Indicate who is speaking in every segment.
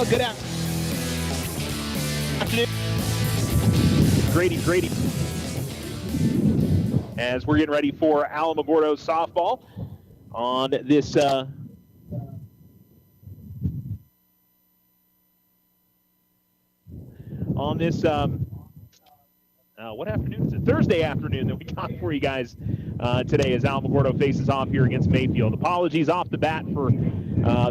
Speaker 1: Well, good afternoon. Grady. As we're getting ready for Alamogordo softball on this what afternoon is it? Thursday afternoon that we got for you guys today as Alamogordo faces off here against Mayfield. Apologies off the bat for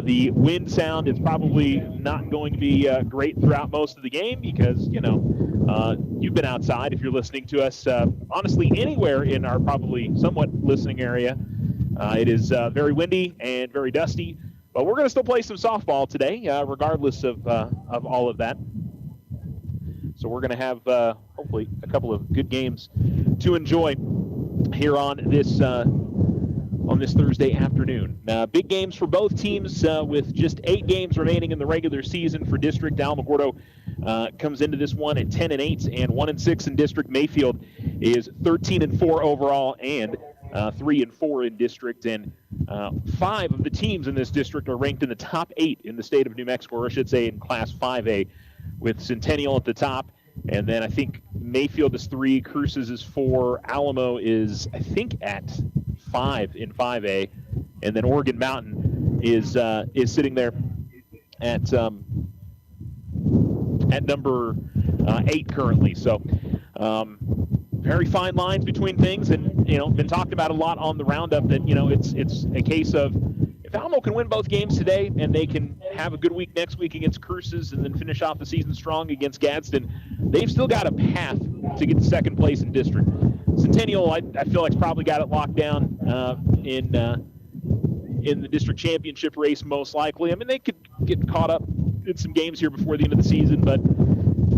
Speaker 1: the wind sound. It's probably not going to be great throughout most of the game because, you've been outside if you're listening to us, honestly, anywhere in our probably somewhat listening area. It is very windy and very dusty, but we're going to still play some softball today, regardless of all of that. So we're going to have, hopefully, a couple of good games to enjoy here on this Thursday afternoon. Big games for both teams with just 8 games remaining in the regular season for district. Alamogordo comes into this one at 10-8 and 1-6 in district. Mayfield is 13-4 overall and 3-4 in district. And 5 of the teams in this district are ranked in the top 8 in the state of New Mexico, or I should say in Class 5A, with Centennial at the top. And then I think Mayfield is 3, Cruces is 4, Alamo is, I think, at 5 in 5A, and then Oregon Mountain is sitting there at number 8 currently. So very fine lines between things, and been talked about a lot on the roundup that it's a case of if Alamo can win both games today and they can have a good week next week against Cruces and then finish off the season strong against Gadsden, they've still got a path to get to second place in district. Centennial, I feel like, probably got it locked down in the district championship race, most likely. I mean, they could get caught up in some games here before the end of the season, but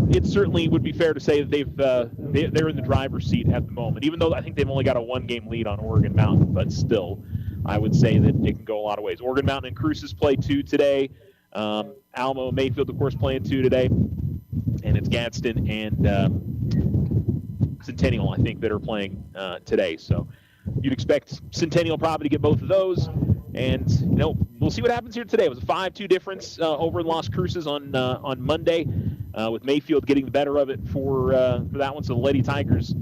Speaker 1: it certainly would be fair to say that they're in the driver's seat at the moment, even though I think they've only got a 1-game lead on Oregon Mountain, but still, I would say that it can go a lot of ways. Oregon Mountain and Cruces play 2 today. Alamo and Mayfield, of course, playing 2 today. And it's Gadsden and Centennial, I think, that are playing today. So you'd expect Centennial probably to get both of those. And, we'll see what happens here today. It was a 5-2 difference over in Las Cruces on Monday, with Mayfield getting the better of it for that one. So the Lady Tigers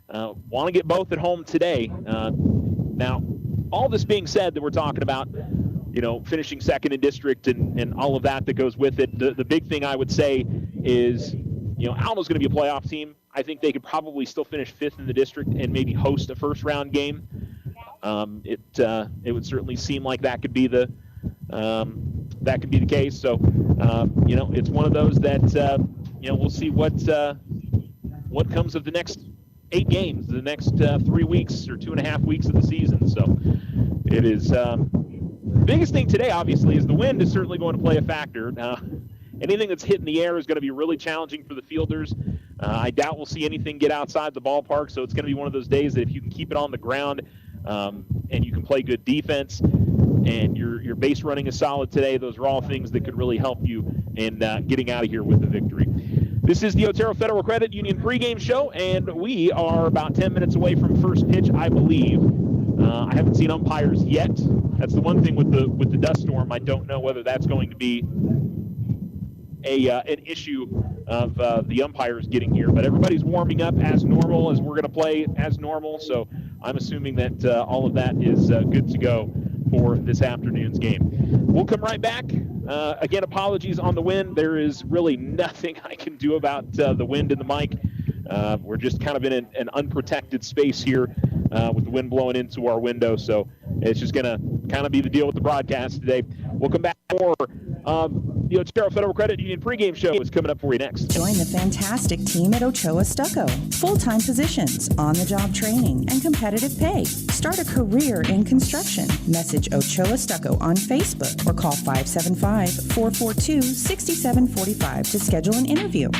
Speaker 1: want to get both at home today. Now, all this being said that we're talking about, finishing second in district and all of that goes with it, the big thing I would say is, Alma's going to be a playoff team. I think they could probably still finish 5th in the district and maybe host a first-round game. It would certainly seem like that could be the case. So, it's one of those that we'll see what comes of the next 8 games, the next 3 weeks or 2.5 weeks of the season. So it is the biggest thing today, obviously, is the wind is certainly going to play a factor. Anything that's hit in the air is going to be really challenging for the fielders. I doubt we'll see anything get outside the ballpark, so it's going to be one of those days that if you can keep it on the ground and you can play good defense and your base running is solid today, those are all things that could really help you in getting out of here with a victory. This is the Otero Federal Credit Union pregame show, and we are about 10 minutes away from first pitch, I believe. I haven't seen umpires yet. That's the one thing with the dust storm. I don't know whether that's going to be an issue of the umpires getting here, but everybody's warming up as normal, as we're going to play as normal, so I'm assuming that all of that is good to go for this afternoon's game. We'll come right back. Again, apologies on the wind. There is really nothing I can do about the wind and the mic. We're just kind of in an unprotected space here with the wind blowing into our window, so it's just going to kind of be the deal with the broadcast today. We'll come back for the Otero Federal Credit Union pregame show is coming up for you next.
Speaker 2: Join the fantastic team at Ochoa Stucco. Full-time positions, on-the-job training, and competitive pay. Start a career in construction. Message Ochoa Stucco on Facebook or call 575-442-6745 to schedule an interview.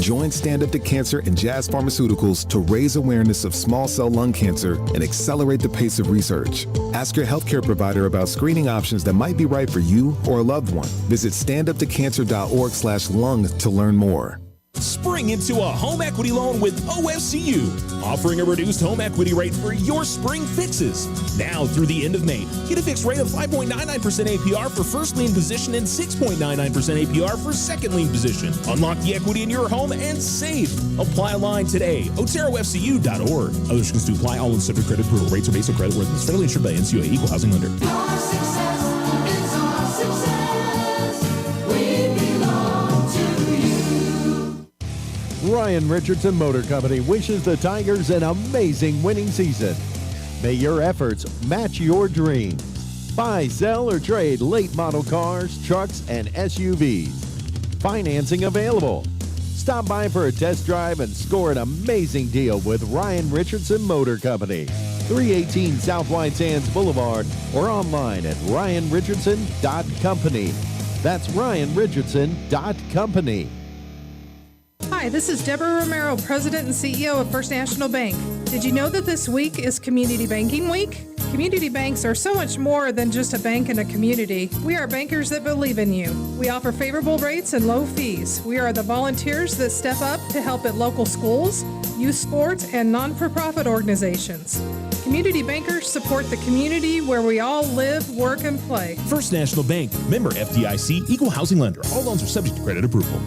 Speaker 3: Join Stand Up to Cancer and Jazz Pharmaceuticals to raise awareness of small cell lung cancer and accelerate the pace of research. Ask your healthcare provider about screening options that might be right for you or a loved one. Visit standuptocancer.org/lung to learn more.
Speaker 4: Spring into a home equity loan with OFCU, offering a reduced home equity rate for your spring fixes. Now through the end of May, get a fixed rate of 5.99% APR for first lien position and 6.99% APR for second lien position. Unlock the equity in your home and save. Apply online today. OteroFCU.org. Other restrictions to apply. All in subject credit approval. Rates are based on credit worthiness. Federally insured by NCUA. Equal housing lender.
Speaker 5: Your success is our success. We belong to you.
Speaker 6: Ryan Richardson Motor Company wishes the Tigers an amazing winning season. May your efforts match your dreams. Buy, sell, or trade late model cars, trucks, and SUVs. Financing available. Stop by for a test drive and score an amazing deal with Ryan Richardson Motor Company. 318 South White Sands Boulevard or online at ryanrichardson.company. That's ryanrichardson.company.
Speaker 7: Hi, this is Deborah Romero, President and CEO of First National Bank. Did you know that this week is Community Banking Week? Community banks are so much more than just a bank in a community. We are bankers that believe in you. We offer favorable rates and low fees. We are the volunteers that step up to help at local schools, youth sports, and non-for-profit organizations. Community bankers support the community where we all live, work, and play.
Speaker 4: First National Bank, member FDIC, equal housing lender. All loans are subject to credit approval.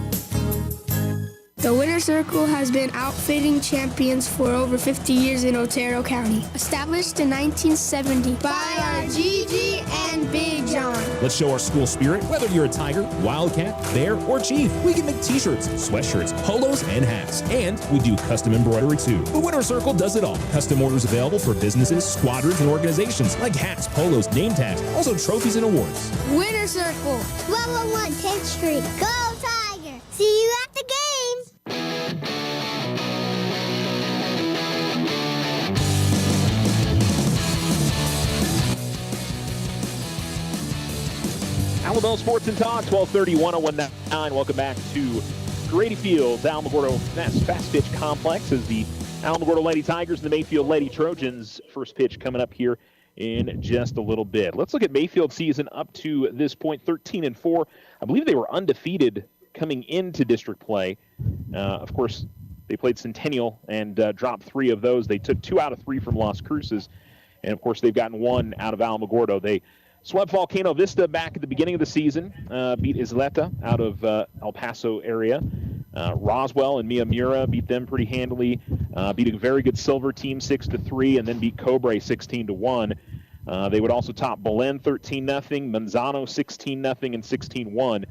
Speaker 8: The Winner's Circle has been outfitting champions for over 50 years in Otero County. Established in 1970 by our Gigi and Big John.
Speaker 4: Let's show our school spirit. Whether you're a Tiger, Wildcat, Bear, or Chief, we can make t-shirts, sweatshirts, polos, and hats. And we do custom embroidery too. The Winner's Circle does it all. Custom orders available for businesses, squadrons, and organizations like hats, polos, name tags, also trophies and awards.
Speaker 8: Winner's Circle,
Speaker 9: 1201 10th Street. Go Tiger! See you at the game!
Speaker 1: Alabama Sports and Talk, 1230, 1019. Welcome back to Grady Field, Alamogordo Fast Pitch Complex as the Alamogordo Lady Tigers and the Mayfield Lady Trojans. First pitch coming up here in just a little bit. Let's look at Mayfield's season up to this point, 13-4. I believe they were undefeated coming into district play. Of course, they played Centennial and dropped 3 of those. They took 2 out of 3 from Las Cruces. And, of course, they've gotten 1 out of Alamogordo. They swept Volcano Vista back at the beginning of the season, beat Isleta out of El Paso area. Roswell and Miyamura beat them pretty handily, beat a very good Silver team 6-3, and then beat Cobre 16-1. They would also top Belen 13-0, Manzano 16-0, and 16-1.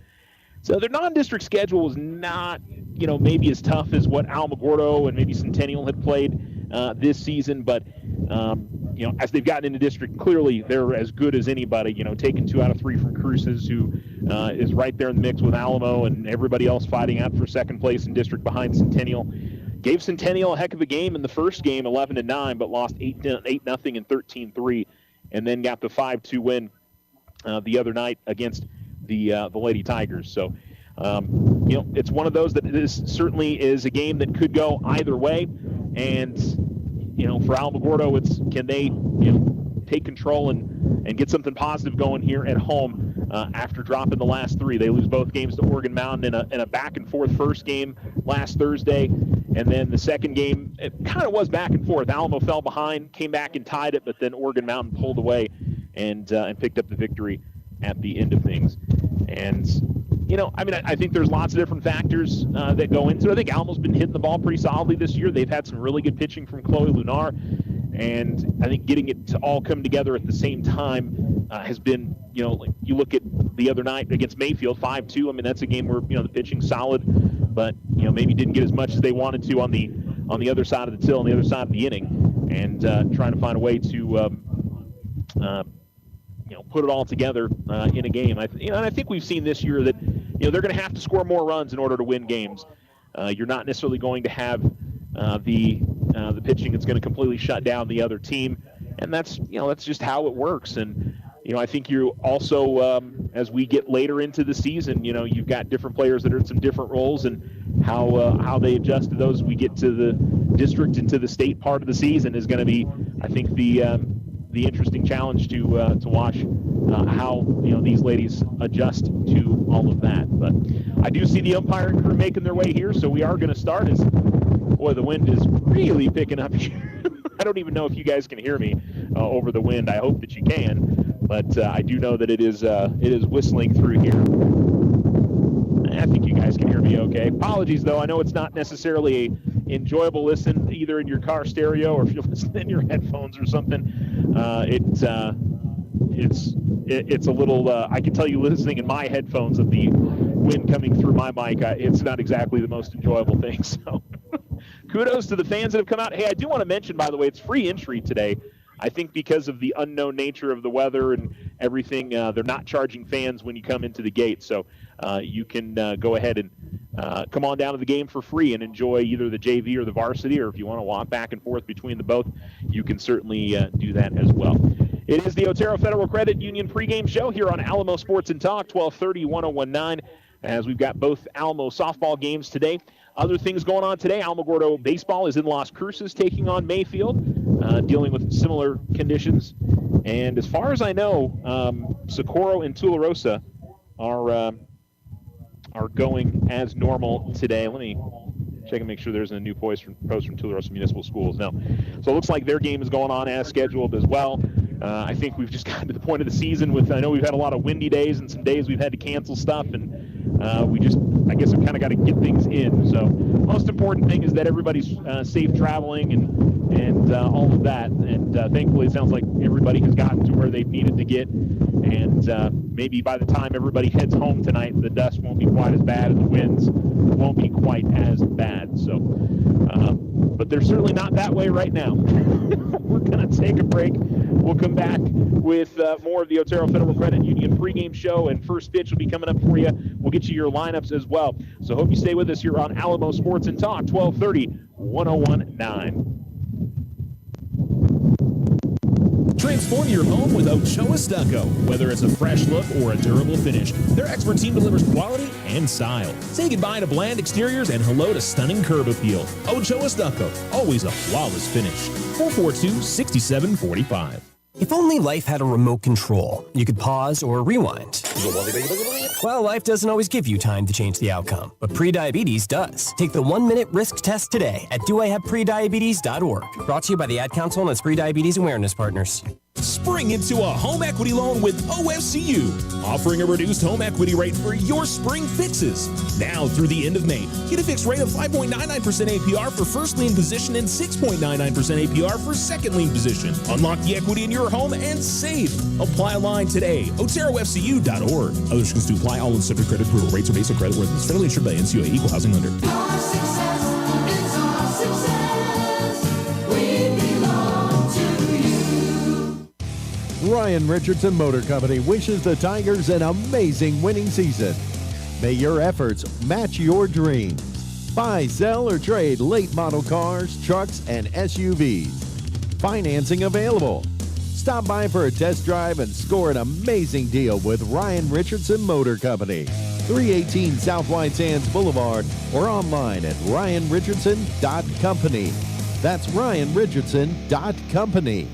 Speaker 1: So their non-district schedule was not, maybe as tough as what Alamogordo and maybe Centennial had played this season, but as they've gotten into district, clearly they're as good as anybody, taking 2 out of 3 from Cruces, who is right there in the mix with Alamo and everybody else fighting out for second place in district behind Centennial. Gave Centennial a heck of a game in the first game, 11-9, but lost 8-0 and 13-3, and then got the 5-2 win the other night against the Lady Tigers. So, it's one of those that this certainly is a game that could go either way, and for Alamogordo, it's can they, take control and get something positive going here at home after dropping the last 3. They lose both games to Oregon Mountain in a back-and-forth first game last Thursday, and then the second game, it kind of was back and forth. Alamo fell behind, came back and tied it, but then Oregon Mountain pulled away and picked up the victory at the end of things. And I think there's lots of different factors that go into it. I think Alamo's been hitting the ball pretty solidly this year. They've had some really good pitching from Chloe Lunar, and I think getting it to all come together at the same time has been, like you look at the other night against Mayfield, 5-2. I mean, that's a game where, the pitching's solid, but, maybe didn't get as much as they wanted to on the other side of the till, on the other side of the inning, and trying to find a way to put it all together in a game. And I think we've seen this year that, they're going to have to score more runs in order to win games. You're not necessarily going to have the pitching that's going to completely shut down the other team, and that's just how it works. And I think you also, as we get later into the season, you've got different players that are in some different roles, and how they adjust to those as we get to the district and to the state part of the season is going to be, I think, the the interesting challenge to watch how these ladies adjust to all of that. But I do see the umpiring crew making their way here, so we are going to start. As boy, the wind is really picking up here. I don't even know if you guys can hear me over the wind. I hope that you can, but I do know that it is whistling through here. I think you guys can hear me okay. Apologies, though. I know it's not necessarily a enjoyable listen either in your car stereo or if you're listening in your headphones or something. It's a little. I can tell you, listening in my headphones of the wind coming through my mic, it's not exactly the most enjoyable thing. So, kudos to the fans that have come out. Hey, I do want to mention, by the way, it's free entry today. I think because of the unknown nature of the weather and everything, they're not charging fans when you come into the gate. So you can go ahead and come on down to the game for free and enjoy either the JV or the varsity, or if you want to walk back and forth between the both, you can certainly do that as well. It is the Otero Federal Credit Union pregame show here on Alamo Sports and Talk, 1230, 1019, as we've got both Alamo softball games today. Other things going on today, Alamogordo baseball is in Las Cruces taking on Mayfield, dealing with similar conditions. And as far as I know, Socorro and Tularosa are going as normal today. Let me check and make sure there isn't a new post from Tularosa Municipal Schools. No. So it looks like their game is going on as scheduled as well. I think we've just gotten to the point of the season with, I know we've had a lot of windy days and some days we've had to cancel stuff, and we just, I guess, have kind of got to get things in. So most important thing is that everybody's safe traveling and all of that. And thankfully it sounds like everybody has gotten to where they've needed to get. And maybe by the time everybody heads home tonight, the dust won't be quite as bad and the winds won't be quite as bad. So, but they're certainly not that way right now. We're going to take a break. We'll come back with more of the Otero Federal Credit Union pregame show, and first pitch will be coming up for you. We'll get you your lineups as well. So hope you stay with us here on Alamo Sports and Talk, 1230, 1019.
Speaker 4: Transform your home with Ochoa Stucco. Whether it's a fresh look or a durable finish, their expert team delivers quality and style. Say goodbye to bland exteriors and hello to stunning curb appeal. Ochoa Stucco, always a flawless finish. 442-6745.
Speaker 10: If only life had a remote control, you could pause or rewind. Well, life doesn't always give you time to change the outcome, but prediabetes does. Take the 1-minute risk test today at doihaveprediabetes.org. Brought to you by the Ad Council and its Prediabetes Awareness Partners.
Speaker 4: Spring into a home equity loan with OFCU, offering a reduced home equity rate for your spring fixes. Now through the end of May, get a fixed rate of 5.99% APR for first lien position and 6.99% APR for second lien position. Unlock the equity in your home and save. Apply online today. OteroFCU.org. Other restrictions to apply. All in subject credit approval. Rates are based on credit worthiness. Federally insured by NCUA. Equal housing lender.
Speaker 5: Our success is our success. We belong to you.
Speaker 6: Ryan Richardson Motor Company wishes the Tigers an amazing winning season. May your efforts match your dreams. Buy, sell, or trade late model cars, trucks, and SUVs. Financing available. Stop by for a test drive and score an amazing deal with Ryan Richardson Motor Company. 318 South White Sands Boulevard or online at ryanrichardson.company. That's ryanrichardson.company.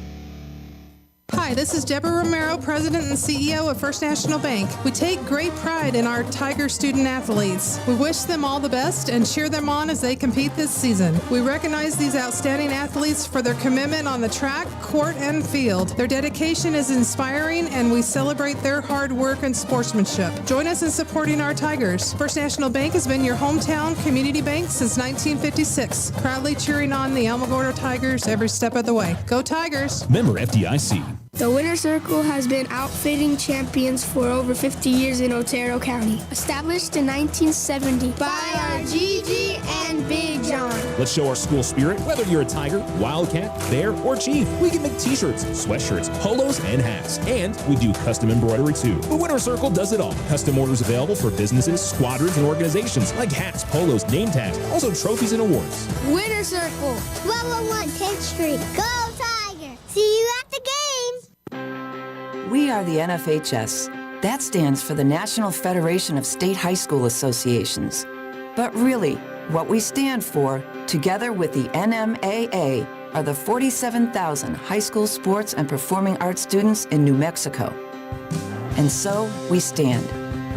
Speaker 7: Hi, this is Deborah Romero, President and CEO of First National Bank. We take great pride in our Tiger student athletes. We wish them all the best and cheer them on as they compete this season. We recognize these outstanding athletes for their commitment on the track, court, and field. Their dedication is inspiring, and we celebrate their hard work and sportsmanship. Join us in supporting our Tigers. First National Bank has been your hometown community bank since 1956, proudly cheering on the Alamogordo Tigers every step of the way. Go Tigers!
Speaker 4: Member FDIC.
Speaker 8: The Winner's Circle has been outfitting champions for over 50 years in Otero County. Established in 1970 by our Gigi and Big John.
Speaker 4: Let's show our school spirit. Whether you're a Tiger, Wildcat, Bear, or Chief, we can make t-shirts, sweatshirts, polos, and hats. And we do custom embroidery too. The Winner's Circle does it all. Custom orders available for businesses, squadrons, and organizations like hats, polos, name tags, also trophies and awards.
Speaker 9: Winner's Circle, 1201 10th Street. Go Tiger! See you at the games!
Speaker 11: We are the NFHS. That stands for the National Federation of State High School Associations. But really, What we stand for, together with the NMAA, are the 47,000 high school sports and performing arts students in New Mexico. And so we stand.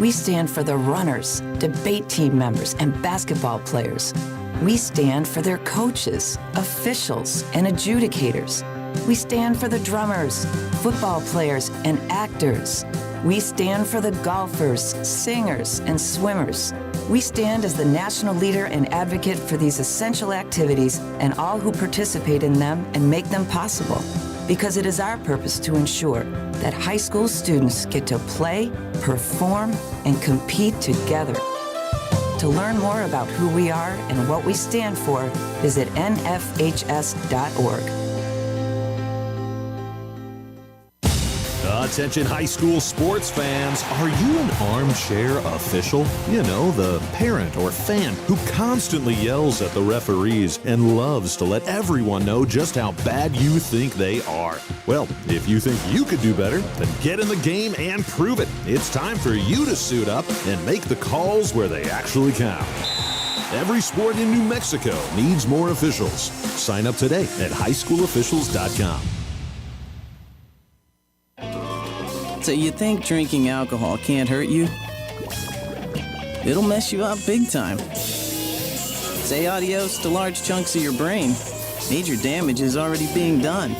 Speaker 11: We stand for the runners, debate team members, and basketball players. We stand for their coaches, officials, and adjudicators. We stand for the drummers, football players, and actors. We stand for the golfers, singers, and swimmers. We stand as the national leader and advocate for these essential activities and all who participate in them and make them possible. Because it is our purpose to ensure that high school students get to play, perform, and compete together. To learn more about who we are and what we stand for, visit nfhs.org.
Speaker 12: Attention high school sports fans, are you an armchair official? You know, the parent or fan who constantly yells at the referees and loves to let everyone know just how bad you think they are. Well, if you think you could do better, then get in the game and prove it. It's time for you to suit up and make the calls where they actually count. Every sport in New Mexico needs more officials. Sign up today at highschoolofficials.com.
Speaker 13: So you think drinking alcohol can't hurt you? It'll mess you up big time. Say adios to large chunks of your brain. Major damage is already being done.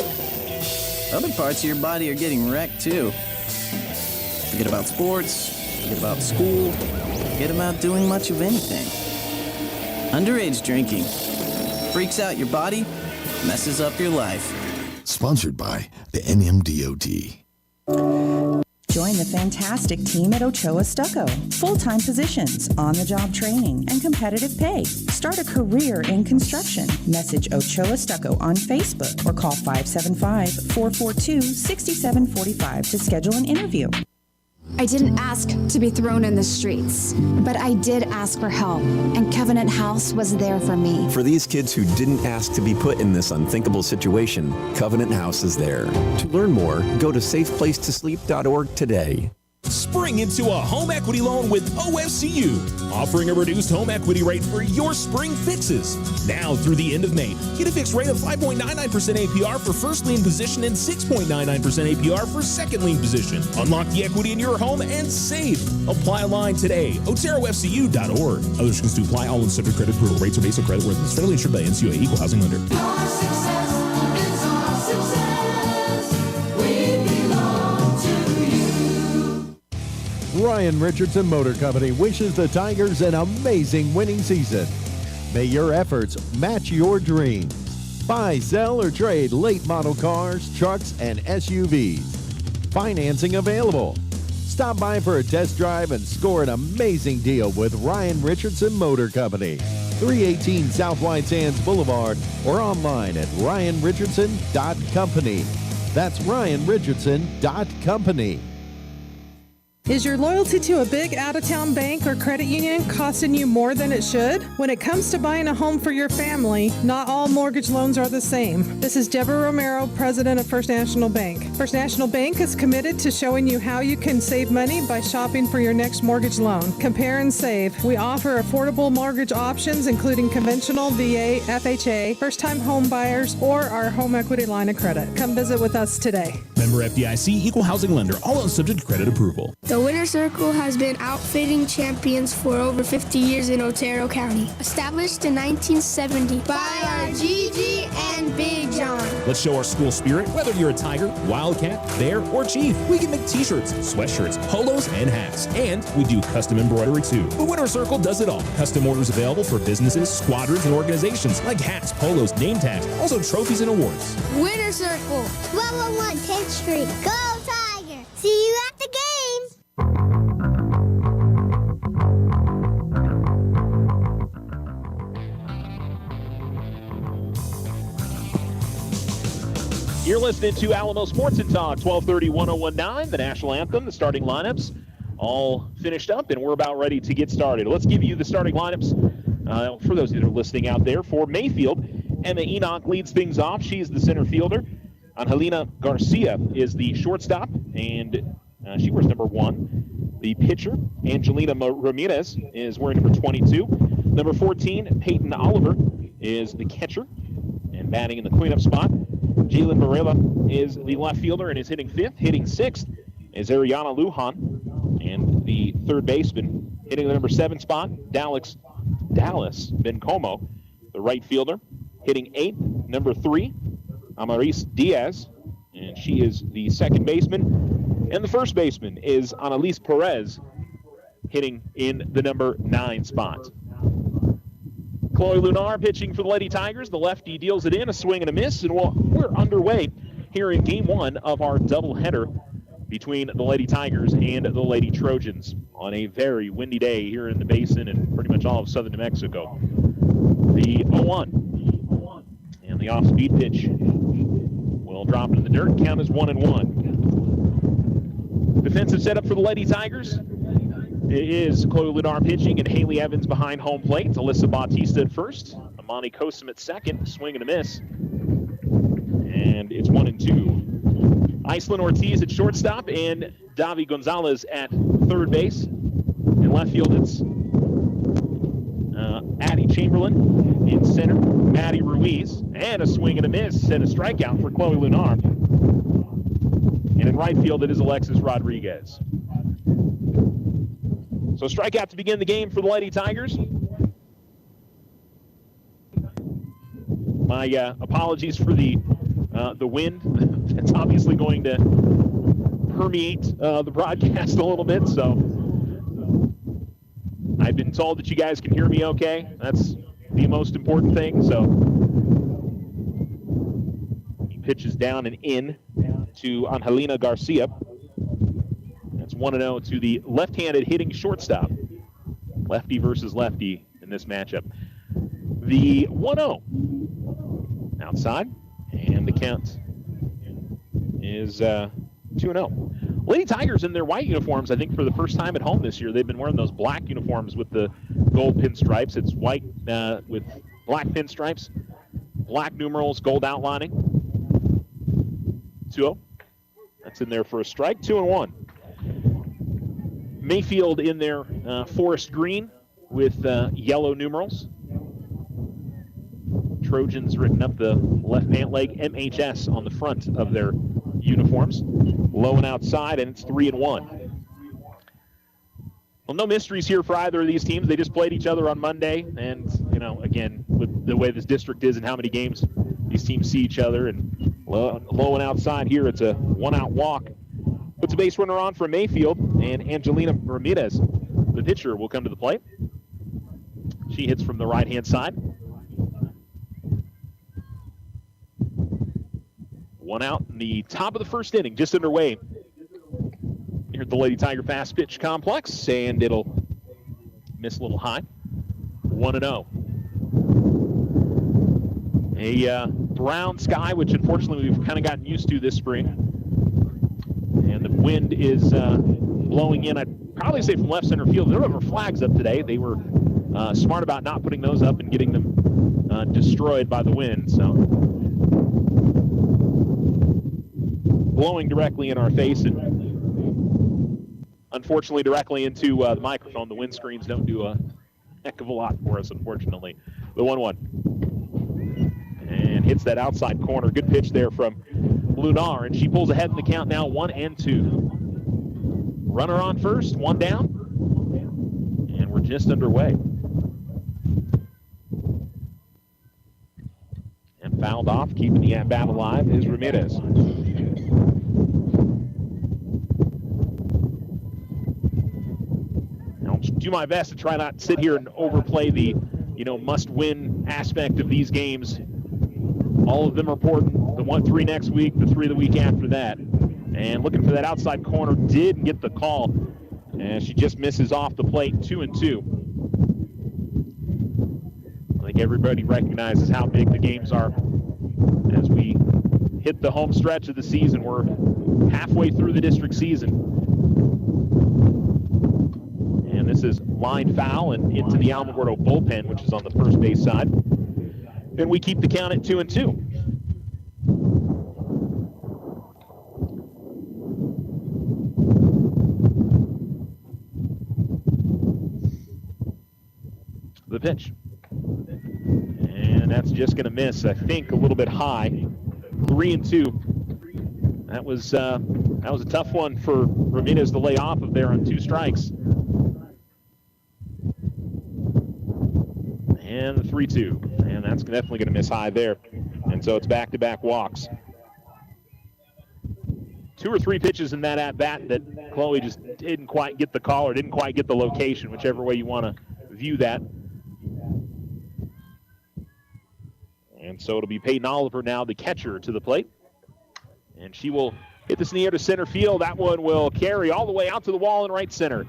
Speaker 13: Other parts of your body are getting wrecked too. Forget about sports, forget about school, forget about doing much of anything. Underage drinking freaks out your body, messes up your life.
Speaker 14: Sponsored by the NMDOT.
Speaker 2: Join the fantastic team at Ochoa Stucco. Full-time positions, on-the-job training, and competitive pay. Start a career in construction. Message Ochoa Stucco on Facebook or call 575-442-6745 to schedule an interview.
Speaker 15: I didn't ask to be thrown in the streets, but I did ask for help, and Covenant House was there for me.
Speaker 16: For these kids who didn't ask to be put in this unthinkable situation, Covenant House is there. To learn more, go to safeplacetosleep.org today.
Speaker 4: Spring into a home equity loan with OFCU, offering a reduced home equity rate for your spring fixes. Now through the end of May, get a fixed rate of 5.99% APR for first lien position and 6.99% APR for second lien position. Unlock the equity in your home and save. Apply online today. OteroFCU.org. Other restrictions to apply. All loans subject to credit approval. Rates are based on credit worthiness. Federally insured by NCUA. Equal housing lender.
Speaker 5: Your success is our success. We belong to you.
Speaker 6: Ryan Richardson Motor Company wishes the Tigers an amazing winning season. May your efforts match your dreams. Buy, sell, or trade late model cars, trucks, and SUVs. Financing available. Stop by for a test drive and score an amazing deal with Ryan Richardson Motor Company. 318 South White Sands Boulevard or online at ryanrichardson.company. That's ryanrichardson.company.
Speaker 7: Is your loyalty to a big out-of-town bank or credit union costing you more than it should? When it comes to buying a home for your family, not all mortgage loans are the same. This is Deborah Romero, president of First National Bank. First National Bank is committed to showing you how you can save money by shopping for your next mortgage loan. Compare and save. We offer affordable mortgage options, including conventional, VA, FHA, first-time home buyers, or our home equity line of credit. Come visit with us today.
Speaker 4: Member FDIC, equal housing lender. All loans subject to credit approval.
Speaker 8: The Winter Circle has been outfitting champions for over 50 years in Otero County. Established in 1970 by our Gigi and Big John.
Speaker 4: Let's show our school spirit. Whether you're a Tiger, Wildcat, Bear, or Chief, we can make t-shirts, sweatshirts, polos, and hats. And we do custom embroidery too. The Winter Circle does it all. Custom orders available for businesses, squadrons, and organizations like hats, polos, name tags, also trophies and awards.
Speaker 9: Winter Circle, 111 10th Street. Go Tiger! See you at the game!
Speaker 1: You're listening to Alamo Sports and Talk, 1230-1019, the national anthem, the starting lineups, all finished up, and we're about ready to get started. Let's give you the starting lineups for those that are listening out there. For Mayfield, Emma Enoch leads things off. She's the center fielder. Angelina Garcia is the shortstop, and she wears number 1. The pitcher, Angelina Ramirez, is wearing number 22. Number 14, Peyton Oliver, is the catcher and batting in the cleanup spot. Jalen Varela is the left fielder and is hitting 5th. Hitting 6th is Ariana Lujan, and the third baseman hitting the number 7 spot, Dallas Bencomo, the right fielder. Hitting 8th, number 3, Amaris Diaz, and she is the second baseman. And the first baseman is Annalise Perez, hitting in the number 9 spot. Chloe Lunar pitching for the Lady Tigers. The lefty deals it in, a swing and a miss, and we're underway here in Game 1 of our doubleheader between the Lady Tigers and the Lady Trojans on a very windy day here in the Basin and pretty much all of southern New Mexico. The 0-1, and the off-speed pitch will drop into the dirt. Count is 1-1. Defensive setup for the Lady Tigers. It is Chloe Lunar pitching and Haley Evans behind home plate. Alyssa Bautista at first. Amani Kosum at second. Swing and a miss. And it's 1-2. Iceland Ortiz at shortstop and Davi Gonzalez at third base. In left field, it's Addie Chamberlain. In center, Maddie Ruiz. And a swing and a miss and a strikeout for Chloe Lunar. And in right field, it is Alexis Rodriguez. So strikeout to begin the game for the Lady Tigers. My apologies for the wind. It's obviously going to permeate the broadcast a little bit. So I've been told that you guys can hear me okay. That's the most important thing. So he pitches down and in to Angelina Garcia. 1-0 to the left-handed hitting shortstop. Lefty versus lefty in this matchup. The 1-0 outside, and the count is 2-0. Lady Tigers in their white uniforms, I think for the first time at home this year. They've been wearing those black uniforms with the gold pinstripes. It's white with black pinstripes, black numerals, gold outlining. 2-0. That's in there for a strike. 2-1. Mayfield in their forest green with yellow numerals. Trojans written up the left pant leg, MHS on the front of their uniforms. Low and outside, and it's 3-1. Well, no mysteries here for either of these teams. They just played each other on Monday, and, again, with the way this district is and how many games these teams see each other, and low and outside here, it's a one-out walk. Puts a base runner on for Mayfield, and Angelina Ramirez, the pitcher, will come to the plate. She hits from the right-hand side. One out in the top of the first inning, just underway here at the Lady Tiger Fast Pitch Complex, and it'll miss a little high. 1-0. A brown sky, which unfortunately we've kind of gotten used to this spring. And the wind is blowing in, I'd probably say from left center field. There were flags up today. They were smart about not putting those up and getting them destroyed by the wind. So blowing directly in our face and unfortunately directly into the microphone. The windscreens don't do a heck of a lot for us, unfortunately. The 1-1. And hits that outside corner. Good pitch there from Lunar, and she pulls ahead in the count now, 1-2. Runner on first, one down, and we're just underway. And fouled off, keeping the at-bat alive, is Ramirez. I'll do my best to try not to sit here and overplay the, must-win aspect of these games. All of them are important. The 1-3 next week, the 3 the week after that. And looking for that outside corner, did get the call. And she just misses off the plate, 2-2. I think everybody recognizes how big the games are as we hit the home stretch of the season. We're halfway through the district season. And this is line foul and into the Alamogordo bullpen, which is on the first base side. And we keep the count at 2-2. The the pitch. And that's just going to miss, I think, a little bit high. 3-2. That was a tough one for Ramirez to lay off of there on 2 strikes. And the 3-2. And that's definitely going to miss high there. And so it's back-to-back walks. 2 or 3 pitches in that at-bat that Chloe just didn't quite get the call or didn't quite get the location, whichever way you want to view that. And so it'll be Peyton Oliver now, the catcher, to the plate. And she will hit this in the air to center field. That one will carry all the way out to the wall in right center.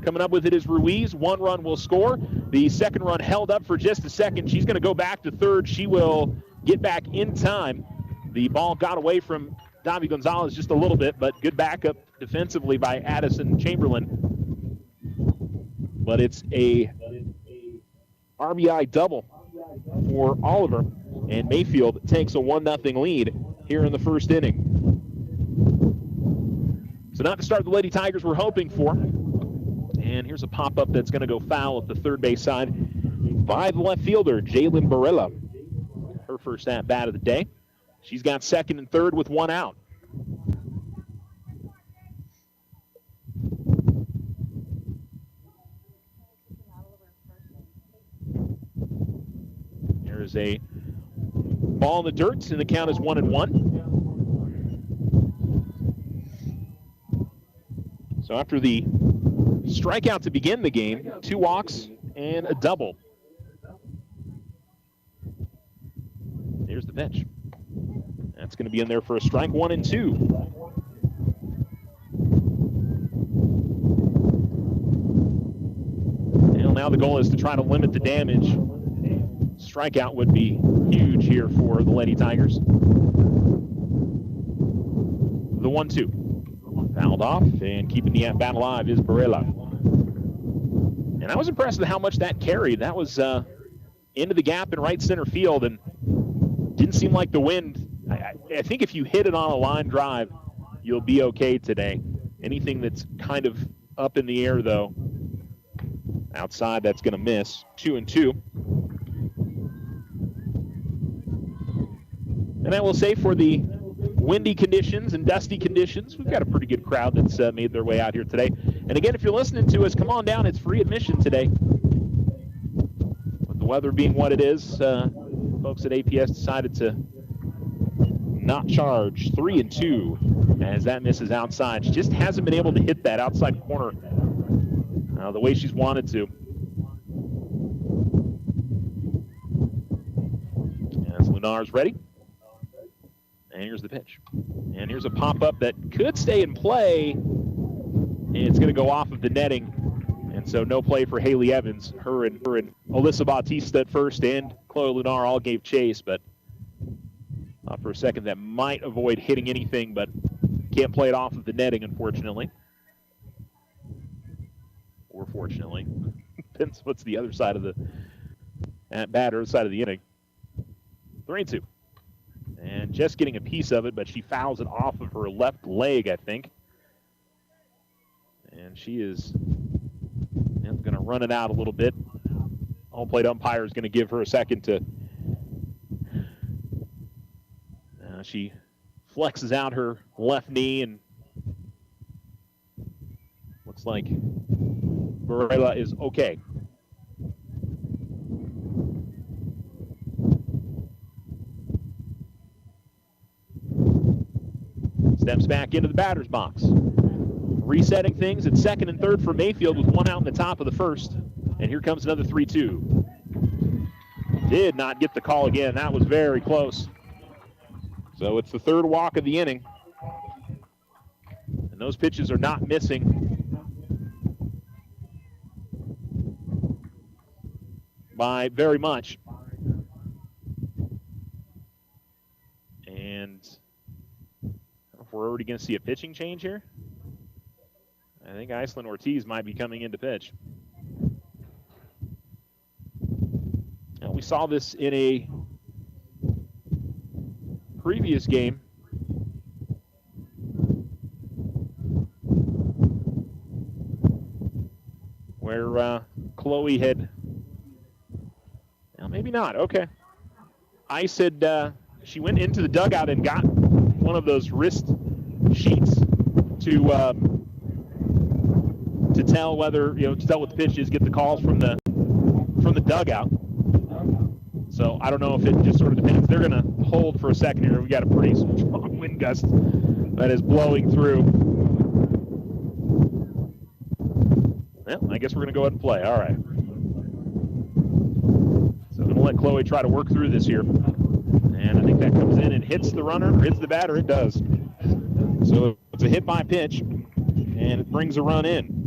Speaker 1: Coming up with it is Ruiz. 1 run will score. The second run held up for just a second. She's going to go back to third. She will get back in time. The ball got away from Davi Gonzalez just a little bit, but good backup defensively by Addison Chamberlain. But it's a RBI double for Oliver, and Mayfield takes a 1-0 lead here in the first inning. So not to start the Lady Tigers we're hoping for. And here's a pop-up that's going to go foul at the third base side by the left fielder, Jalen Barilla. Her first at-bat of the day. She's got second and third with 1 out. There is a ball in the dirt, and the count is 1-1. So after the strikeout to begin the game, 2 walks and a double. Here's the pitch. That's going to be in there for a strike. 1-2. Well, now the goal is to try to limit the damage. Strikeout would be huge here for the Lady Tigers. The 1-2. Fouled off, and keeping the at-bat alive is Barella. And I was impressed with how much that carried. That was into the gap in right center field, and didn't seem like the wind. I think if you hit it on a line drive, you'll be okay today. Anything that's kind of up in the air, though, outside, that's going to miss. 2-2. And I will say, for the windy conditions and dusty conditions, we've got a pretty good crowd that's made their way out here today. And again, if you're listening to us, come on down. It's free admission today. With the weather being what it is, folks at APS decided to not charge. 3-2 as that misses outside. She just hasn't been able to hit that outside corner the way she's wanted to. As Lunar's ready. And here's the pitch. And here's a pop-up that could stay in play. And it's going to go off of the netting. And so no play for Haley Evans. Her and Alyssa Bautista at first, and Chloe Lunar all gave chase, but for a second that might avoid hitting anything, but can't play it off of the netting, unfortunately. Or fortunately. Depends what's the other side of the at-bat or side of the inning. 3-2. And just getting a piece of it, but she fouls it off of her left leg, I think. And she is going to run it out a little bit. Home plate umpire is going to give her a second to... she flexes out her left knee, and looks like Barella is okay. Steps back into the batter's box. Resetting things at second and third for Mayfield with 1 out in the top of the first. And here comes another 3-2. Did not get the call again. That was very close. So it's the third walk of the inning. And those pitches are not missing by very much. And if we're already going to see a pitching change here, I think Iceland Ortiz might be coming in to pitch. Now, we saw this in a previous game where Chloe had not. Okay. Ice had, she went into the dugout and got one of those wrist sheets to tell whether, to tell what the pitch is, get the calls from the dugout. So I don't know if it just sort of depends. They're going to hold for a second here. We got a pretty strong wind gust that is blowing through. Well, I guess we're going to go ahead and play. All right. So I'm going to let Chloe try to work through this here. And I think that comes in and hits the runner, or hits the batter. It does. So it's a hit by pitch, and it brings a run in.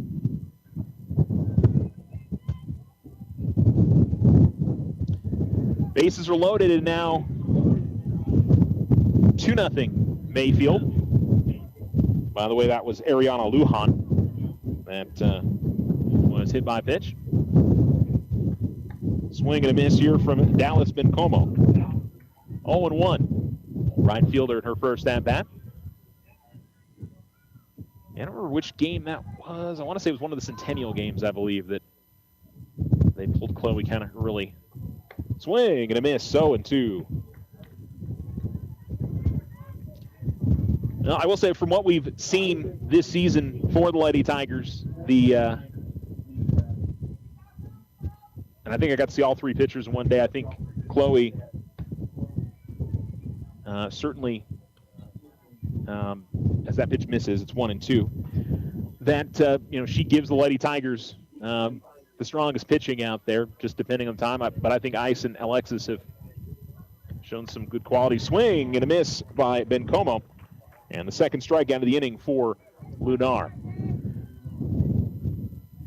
Speaker 1: Bases are loaded, and now 2-0 Mayfield. By the way, that was Ariana Lujan that was hit by pitch. Swing and a miss here from Dallas Bencomo. 0-1. Right fielder in her first at-bat. I don't remember which game that was. I want to say it was one of the Centennial games, I believe, that they pulled Chloe kind of early. Swing and a miss, 0-2. Now, I will say, from what we've seen this season for the Lady Tigers, and I think I got to see all three pitchers in one day. I think Chloe certainly, as that pitch misses, it's 1-2. That she gives the Lady Tigers the strongest pitching out there, just depending on time. But I think Ice and Alexis have shown some good quality. Swing and a miss by Bencomo. And the second strikeout of the inning for Lunar.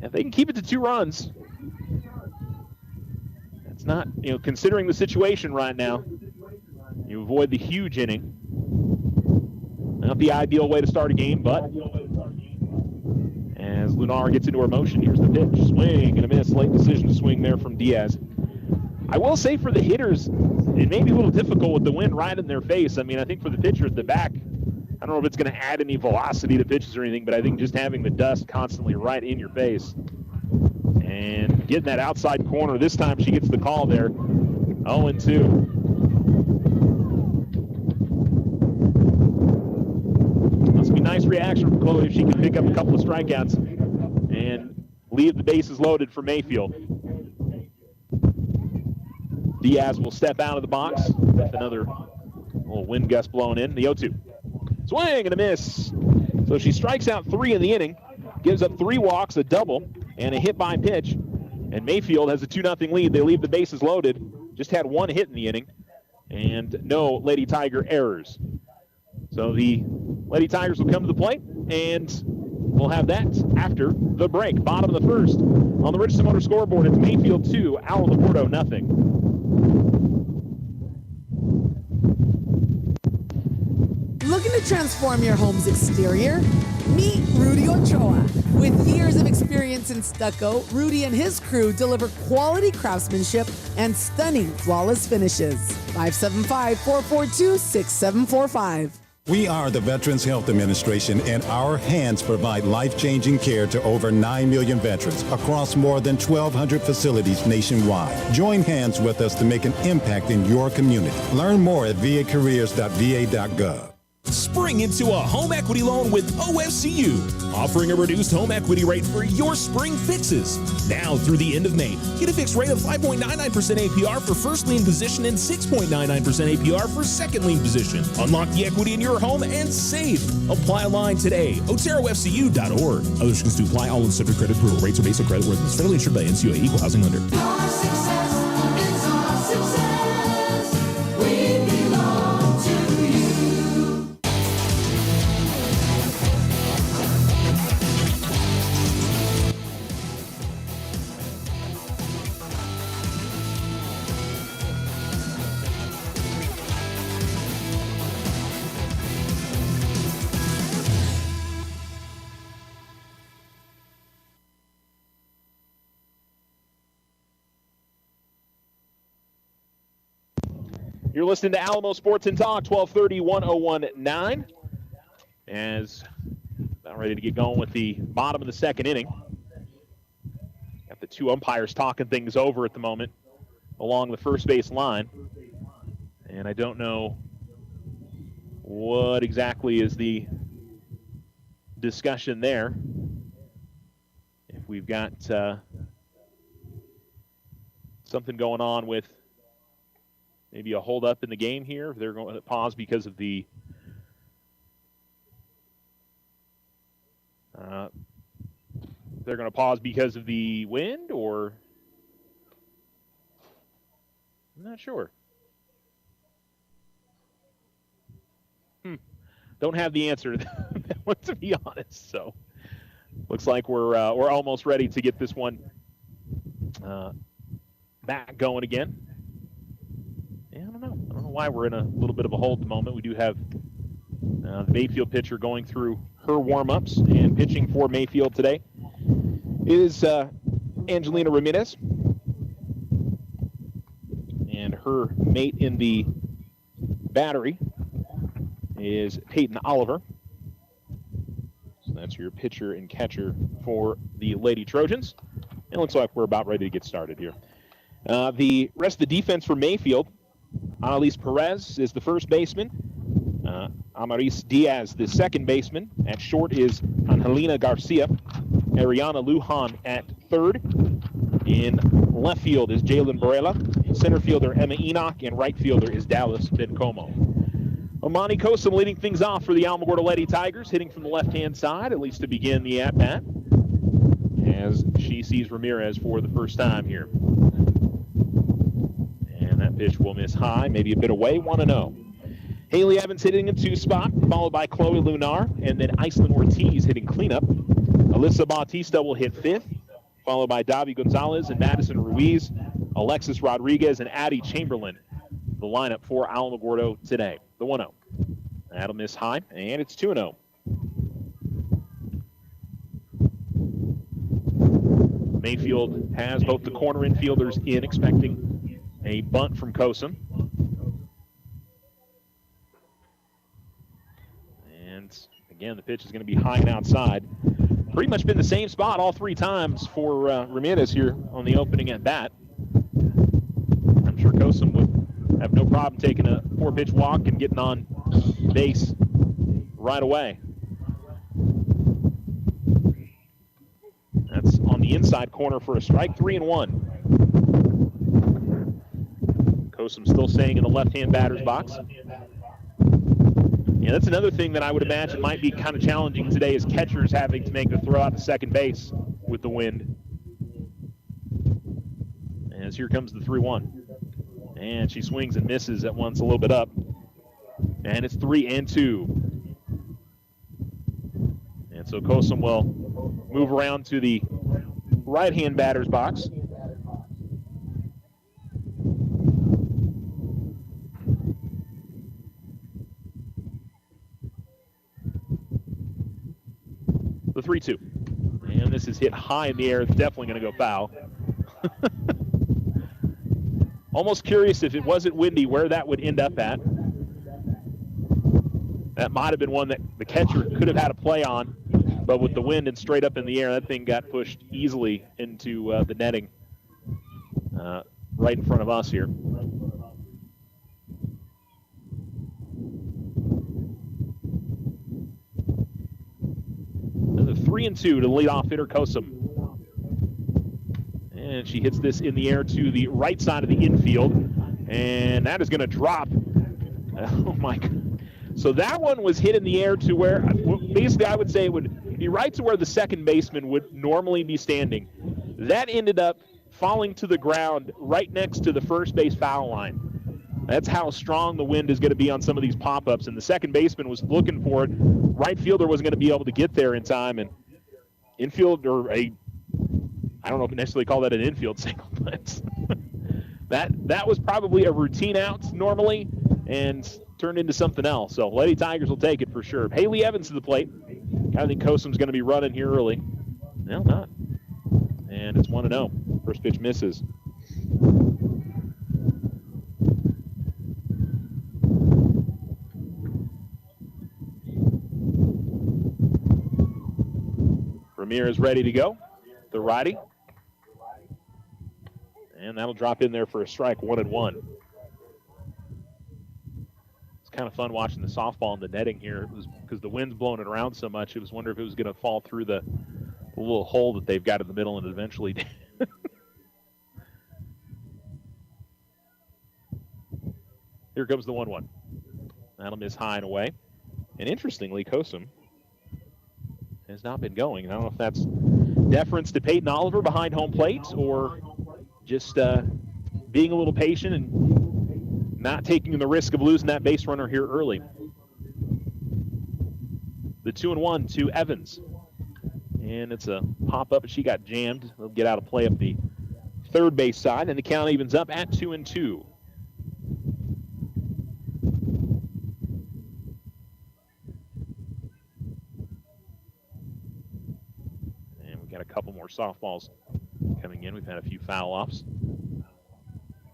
Speaker 1: If they can keep it to 2 runs, it's not, considering the situation right now, you avoid the huge inning. Not the ideal way to start a game, but as Lunar gets into her motion, here's the pitch. Swing and a miss. Late decision to swing there from Diaz. I will say for the hitters, it may be a little difficult with the wind right in their face. I mean, I think for the pitcher at the back, I don't know if it's going to add any velocity to pitches or anything, but I think just having the dust constantly right in your face and getting that outside corner. This time she gets the call there. 0-2. Must be nice reaction from Chloe if she can pick up a couple of strikeouts and leave the bases loaded for Mayfield. Diaz will step out of the box with another little wind gust blowing in. The 0-2. Swing and a miss. So she strikes out 3 in the inning, gives up 3 walks, a double, and a hit by pitch. And Mayfield has a 2-0 lead. They leave the bases loaded. Just had 1 hit in the inning, and no Lady Tiger errors. So the Lady Tigers will come to the plate, and we'll have that after the break. Bottom of the first. On the Richardson Motor scoreboard, it's Mayfield 2, Alamogordo 0.
Speaker 17: Looking to transform your home's exterior? Meet Rudy Ochoa. With years of experience in stucco, Rudy and his crew deliver quality craftsmanship and stunning flawless finishes. 575-442-6745.
Speaker 18: We are the Veterans Health Administration, and our hands provide life-changing care to over 9 million veterans across more than 1,200 facilities nationwide. Join hands with us to make an impact in your community. Learn more at vacareers.va.gov.
Speaker 4: Spring into a home equity loan with OFCU, offering a reduced home equity rate for your spring fixes. Now through the end of May, get a fixed rate of 5.99% APR for first lien position and 6.99% APR for second lien position. Unlock the equity in your home and save. Apply online today. OteroFCU.org. Other restrictions to apply. All in subject credit approval. Rates are based on credit worthiness. Federally insured by NCUA. Equal housing lender.
Speaker 5: Your success is our success. We belong to you.
Speaker 1: You're listening to Alamo Sports and Talk, 1230, 1019. As about ready to get going with the bottom of the second inning. Got the 2 umpires talking things over at the moment. along the first base line. And I don't know what exactly is the discussion there. If we've got something going on with maybe a hold-up in the game here. If they're going to pause because of the they're going to pause because of the wind, or I'm not sure. Don't have the answer to that one, to be honest. So looks like we're almost ready to get this one back going again. Yeah, I don't know why we're in a little bit of a hold at the moment. We do have the Mayfield pitcher going through her warm-ups, and pitching for Mayfield today is Angelina Ramirez. And her mate in the battery is Peyton Oliver. So that's your pitcher and catcher for the Lady Trojans. It looks like we're about ready to get started here. The rest of the defense for Mayfield, Annalise Perez is the first baseman. Amaris Diaz, the second baseman. At short is Angelina Garcia. Ariana Lujan at third. In left field is Jalen Barela. Center fielder Emma Enoch. And right fielder is Dallas Bencomo. Amani Kosum leading things off for the Alamogordo Lady Tigers, hitting from the left-hand side, at least to begin the at-bat, as she sees Ramirez for the first time here. And that pitch will miss high, maybe a bit away, 1-0. Haley Evans hitting in two spot, followed by Chloe Lunar, and then Iceland Ortiz hitting cleanup. Alyssa Bautista will hit fifth, followed by Davi Gonzalez and Madison Ruiz, Alexis Rodriguez, and Addie Chamberlain, the lineup for Alamogordo today. The 1-0. That'll miss high, and it's 2-0. Mayfield has both the corner infielders in, expecting a bunt from Kosum. And again, the pitch is going to be high and outside. Pretty much been the same spot all three times for Ramirez here on the opening at bat. I'm sure Kosum would have no problem taking a 4-pitch walk and getting on base right away. That's on the inside corner for a strike, 3-1. Kosum still staying in the left-hand batter's box. Yeah, that's another thing that I would imagine might be kind of challenging today, is catchers having to make the throw out to second base with the wind. As here comes the 3-1. And she swings and misses at once, a little bit up. And it's 3-2. And so Kosum will move around to the right-hand batter's box. The 3-2. And this is hit high in the air. It's definitely going to go foul. Almost curious, if it wasn't windy, where that would end up at. That might have been one that the catcher could have had a play on, but with the wind and straight up in the air, that thing got pushed easily into the netting right in front of us here. Another 3-2 to the leadoff hitter, Kosum. And she hits this in the air to the right side of the infield. And that is going to drop. Oh, my God. So that one was hit in the air to where, basically I would say it would be right to where the second baseman would normally be standing. That ended up falling to the ground right next to the first base foul line. That's how strong the wind is going to be on some of these pop-ups. And the second baseman was looking for it. Right fielder wasn't going to be able to get there in time. And infield, or I don't know if necessarily call that an infield single, but that was probably a routine out normally and turned into something else. So Lady Tigers will take it for sure. Haley Evans to the plate. I think Kosum's going to be running here early. No, not. And it's 1-0. First pitch misses. Ramirez ready to go. The righty. And that'll drop in there for a strike, 1-1. It's kind of fun watching the softball in the netting here. It was because the wind's blowing it around so much. It was wondering if it was going to fall through the little hole that they've got in the middle, and it eventually did. Here comes the 1-1. That'll miss high and away. And interestingly, Kosum has not been going. I don't know if that's deference to Peyton Oliver behind home plate or just being a little patient and not taking the risk of losing that base runner here early. The 2-1 to Evans. And it's a pop-up, and she got jammed. They'll get out of play up the third base side, and the count evens up at 2-2. Got a couple more softballs coming in. We've had a few foul offs.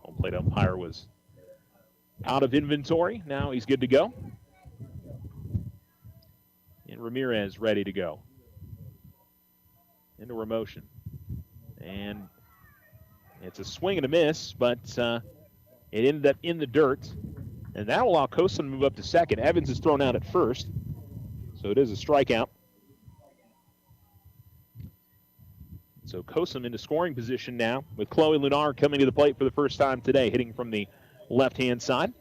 Speaker 1: Home plate umpire was out of inventory. Now he's good to go. And Ramirez ready to go. Into Ramotion. And it's a swing and a miss, but it ended up in the dirt. And that will allow Kosum to move up to second. Evans is thrown out at first. So it is a strikeout. So Kosum into scoring position now with Chloe Lunar coming to the plate for the first time today, hitting from the left-hand side.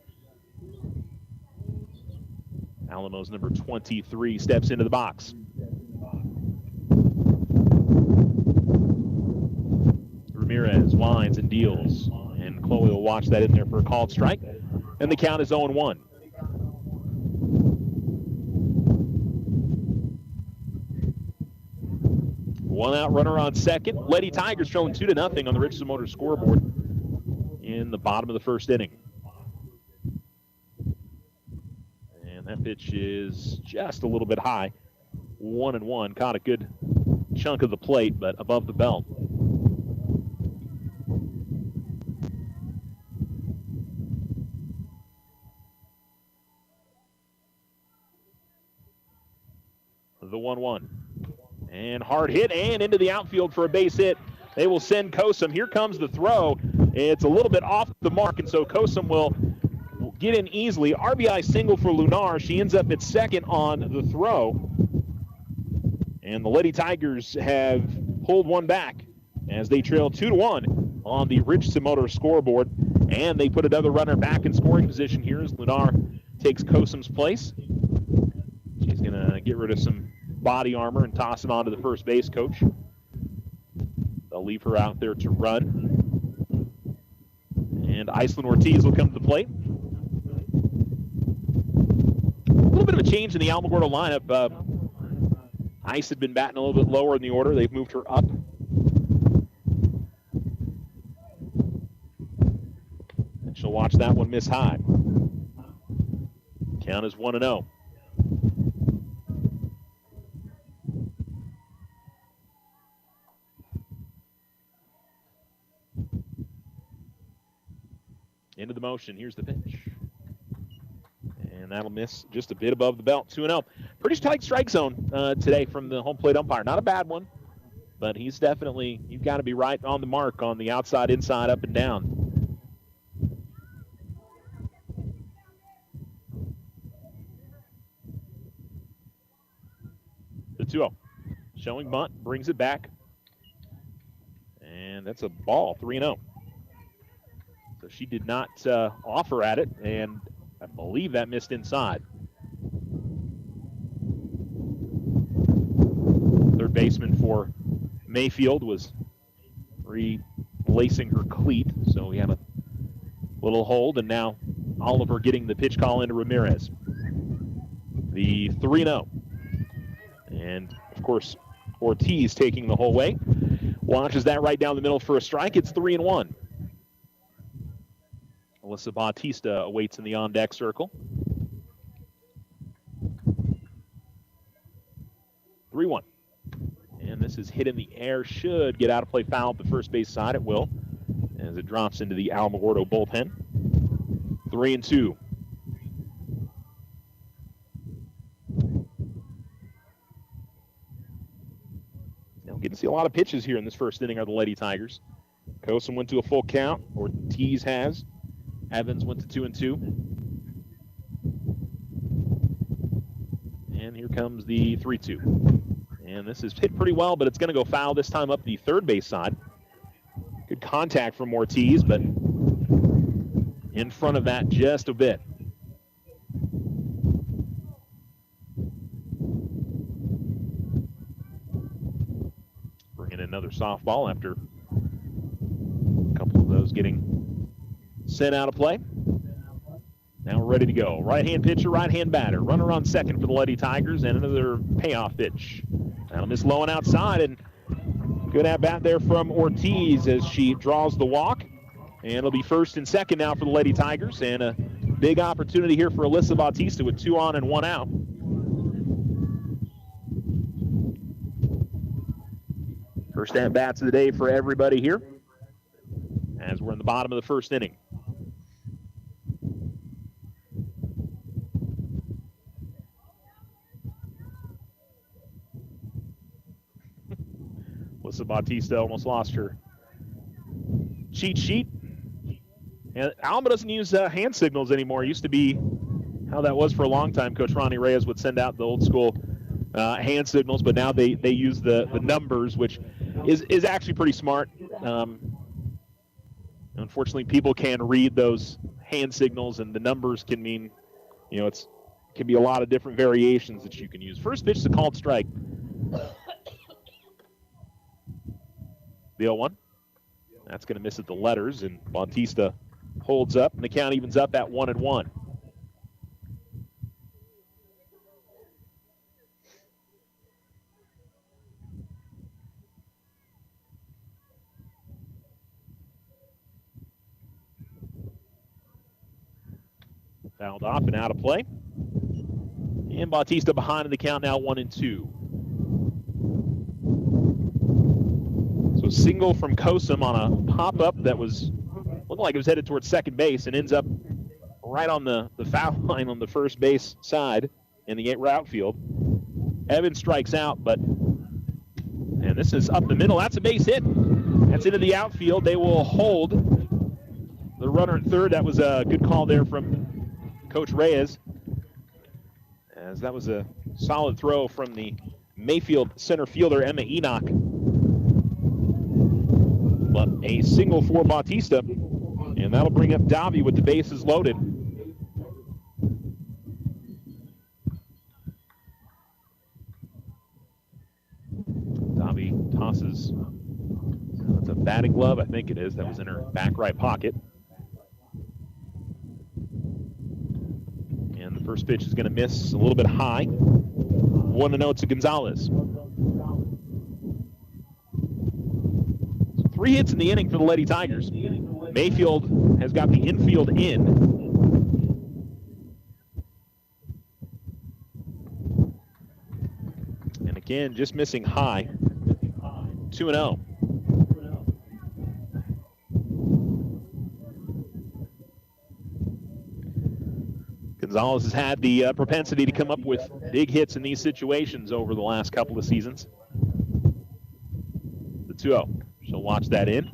Speaker 1: Alamo's number 23 steps into the box. Ramirez winds and deals, and Chloe will watch that in there for a called strike, and the count is 0-1. One out runner on second. Lady Tigers trailing 2-0 on the Richardson Motors scoreboard in the bottom of the first inning. And that pitch is just a little bit high. 1-1. Caught a good chunk of the plate, but above the belt. The 1-1. And hard hit and into the outfield for a base hit. They will send Kosum. Here comes the throw. It's a little bit off the mark, and so Kosum will get in easily. RBI single for Lunar. She ends up at second on the throw. And the Lady Tigers have pulled one back as they trail 2-1 on the Richardson Motors scoreboard. And they put another runner back in scoring position here as Lunar takes Kosum's place. She's going to get rid of some body armor and toss him onto the first base coach. They'll leave her out there to run. And Iceland Ortiz will come to the plate. A little bit of a change in the Alamogordo lineup. Ice had been batting a little bit lower in the order. They've moved her up. And she'll watch that one miss high. Count is 1-0. Into the motion. Here's the pitch. And that'll miss just a bit above the belt. 2-0. Pretty tight strike zone today from the home plate umpire. Not a bad one, but he's definitely, you've got to be right on the mark on the outside, inside, up, and down. The 2-0. Showing bunt, brings it back. And that's a ball, 3-0. So she did not offer at it, and I believe that missed inside. Third baseman for Mayfield was relacing her cleat, so we had a little hold, and now Oliver getting the pitch call into Ramirez. The 3-0. And, of course, Ortiz taking the whole way. Launches that right down the middle for a strike. It's 3-1. Alyssa Bautista awaits in the on-deck circle. 3-1. And this is hit in the air. Should get out of play foul at the first base side. It will, as it drops into the Alamogordo bullpen. 3-2. Now, getting to see a lot of pitches here in this first inning are the Lady Tigers. Kosum went to a full count. Ortiz has. Evans went to 2-2. And here comes the 3-2. And this is hit pretty well, but it's going to go foul this time up the third base side. Good contact from Ortiz, but in front of that just a bit. Bring in another softball after a couple of those getting sent out of play. Now we're ready to go. Right-hand pitcher, right-hand batter. Runner on second for the Lady Tigers, and another payoff pitch. That'll miss low and outside, and good at-bat there from Ortiz as she draws the walk. And it'll be first and second now for the Lady Tigers, and a big opportunity here for Alyssa Bautista with 2 on and 1 out. First at-bats of the day for everybody here as we're in the bottom of the first inning. Alyssa Bautista almost lost her cheat sheet. And Alma doesn't use hand signals anymore. It used to be how that was for a long time. Coach Ronnie Reyes would send out the old school hand signals, but now they use the numbers, which is actually pretty smart. Unfortunately, people can read those hand signals, and the numbers can mean, it can be a lot of different variations that you can use. First pitch is a called strike. The 0-1. That's going to miss at the letters, and Bautista holds up, and the count evens up at 1-1. Fouled off and out of play. And Bautista behind in the count now 1-2. So single from Kosum on a pop-up that looked like it was headed towards second base and ends up right on the foul line on the first base side in the outfield. Evans strikes out, and this is up the middle. That's a base hit. That's into the outfield. They will hold the runner at third. That was a good call there from Coach Reyes, as that was a solid throw from the Mayfield center fielder, Emma Enoch. But a single for Bautista, and that'll bring up Davi with the bases loaded. Davi tosses, that's a batting glove, I think it is. That was in her back right pocket. And the first pitch is going to miss a little bit high. 1-0 to Gonzalez. 3 hits in the inning for the Lady Tigers. Mayfield has got the infield in. And again, just missing high. 2-0. Gonzalez has had the propensity to come up with big hits in these situations over the last couple of seasons. The 2-0. She'll watch that in.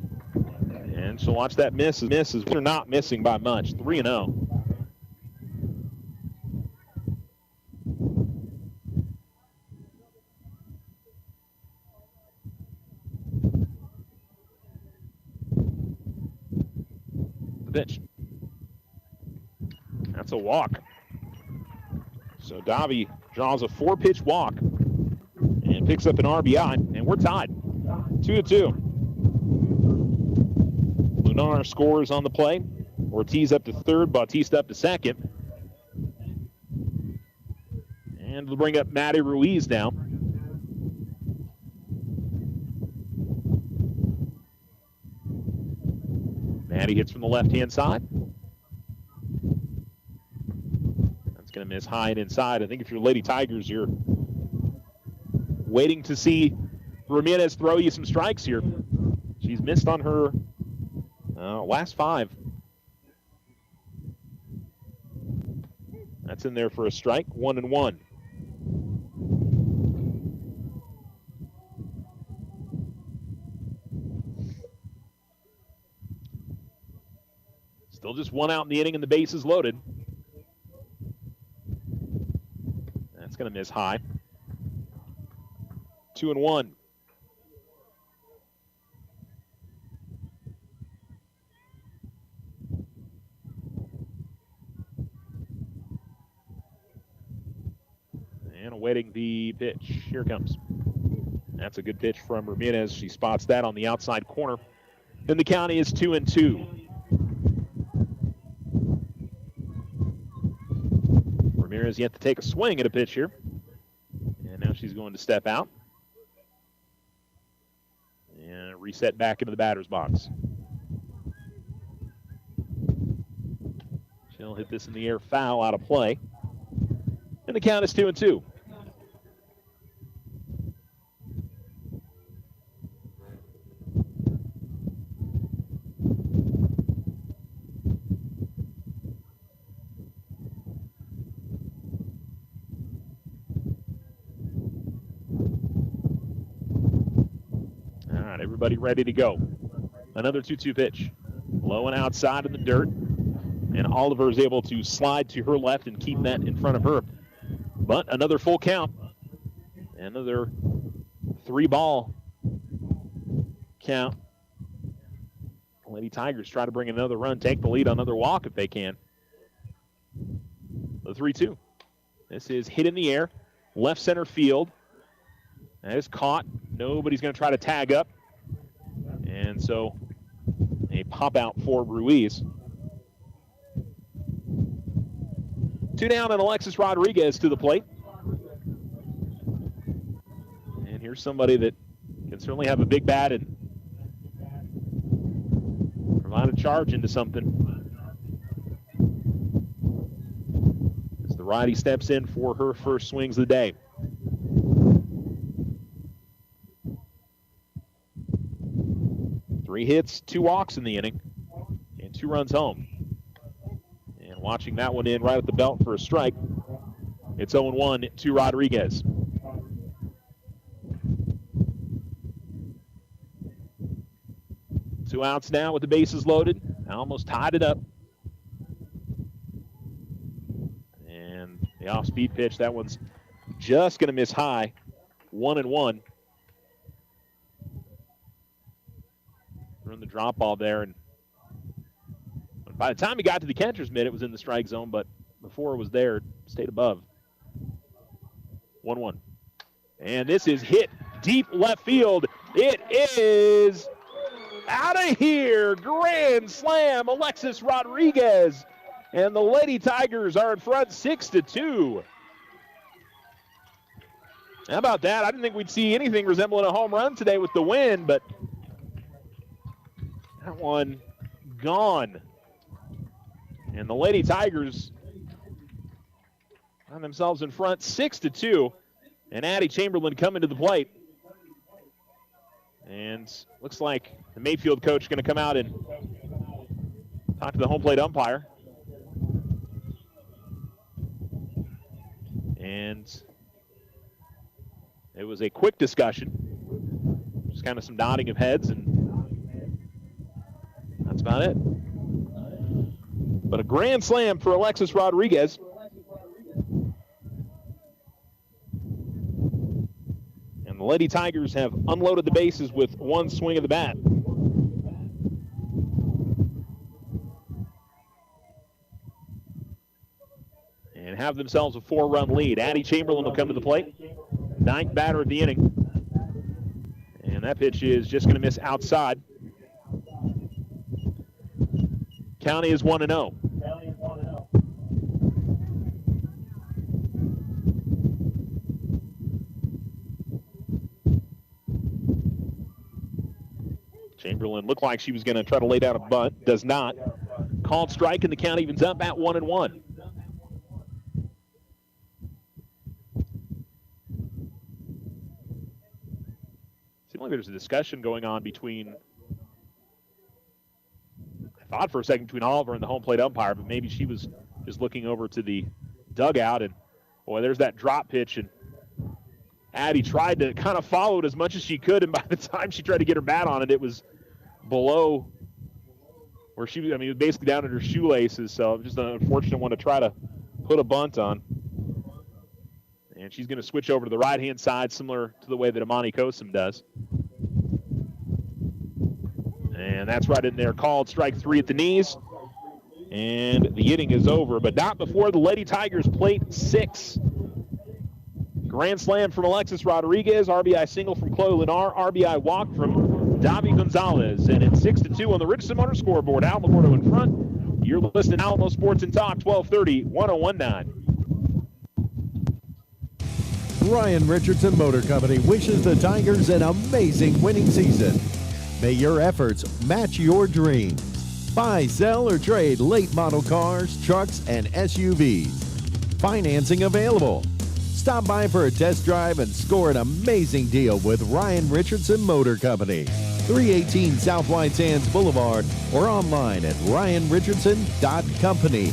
Speaker 1: And she'll watch that miss. Misses. They're not missing by much. 3-0. The pitch. That's a walk. So Davi draws a 4-pitch walk and picks up an RBI, and we're tied. 2-2. Lunar scores on the play. Ortiz up to third, Bautista up to second. And we'll bring up Maddie Ruiz now. Maddie hits from the left-hand side. That's going to miss high and inside. I think if you're Lady Tigers, you're waiting to see Ramirez throw you some strikes here. She's missed on her last 5. That's in there for a strike. 1-1. Still just one out in the inning and the bases loaded. That's going to miss high. 2-1. And awaiting the pitch. Here it comes. That's a good pitch from Ramirez. She spots that on the outside corner. Then the count is 2-2. Ramirez yet to take a swing at a pitch here. And now she's going to step out. And reset back into the batter's box. She'll hit this in the air, foul, out of play. And the count is 2-2. All right, everybody ready to go. Another 2-2 pitch. Low and outside in the dirt. And Oliver is able to slide to her left and keep that in front of her. But another full count. Another 3-ball count. Lady Tigers try to bring another run, take the lead, another walk if they can. The 3-2. This is hit in the air, left center field. That is caught. Nobody's going to try to tag up. And so a pop out for Ruiz. 2 down and Alexis Rodriguez to the plate. And here's somebody that can certainly have a big bat and provide a charge into something. As the righty steps in for her first swings of the day. Three hits, 2 walks in the inning, and 2 runs home. And watching that one in right at the belt for a strike. It's 0-1 to Rodriguez. Two outs now with the bases loaded. Almost tied it up. And the off-speed pitch, that one's just going to miss high. 1-1. Run the drop ball there, and by the time he got to the catcher's mitt, it was in the strike zone, but before it was there, it stayed above. 1-1. And this is hit deep left field. It is out of here. Grand slam, Alexis Rodriguez. And the Lady Tigers are in front 6-2. How about that? I didn't think we'd see anything resembling a home run today with the wind, but that one gone. And the Lady Tigers find themselves in front 6-2. And Addie Chamberlain coming to the plate. And looks like the Mayfield coach is going to come out and talk to the home plate umpire. And it was a quick discussion. Just kind of some nodding of heads, and that's about it. But a grand slam for Alexis Rodriguez. And the Lady Tigers have unloaded the bases with 1 swing of the bat. And have themselves a 4-run lead. Addie Chamberlain will come to the plate. 9th batter of the inning. And that pitch is just going to miss outside. Count is 1-0. Chamberlain looked like she was going to try to lay down a bunt. Does not. Called strike, and the count evens up at 1-1. Seems like there's a discussion going on between, I thought for a second, between Oliver and the home plate umpire, but maybe she was just looking over to the dugout, and boy, there's that drop pitch, and Addie tried to kind of follow it as much as she could, and by the time she tried to get her bat on it, it was below where she, basically down at her shoelaces, so just an unfortunate one to try to put a bunt on. And she's going to switch over to the right-hand side, similar to the way that Amani Kosum does. And that's right in there, called strike 3 at the knees. And the inning is over, but not before the Lady Tigers plate 6. Grand slam from Alexis Rodriguez, RBI single from Chloe Lenar, RBI walk from Davi Gonzalez. And it's 6-2 on the Richardson Motor scoreboard. Alamogordo in front. You're listening to Alamo Sports and Talk, 1230, 1019.
Speaker 6: Ryan Richardson Motor Company wishes the Tigers an amazing winning season. May your efforts match your dreams. Buy, sell, or trade late model cars, trucks, and SUVs. Financing available. Stop by for a test drive and score an amazing deal with Ryan Richardson Motor Company. 318 South White Sands Boulevard or online at ryanrichardson.company.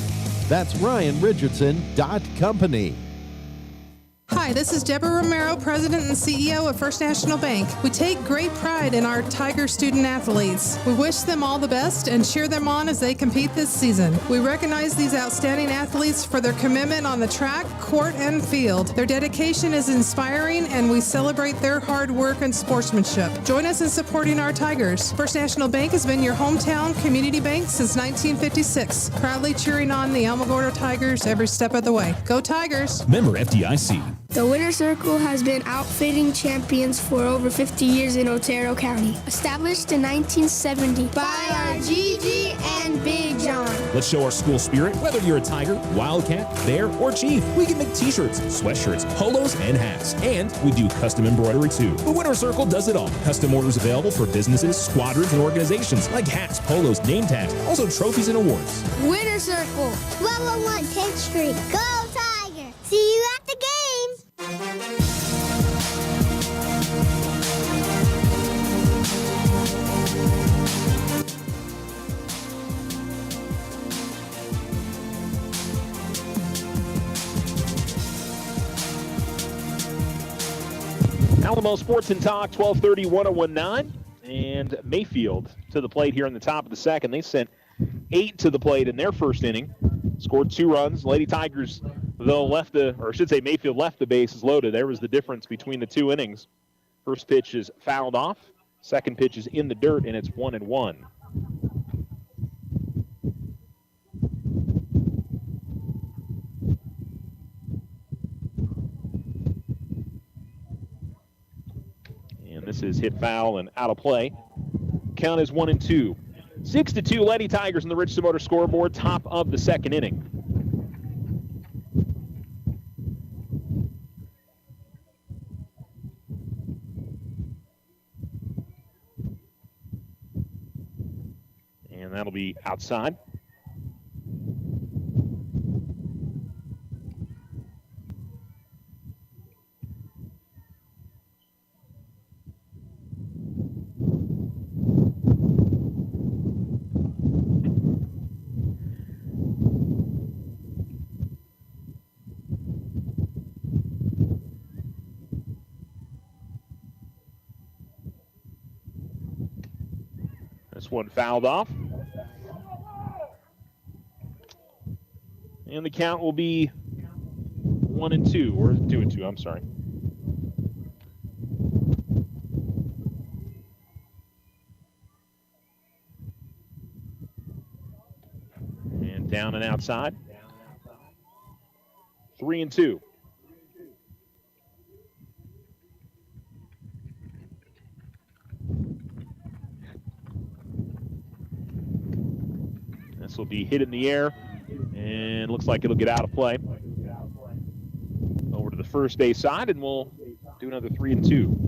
Speaker 6: That's ryanrichardson.company.
Speaker 7: Hi, this is Deborah Romero, President and CEO of First National Bank. We take great pride in our Tiger student athletes. We wish them all the best and cheer them on as they compete this season. We recognize these outstanding athletes for their commitment on the track, court, and field. Their dedication is inspiring, and we celebrate their hard work and sportsmanship. Join us in supporting our Tigers. First National Bank has been your hometown community bank since 1956, proudly cheering on the Alamogordo Tigers every step of the way. Go Tigers!
Speaker 4: Member FDIC.
Speaker 8: The Winter Circle has been outfitting champions for over 50 years in Otero County. Established in 1970 by our Gigi and Big John.
Speaker 4: Let's show our school spirit, whether you're a Tiger, Wildcat, Bear, or Chief. We can make t-shirts, sweatshirts, polos, and hats. And we do custom embroidery too. The Winter Circle does it all. Custom orders available for businesses, squadrons, and organizations like hats, polos, name tags, also trophies and awards.
Speaker 9: Winter Circle, 1201 10th Street. Go Tiger! See you at the game!
Speaker 1: Alamo Sports and Talk, 1230, 1019. And Mayfield to the plate here in the top of the second. They sent 8 to the plate in their first inning. Scored 2 runs. Lady Tigers, though, Mayfield left the bases loaded. There was the difference between the 2 innings. First pitch is fouled off. Second pitch is in the dirt, and it's 1-1. And this is hit foul and out of play. Count is 1-2. 6-2, Lady Tigers in the Richardson Motor scoreboard, top of the second inning. And that'll be outside. This one fouled off. And the count will be 1-2, or 2-2, I'm sorry. And down and outside. 3-2. This will be hit in the air, and looks like it'll get out of play. Over to the first base side, and we'll do another 3-2.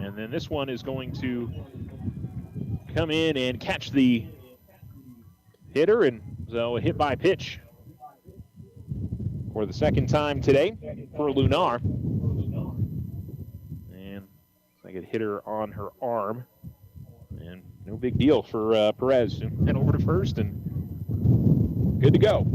Speaker 1: And then this one is going to come in and catch the hitter, and so a hit by pitch for the second time today for Lunar. Like it hit her on her arm. And no big deal for Perez. Head over to first and good to go.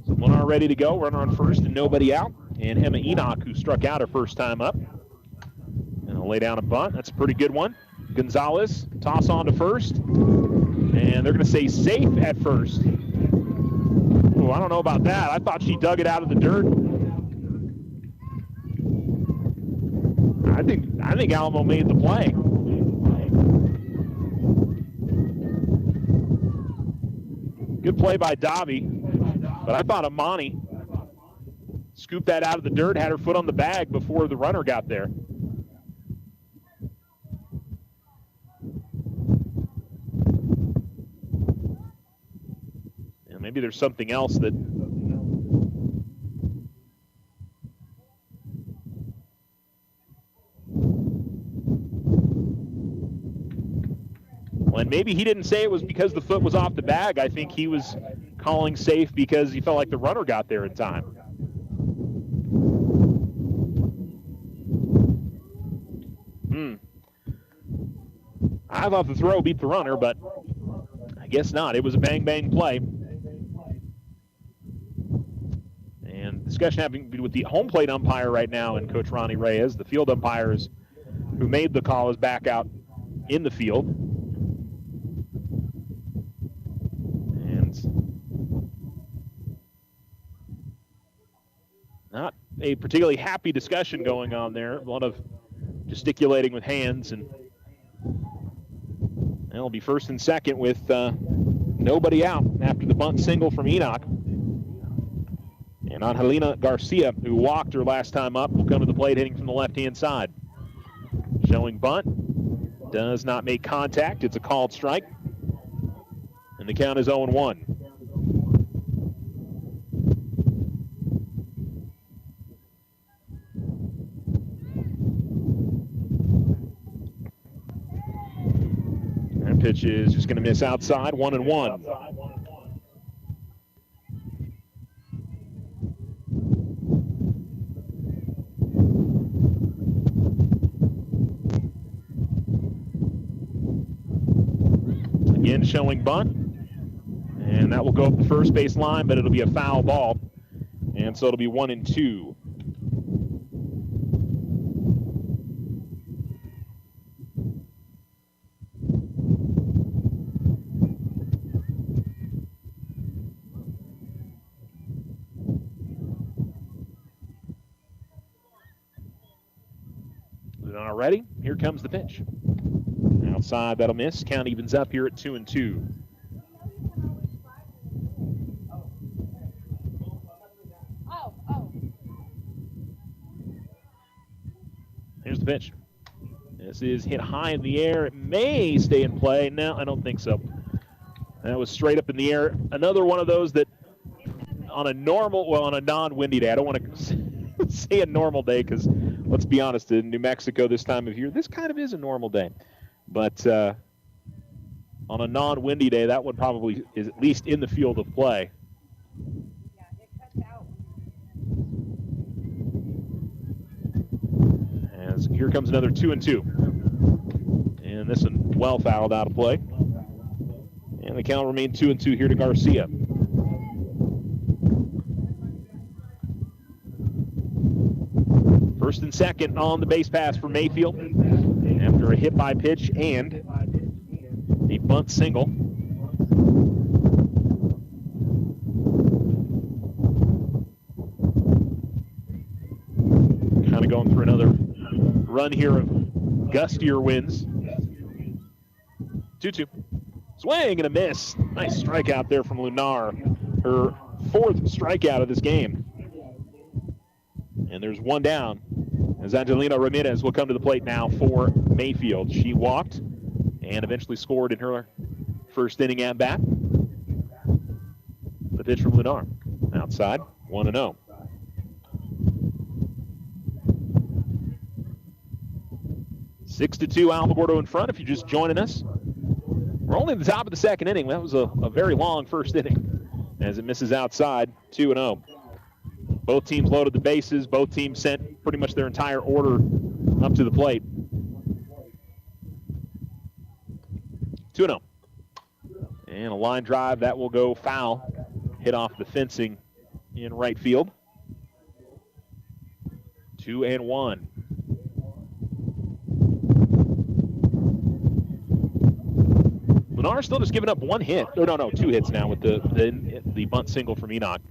Speaker 1: So Lennar ready to go. Runner on first and nobody out. And Emma Enoch, who struck out her first time up. And they'll lay down a bunt. That's a pretty good one. Gonzalez, toss on to first. And they're going to say safe at first. Oh, I don't know about that. I thought she dug it out of the dirt. I think Alamo made the play. Good play by Davi, but I thought Amani scooped that out of the dirt, had her foot on the bag before the runner got there. And maybe there's something else that and maybe he didn't say it was because the foot was off the bag. I think he was calling safe because he felt like the runner got there in time. I thought the throw beat the runner, but I guess not. It was a bang-bang play. And discussion happening with the home plate umpire right now and Coach Ronnie Reyes. The field umpires who made the call is back out in the field. Not a particularly happy discussion going on there. A lot of gesticulating with hands, and it'll be first and second with nobody out after the bunt single from Enoch. And Angelina Garcia, who walked her last time up, will come to the plate hitting from the left-hand side. Showing bunt. Does not make contact. It's a called strike. And the count is 0-1. That pitch is just going to miss outside, 1-1. Again, showing bunt. And that will go up the first base line, but it'll be a foul ball. And so it'll be 1-2. Ready? Here comes the pitch. Outside, that'll miss. Count evens up here at 2-2. Here's the pitch. This is hit high in the air. It may stay in play. No, I don't think so. That was straight up in the air. Another one of those that on a normal, well, on a non-windy day, I don't want to say a normal day because let's be honest, in New Mexico this time of year, this kind of is a normal day. But on a non-windy day, that one probably is at least in the field of play. As here comes another 2-2. And this one well fouled out of play. And the count remained 2-2 here to Garcia. First and second on the base pass for Mayfield after a hit by pitch and a bunt single. Kind of going through another run here of gustier winds. 2-2. Swing and a miss. Nice strikeout there from Lunar. Her fourth strikeout of this game. And there's one down as Angelina Ramirez will come to the plate now for Mayfield. She walked and eventually scored in her first inning at bat. The pitch from Lunar. Outside, 1-0. 6-2 Alamogordo in front if you're just joining us. We're only at the top of the second inning. That was a very long first inning as it misses outside, 2-0. Both teams loaded the bases. Both teams sent pretty much their entire order up to the plate. 2-0. And a line drive that will go foul. Hit off the fencing in right field. 2-1. Lunar still just giving up one hit. Oh, no, 2 hits now with the bunt single from Enoch.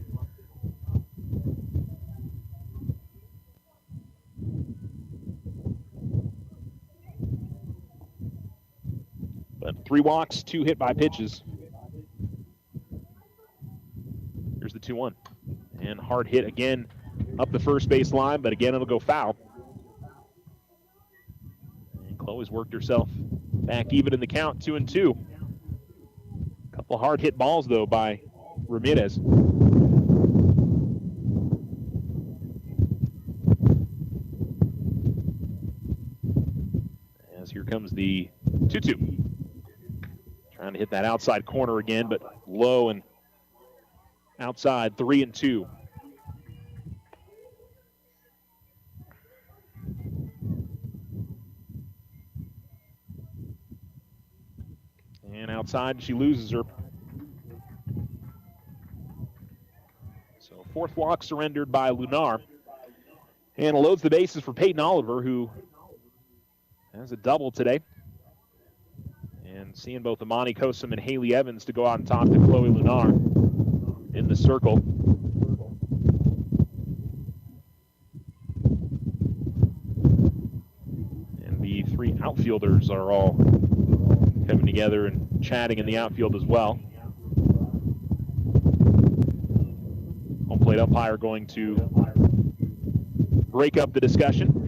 Speaker 1: But 3 walks, 2 hit by pitches. Here's the 2-1. And hard hit again up the first base line, but again it'll go foul. And Chloe's worked herself back even in the count, 2-2. Couple hard hit balls though by Ramirez. As here comes the 2-2. Trying to hit that outside corner again, but low and outside, 3-2. And outside, she loses her. So 4th walk surrendered by Lunar. And loads the bases for Peyton Oliver, who has a double today. And seeing both Amani Kosum and Haley Evans to go out and talk to Chloe Lunar in the circle. And the 3 outfielders are all coming together and chatting in the outfield as well. Home plate umpire going to break up the discussion.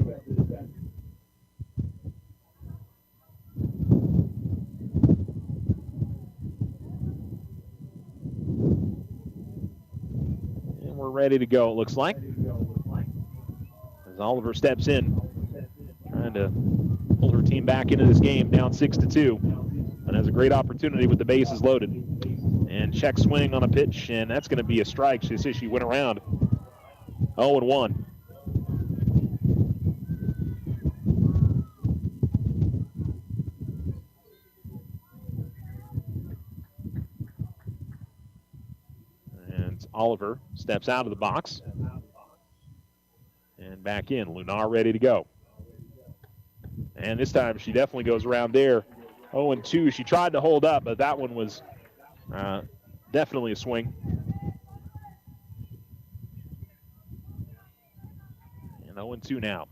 Speaker 1: Ready to go, it looks like. As Oliver steps in, trying to pull her team back into this game, down 6-2. And has a great opportunity with the bases loaded. And check swing on a pitch, and that's going to be a strike. She says she went around 0-1. Oliver steps out of the box and back in. Lunar ready to go. And this time she definitely goes around there. 0-2. She tried to hold up, but that one was definitely a swing. And 0-2 now.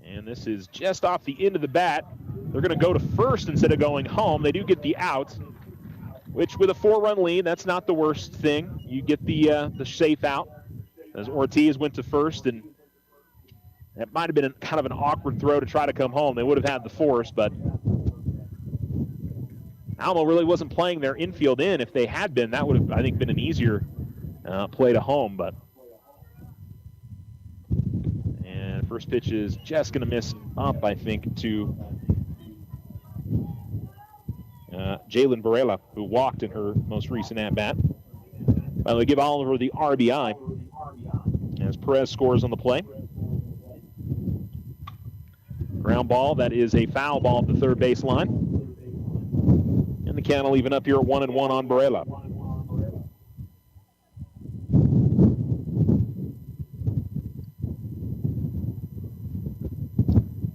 Speaker 1: And this is just off the end of the bat. They're going to go to first instead of going home. They do get the out, which with a 4-run lead, that's not the worst thing. You get the safe out as Ortiz went to first, and that might have been kind of an awkward throw to try to come home. They would have had the force, but Alamo really wasn't playing their infield in. If they had been, that would have, I think, been an easier play to home. But and first pitch is just going to miss up, I think, to Jalen Barela, who walked in her most recent at-bat. They give Oliver the RBI as Perez scores on the play. Ground ball, that is a foul ball at the third base line. And the count will even up here at 1-1 on Barela.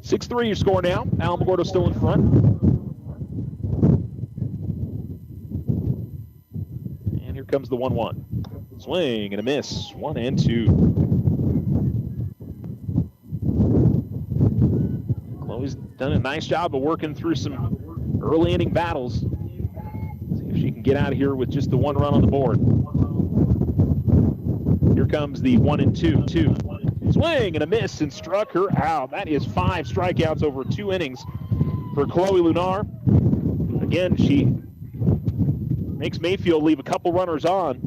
Speaker 1: (6-3) your score now. Alamogordo still in front. Comes the 1-1. Swing and a miss. 1-2. Chloe's done a nice job of working through some early inning battles. See if she can get out of here with just the 1 run on the board. Here comes the 1-2. Swing and a miss and struck her out. That is 5 strikeouts over 2 innings for Chloe Lunar. Again, she makes Mayfield leave a couple runners on.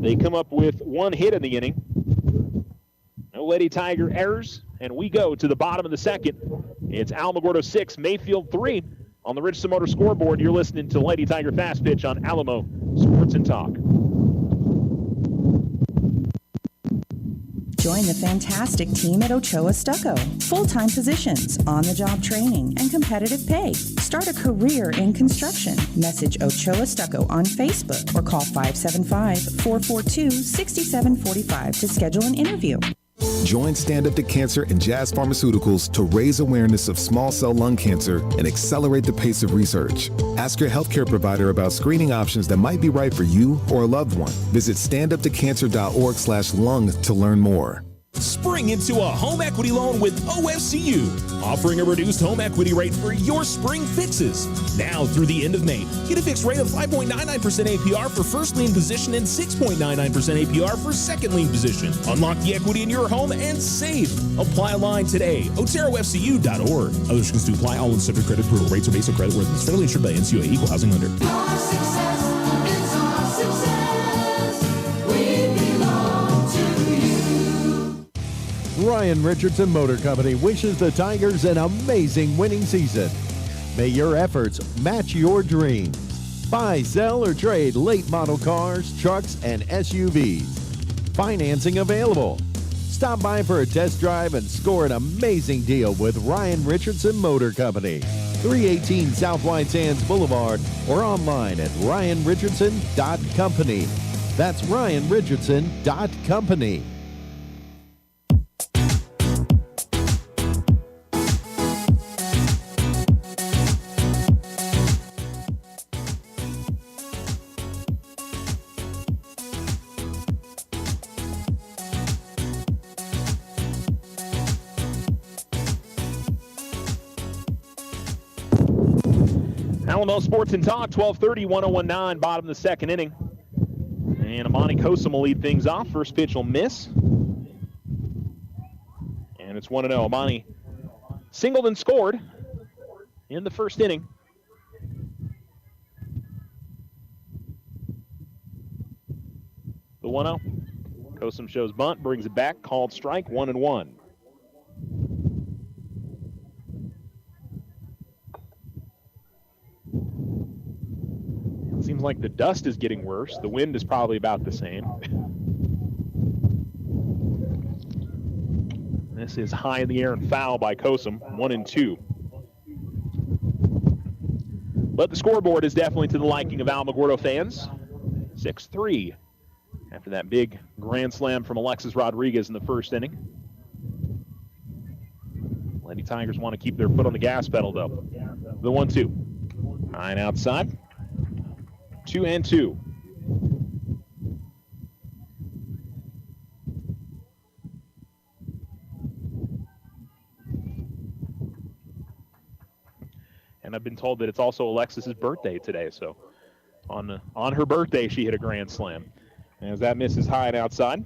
Speaker 1: They come up with 1 hit in the inning. Lady Tiger errors, and we go to the bottom of the second. It's Alamogordo 6, Mayfield 3 on the Richardson Motor scoreboard. You're listening to Lady Tiger Fast Pitch on Alamo Sports and Talk.
Speaker 2: Join the fantastic team at Ochoa Stucco. Full-time positions, on-the-job training, and competitive pay. Start a career in construction. Message Ochoa Stucco on Facebook or call 575-442-6745 to schedule an interview.
Speaker 3: Join Stand Up to Cancer and Jazz Pharmaceuticals to raise awareness of small cell lung cancer and accelerate the pace of research. Ask your healthcare provider about screening options that might be right for you or a loved one. Visit standuptocancer.org/lung to learn more.
Speaker 4: Spring into a home equity loan with OFCU, offering a reduced home equity rate for your spring fixes. Now through the end of May, get a fixed rate of 5.99% APR for first lien position and 6.99% APR for second lien position. Unlock the equity in your home and save. Apply online today. OteroFCU.org. Other restrictions to apply. All in subject credit approval. Rates are based on credit worthiness. Federally insured by NCUA. Equal housing lender.
Speaker 5: Your success is our success. We belong to you.
Speaker 6: Ryan Richardson Motor Company wishes the Tigers an amazing winning season. May your efforts match your dreams. Buy, sell, or trade late model cars, trucks, and SUVs. Financing available. Stop by for a test drive and score an amazing deal with Ryan Richardson Motor Company. 318 South White Sands Boulevard or online at ryanrichardson.company. That's ryanrichardson.company.
Speaker 1: Alamo Sports and Talk, 12:30, 101.9, bottom of the second inning. And Amani Kosum will lead things off. First pitch will miss. And it's 1-0. Amani singled and scored in the first inning. The 1-0. Kosum shows bunt, brings it back, called strike, 1-1. Seems like the dust is getting worse. The wind is probably about the same. This is high in the air and foul by Kosum, 1-2. But the scoreboard is definitely to the liking of Alamogordo fans. 6-3 after that big grand slam from Alexis Rodriguez in the first inning. Lady Tigers want to keep their foot on the gas pedal, though. The 1-2. High and outside. 2-2. And I've been told that it's also Alexis's birthday today, so on her birthday she hit a grand slam. As that misses high and outside.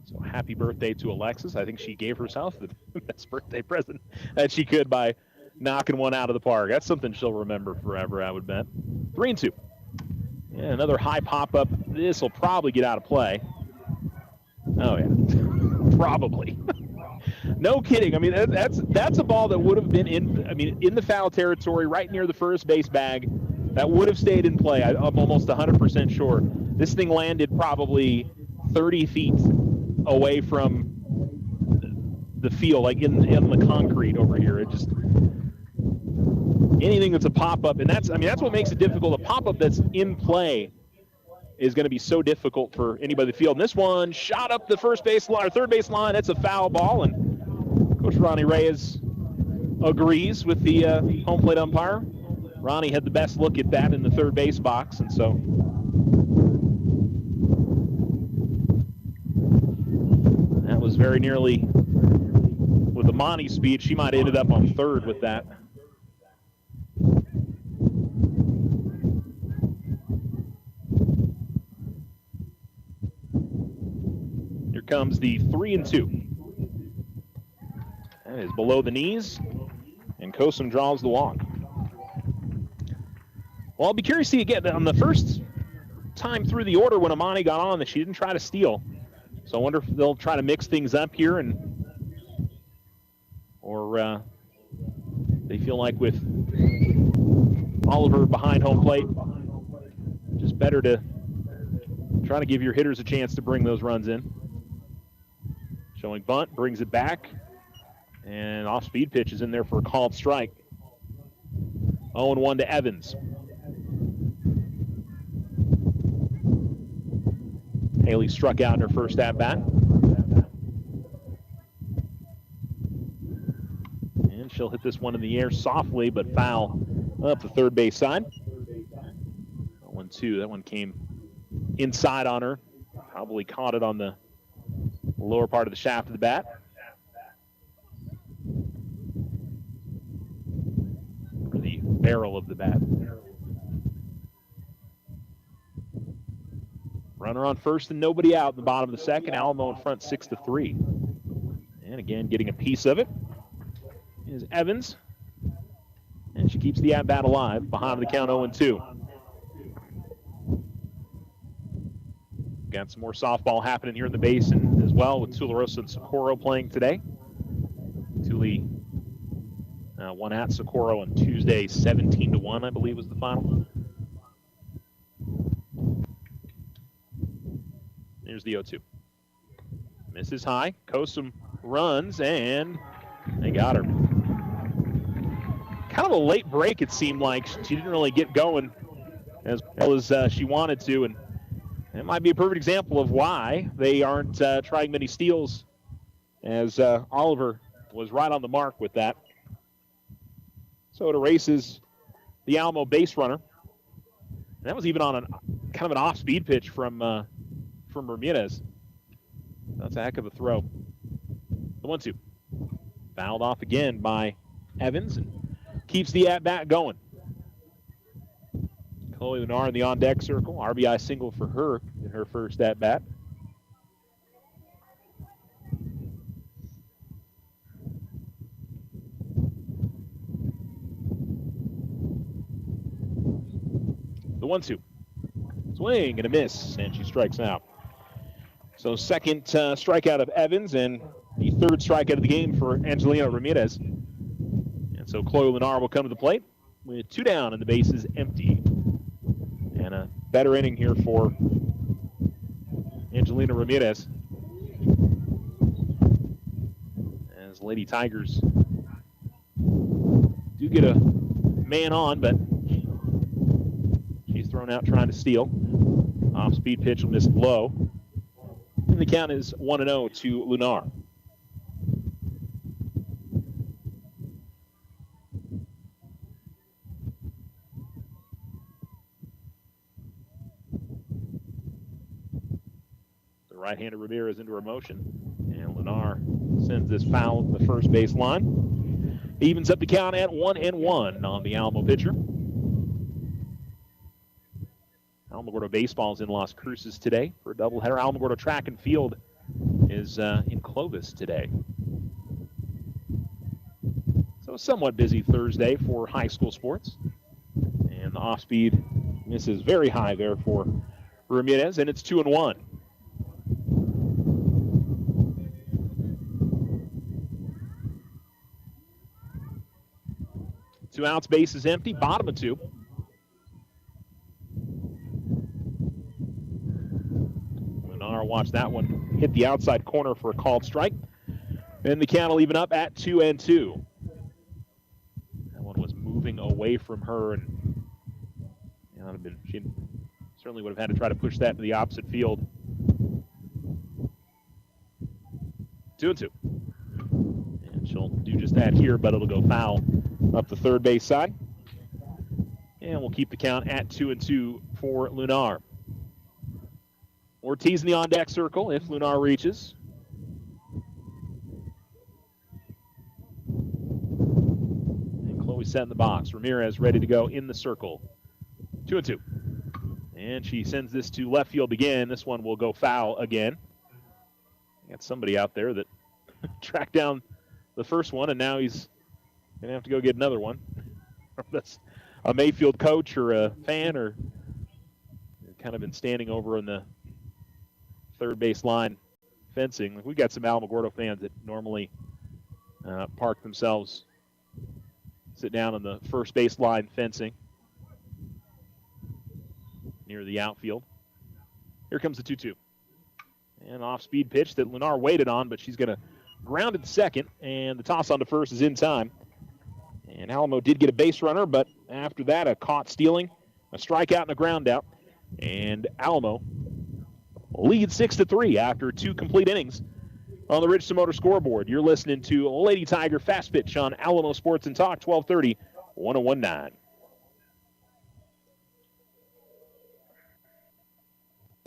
Speaker 1: So happy birthday to Alexis. I think she gave herself the best birthday present that she could by knocking one out of the park. That's something she'll remember forever, I would bet. 3-2. Yeah, another high pop-up. This will probably get out of play. Oh, yeah. Probably. No kidding. I mean, that's a ball that would have been in the foul territory right near the first base bag. That would have stayed in play. I'm almost 100% sure. This thing landed probably 30 feet away from the field, like in the concrete over here. It just, anything that's a pop-up, and that's what makes it difficult. A pop-up that's in play is going to be so difficult for anybody in the field. And this one shot up the first base line or third base line. That's a foul ball, and Coach Ronnie Reyes agrees with the home plate umpire. Ronnie had the best look at that in the third base box, and so that was very nearly, with Amani's speed, she might have ended up on third with that. Here comes the 3-2. That is below the knees, and Kosum draws the walk. Well, I'll be curious to see again on the first time through the order when Amani got on that she didn't try to steal. So I wonder if they'll try to mix things up here or they feel like with Oliver behind home plate, just better to try to give your hitters a chance to bring those runs in. Showing bunt, brings it back, and off-speed pitch is in there for a called strike. 0-1 to Evans. Haley struck out in her first at-bat. And she'll hit this one in the air softly, but foul up the third base side. 1-2, that one came inside on her. Probably caught it on the lower part of the shaft of the bat. Or the barrel of the bat. Runner on first and nobody out in the bottom of the second. Alamo in front 6-3. And again, getting a piece of it is Evans. And she keeps the at-bat alive behind the count 0-2. Got some more softball happening here in the basin as well with Tularosa and Socorro playing today. Tule won at Socorro on Tuesday, 17-1, I believe was the final. Here's the 0-2. Misses high. Kosum runs, and they got her. Kind of a late break, it seemed like. She didn't really get going as well as she wanted to, and it might be a perfect example of why they aren't trying many steals, as Oliver was right on the mark with that. So it erases the Alamo base runner. And that was even on kind of an off-speed pitch from Ramirez. That's a heck of a throw. The 1-2. Fouled off again by Evans and keeps the at-bat going. Chloe Lunar in the on-deck circle. RBI single for her in her first at-bat. The 1-2. Swing and a miss, and she strikes out. So second strikeout of Evans and the third strikeout of the game for Angelina Ramirez. And so Chloe Lunar will come to the plate with 2 down and the base is empty. And a better inning here for Angelina Ramirez. As Lady Tigers do get a man on, but she's thrown out trying to steal. Off-speed pitch will miss low. And the count is 1-0 to Lunar. The right-handed Ramirez into her motion. And Lunar sends this foul to the first base line. Evens up the count at 1-1 on the Alamo pitcher. Alamogordo baseball is in Las Cruces today for a doubleheader. Alamogordo track and field is in Clovis today. So a somewhat busy Thursday for high school sports. And the off-speed misses very high there for Ramirez, and it's 2-1. Two outs, base is empty, bottom of 2. Watch that one hit the outside corner for a called strike. And the count will even up at 2-2. That one was moving away from her, and she certainly would have had to try to push that to the opposite field. 2-2. And she'll do just that here, but it'll go foul up the third base side. And we'll keep the count at 2-2 for Lunar. Ortiz in the on-deck circle if Lunar reaches. And Chloe set in the box. Ramirez ready to go in the circle. 2-2. And she sends this to left field again. This one will go foul again. Got somebody out there that tracked down the first one, and now he's going to have to go get another one. That's a Mayfield coach or a fan, or kind of been standing over on the third base line fencing. We've got some Alamogordo fans that normally park themselves, sit down on the first base line fencing near the outfield. Here comes the 2-2. An off-speed pitch that Lennar waited on, but she's going to ground it to second, and the toss on to first is in time. And Alamo did get a base runner, but after that, a caught stealing, a strikeout, and a ground out. And Alamo leads 6-3 after 2 complete innings on the Richardson Motor scoreboard. You're listening to Lady Tiger Fast Pitch on Alamo Sports and Talk, 1230, 1019.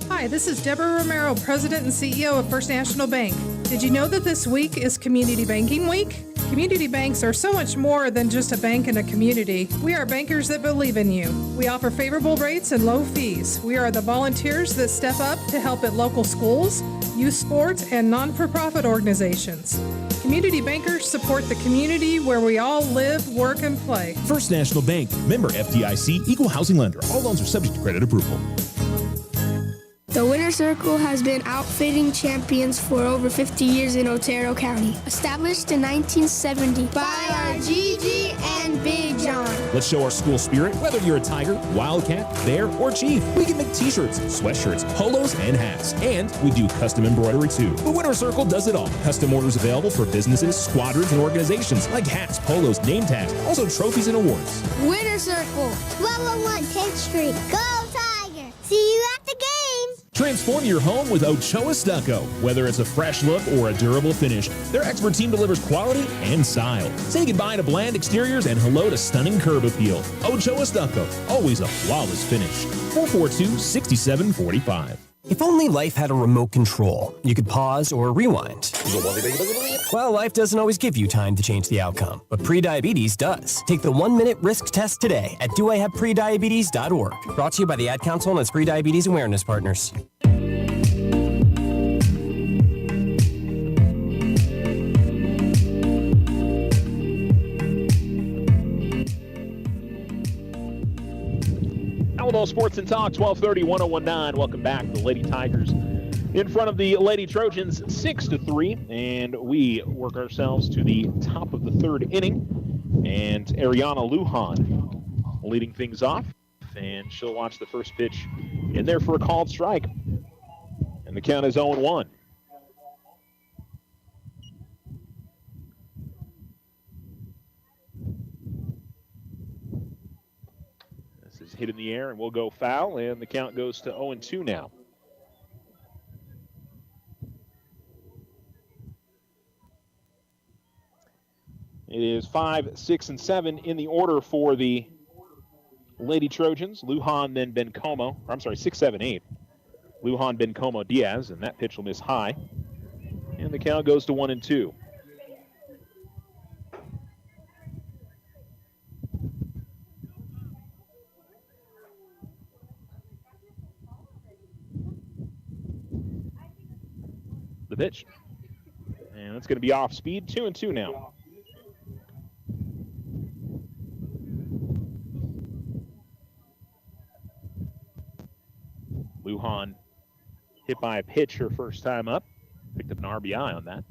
Speaker 7: Hi, this is Deborah Romero, President and CEO of First National Bank. Did you know that this week is Community Banking Week? Community banks are so much more than just a bank in a community. We are bankers that believe in you. We offer favorable rates and low fees. We are the volunteers that step up to help at local schools, youth sports, and non-for-profit organizations. Community bankers support the community where we all live, work, and play.
Speaker 4: First National Bank, member FDIC, equal housing lender. All loans are subject to credit approval.
Speaker 8: The Winter Circle has been outfitting champions for over 50 years in Otero County. Established in 1970 by our Gigi and Big John.
Speaker 4: Let's show our school spirit, whether you're a Tiger, Wildcat, Bear, or Chief. We can make t-shirts, sweatshirts, polos, and hats. And we do custom embroidery too. The Winter Circle does it all. Custom orders available for businesses, squadrons, and organizations like hats, polos, name tags, also trophies and awards.
Speaker 9: Winter Circle, 1201 10th Street. Go Tiger! See you at the game!
Speaker 4: Transform your home with Ochoa Stucco. Whether it's a fresh look or a durable finish, their expert team delivers quality and style. Say goodbye to bland exteriors and hello to stunning curb appeal. Ochoa Stucco, always a flawless finish. 442-6745.
Speaker 10: If only life had a remote control, you could pause or rewind. Well, life doesn't always give you time to change the outcome, but prediabetes does. Take the 1-minute risk test today at doihaveprediabetes.org. Brought to you by the Ad Council and its prediabetes awareness partners.
Speaker 1: Alamo Sports and Talk, 1230, 1019. Welcome back. The Lady Tigers in front of the Lady Trojans, 6-3. And we work ourselves to the top of the third inning. And Ariana Lujan leading things off. And she'll watch the first pitch in there for a called strike. And the count is 0-1. Hit in the air, and we'll go foul, and the count goes to 0-2 now. It is 5, 6, and 7 in the order for the Lady Trojans. Lujan, then Bencomo. I'm sorry, 6, 7, 8. Lujan, Bencomo, Diaz, and that pitch will miss high. And the count goes to 1-2. The pitch. And it's going to be off speed. 2-2 now. Lujan hit by a pitch her first time up. Picked up an RBI on that.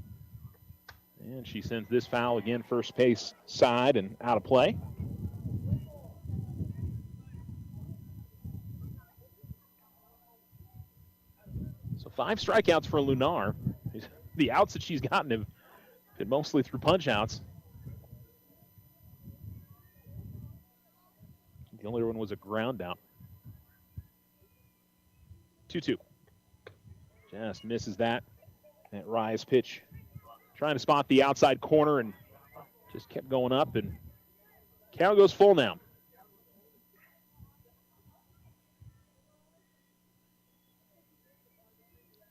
Speaker 1: And she sends this foul again, first base side and out of play. So 5 strikeouts for Lunar. The outs that she's gotten have been mostly through punch-outs. The only one was a ground out. 2-2. Just misses that. That rise pitch. Trying to spot the outside corner and just kept going up, and count goes full now.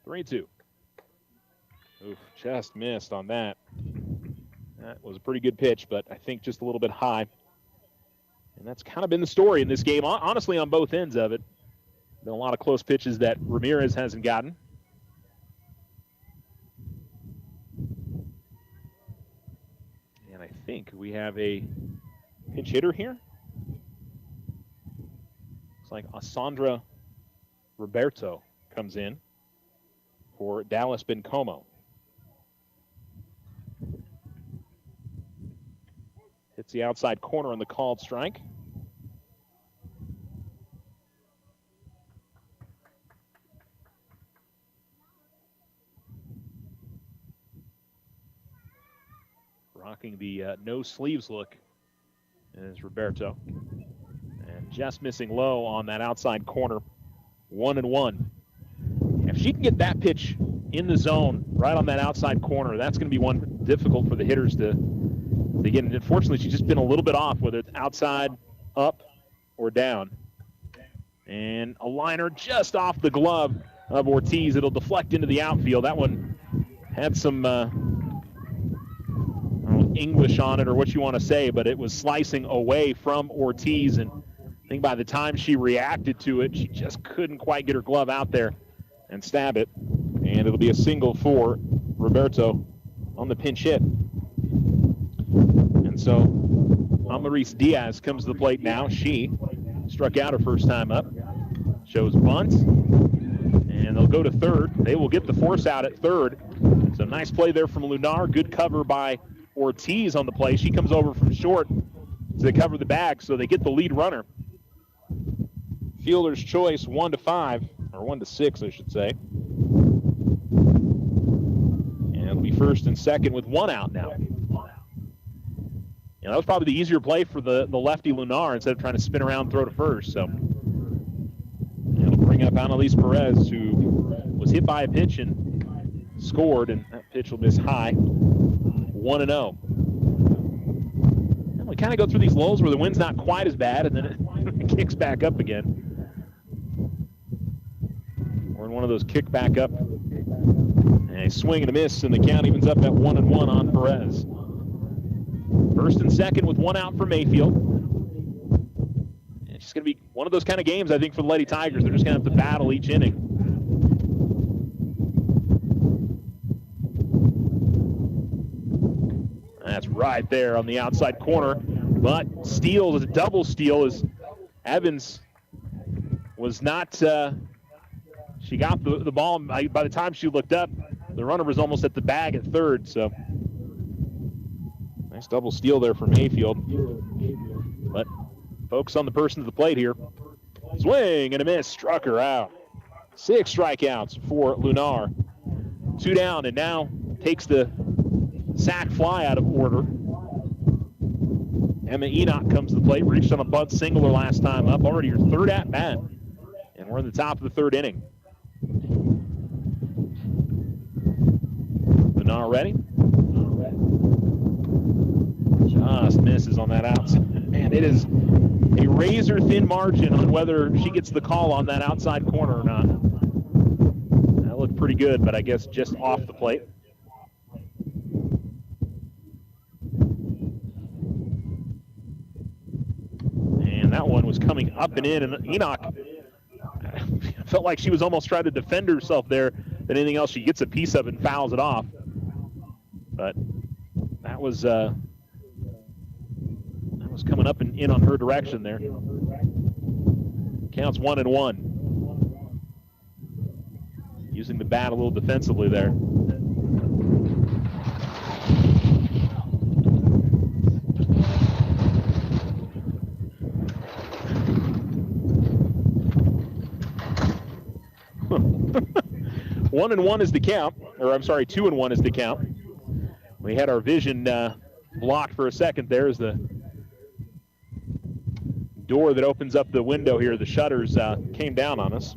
Speaker 1: Three-two. Oof, just missed on that. That was a pretty good pitch, but I think just a little bit high. And that's kind of been the story in this game, honestly, on both ends of it. Been a lot of close pitches that Ramirez hasn't gotten. And I think we have a pinch hitter here. Looks like Asandra Roberto comes in for Dallas Bencomo. Hits the outside corner on the called strike. Rocking the no sleeves look is Roberto. And just missing low on that outside corner. 1-1. If she can get that pitch in the zone right on that outside corner, that's going to be one difficult for the hitters to get. And unfortunately, she's just been a little bit off, whether it's outside, up, or down. And a liner just off the glove of Ortiz. It'll deflect into the outfield. That one had some English on it, or what you want to say, but it was slicing away from Ortiz, and I think by the time she reacted to it, she just couldn't quite get her glove out there and stab it. And it'll be a single for Roberto on the pinch hit. And so Amaris Diaz comes to the plate now. She struck out her first time up. Shows bunt. And they'll go to third. They will get the force out at third. So nice play there from Lunar. Good cover by Ortiz on the play. She comes over from short to cover the bag, so they get the lead runner. Fielder's choice 1-5, or 1-6, I should say. And it'll be first and second with one out now. That was probably the easier play for the lefty Lunar instead of trying to spin around and throw to first. So it'll bring up Annalise Perez, who was hit by a pitch and scored, and that pitch will miss high. 1-0. And we kind of go through these lulls where the wind's not quite as bad, and then it kicks back up again. We're in one of those kick back up. And a swing and a miss, and the count evens up at 1-1 on Perez. First and second with one out for Mayfield. And it's just going to be one of those kind of games, I think, for the Lady Tigers. They're just going to have to battle each inning. That's right there on the outside corner. But steal is a double steal as Evans was not, she got the ball. By the time she looked up, the runner was almost at the bag at third. So nice double steal there for Mayfield. But focus on the person to the plate here. Swing and a miss, struck her out. 6 strikeouts for Lunar. 2 down, and now takes the sac fly out of order. Emma Enoch comes to the plate, reached on a bunt single her last time up. Already her third at bat, and we're in the top of the third inning. Lunar ready. Just misses on that outside. Man, it is a razor-thin margin on whether she gets the call on that outside corner or not. That looked pretty good, but I guess just off the plate. And that one was coming up and in, and Enoch felt like she was almost trying to defend herself there than anything else. She gets a piece of it and fouls it off. But that was coming up and in on her direction there. Counts 1-1. Using the bat a little defensively there. One and one is the count, or I'm sorry, 2-1 is the count. We had our vision blocked for a second there as the door that opens up the window here, the shutters came down on us.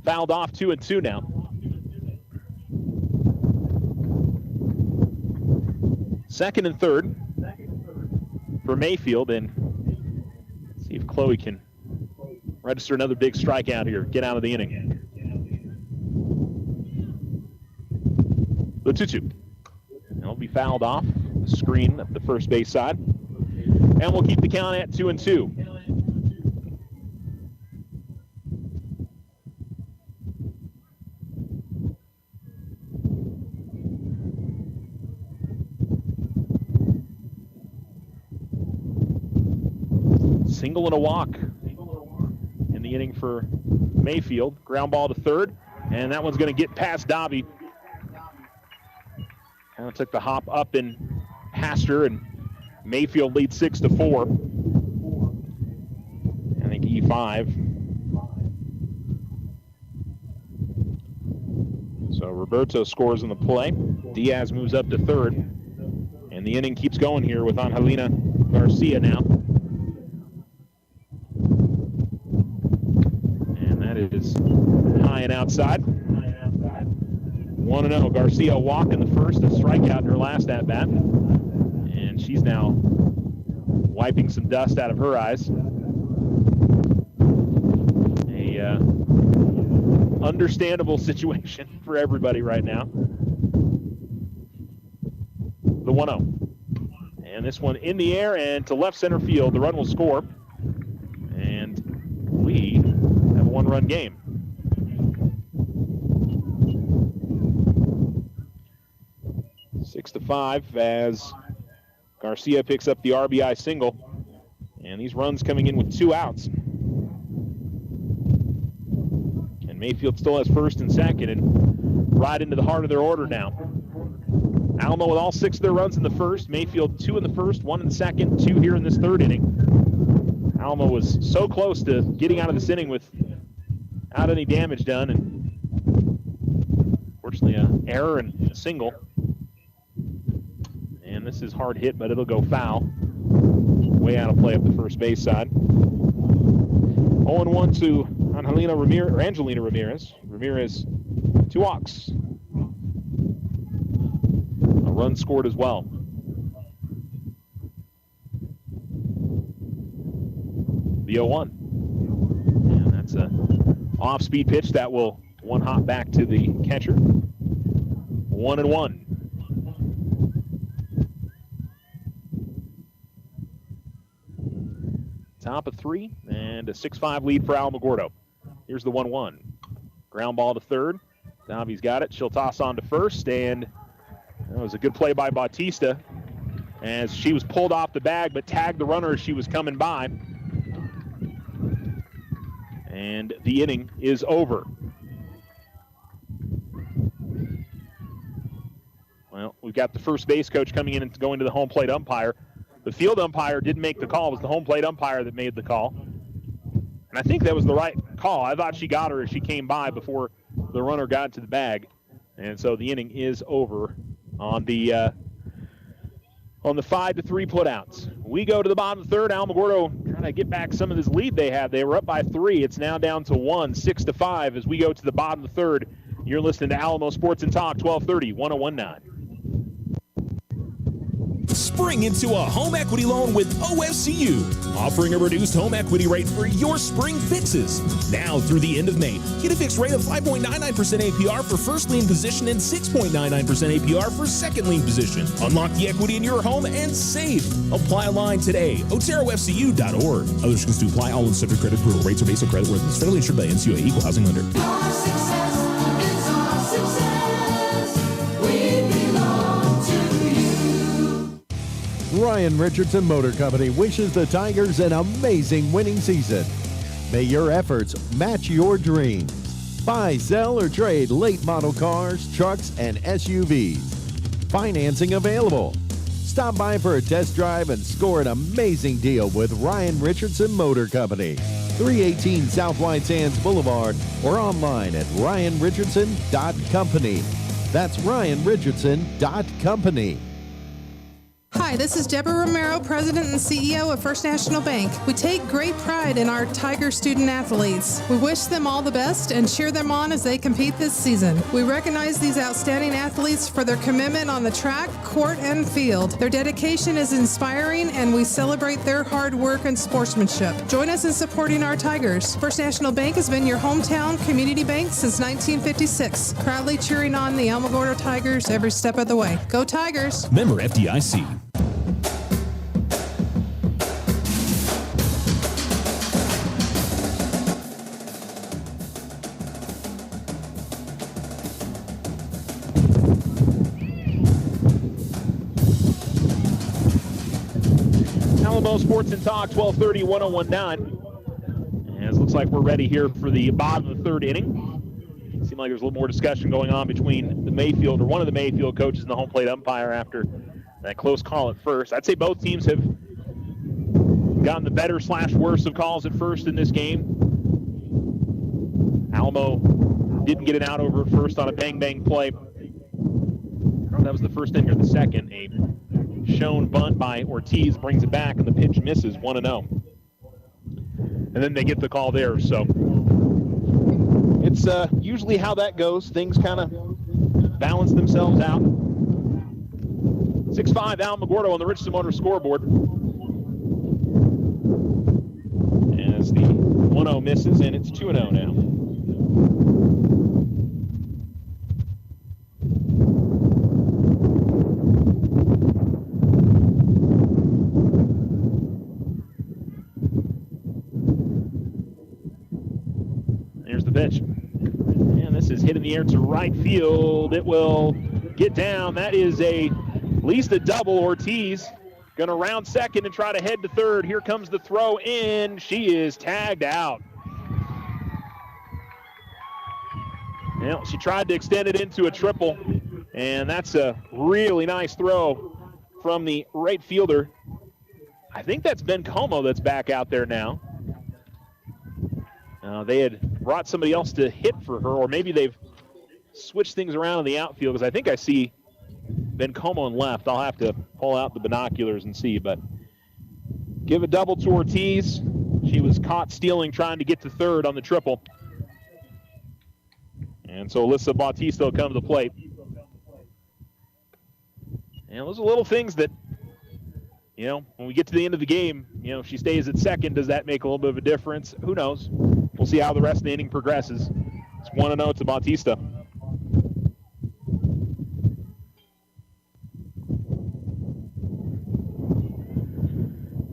Speaker 1: Fouled off 2-2 now. Second and third for Mayfield, and see if Chloe can register another big strikeout here, get out of the inning. The 2-2. It'll be fouled off the screen at the first base side. And we'll keep the count at 2-2. Single and a walk the inning for Mayfield. Ground ball to third, and that one's going to get past Dobby. Kind of took the hop up and past her, and Mayfield leads 6-4. I think E5. So Roberto scores in the play. Diaz moves up to third. And the inning keeps going here with Angelina Garcia now. And that is high and outside. 1-0. Garcia walked in the first, a strikeout in her last at-bat. And she's now wiping some dust out of her eyes. A understandable situation for everybody right now. The 1-0. And this one in the air and to left center field. The run will score. And we have a one-run game. Six to 5 as Garcia picks up the RBI single. And these runs coming in with 2 outs. And Mayfield still has first and second and right into the heart of their order now. Alamo with all 6 of their runs in the first. Mayfield 2 in the first, 1 in the second, 2 here in this third inning. Alamo was so close to getting out of this inning without any damage done, and fortunately an error and a single. And this is hard hit, but it'll go foul. Way out of play up the first base side. 0-1 to Angelina Ramirez. Ramirez 2 walks. A run scored as well. The 0-1. And that's a off-speed pitch that will one hop back to the catcher. 1-1. Top of 3 and a 6-5 lead for Alamogordo. Here's the 1-1. Ground ball to third. Dobby's got it. She'll toss on to first, and that was a good play by Bautista as she was pulled off the bag but tagged the runner as she was coming by. And the inning is over. Well, we've got the first base coach coming in and going to the home plate umpire. The field umpire didn't make the call. It was the home plate umpire that made the call. And I think that was the right call. I thought she got her as she came by before the runner got to the bag. And so the inning is over on the 5-3 putouts. We go to the bottom of the third. Alamogordo trying to get back some of this lead they had. They were up by 3. It's now down to 1, 6-5 as we go to the bottom of the third. You're listening to Alamo Sports and Talk, 1230, 1019.
Speaker 4: Spring into a home equity loan with OFCU, offering a reduced home equity rate for your spring fixes. Now through the end of May, get a fixed rate of 5.99% APR for first lien position and 6.99% APR for second lien position. Unlock the equity in your home and save. Apply online today. OteroFCU.org. Other restrictions to apply. All in subject credit approval. Rates are based on credit worthiness. Federally insured by NCUA. Equal housing lender.
Speaker 5: Our success is our success. We belong to you.
Speaker 6: Ryan Richardson Motor Company wishes the Tigers an amazing winning season. May your efforts match your dreams. Buy, sell, or trade late model cars, trucks, and SUVs. Financing available. Stop by for a test drive and score an amazing deal with Ryan Richardson Motor Company. 318 South White Sands Boulevard or online at ryanrichardson.company. That's ryanrichardson.company.
Speaker 7: Hi, this is Deborah Romero, President and CEO of First National Bank. We take great pride in our Tiger student athletes. We wish them all the best and cheer them on as they compete this season. We recognize these outstanding athletes for their commitment on the track, court, and field. Their dedication is inspiring, and we celebrate their hard work and sportsmanship. Join us in supporting our Tigers. First National Bank has been your hometown community bank since 1956, proudly cheering on the Alamogordo Tigers every step of the way. Go Tigers!
Speaker 4: Member FDIC.
Speaker 1: Alamo Sports and Talk, 1230, 1019. As it looks looks like we're ready here for the bottom of the third inning. Seemed like there's a little more discussion going on between the Mayfield, or one of the Mayfield coaches, and the home plate umpire after that close call at first. I'd say both teams have gotten the better / worse of calls at first in this game. Alamo didn't get it out over at first on a bang-bang play. That was the first inning or the second. A shown bunt by Ortiz brings it back, and the pitch misses 1-0. And then they get the call there, so it's usually how that goes. Things kind of balance themselves out. 6-5 Alamogordo on the Richardson Motor scoreboard. As the 1-0 misses, and it's 2-0 now. Here's the pitch. And this is hit in the air to right field. It will get down. That is at least a double. Ortiz going to round second and try to head to third. Here comes the throw in. She is tagged out. Well, she tried to extend it into a triple, and that's a really nice throw from the right fielder. I think that's Ben Como that's back out there now. They had brought somebody else to hit for her, or maybe they've switched things around in the outfield, because I think I see Ben Como in left. I'll have to pull out the binoculars and see, but give a double to Ortiz. She was caught stealing, trying to get to third on the triple. And so Alyssa Bautista will come to the plate. And those are little things that, when we get to the end of the game, if she stays at second, does that make a little bit of a difference? Who knows? We'll see how the rest of the inning progresses. It's 1-0 to Bautista.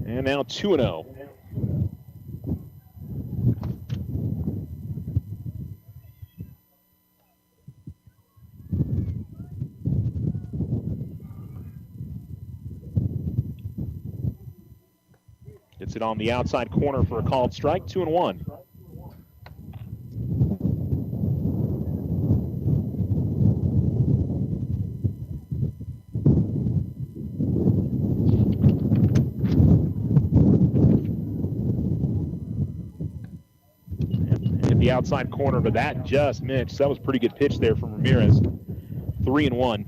Speaker 1: And now 2-0. Gets it on the outside corner for a called strike, 2-1. Hit the outside corner, but that just missed. That was a pretty good pitch there from Ramirez. 3-1.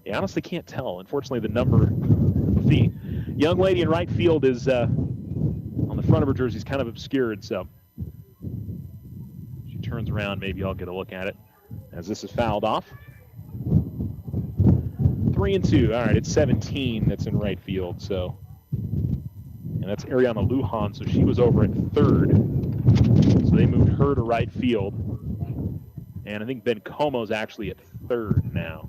Speaker 1: I honestly can't tell. Unfortunately, the number of the young lady in right field is on the front of her jersey is kind of obscured, so she turns around. Maybe I'll get a look at it as this is fouled off. 3-2. All right, it's 17 that's in right field, so, and that's Ariana Lujan, so she was over at third, so they moved her to right field, and I think Ben Como's actually at third now.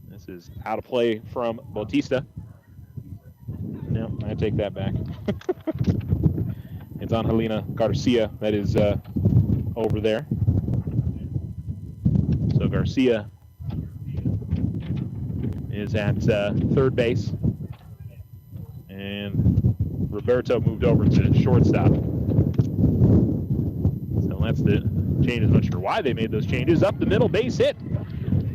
Speaker 1: This is out of play from Bautista. No, I take that back. It's on Helena Garcia that is over there. So Garcia is at third base. And Roberto moved over to shortstop. So that's the change. I'm not sure why they made those changes. Up the middle, base hit.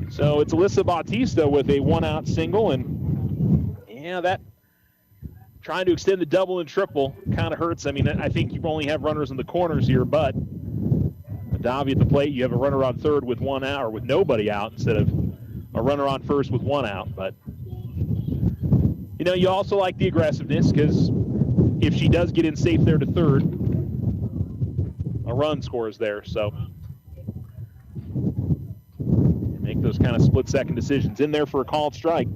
Speaker 1: So it's Alyssa Bautista with a one-out single, and that trying to extend the double and triple kind of hurts. I mean, I think you only have runners in the corners here, but Davi at the plate, you have a runner on third with one out, or with nobody out, instead of a runner on first with one out. But you also like the aggressiveness, because if she does get in safe there to third, a run scores there. So make those kind of split-second decisions. In there for a called strike.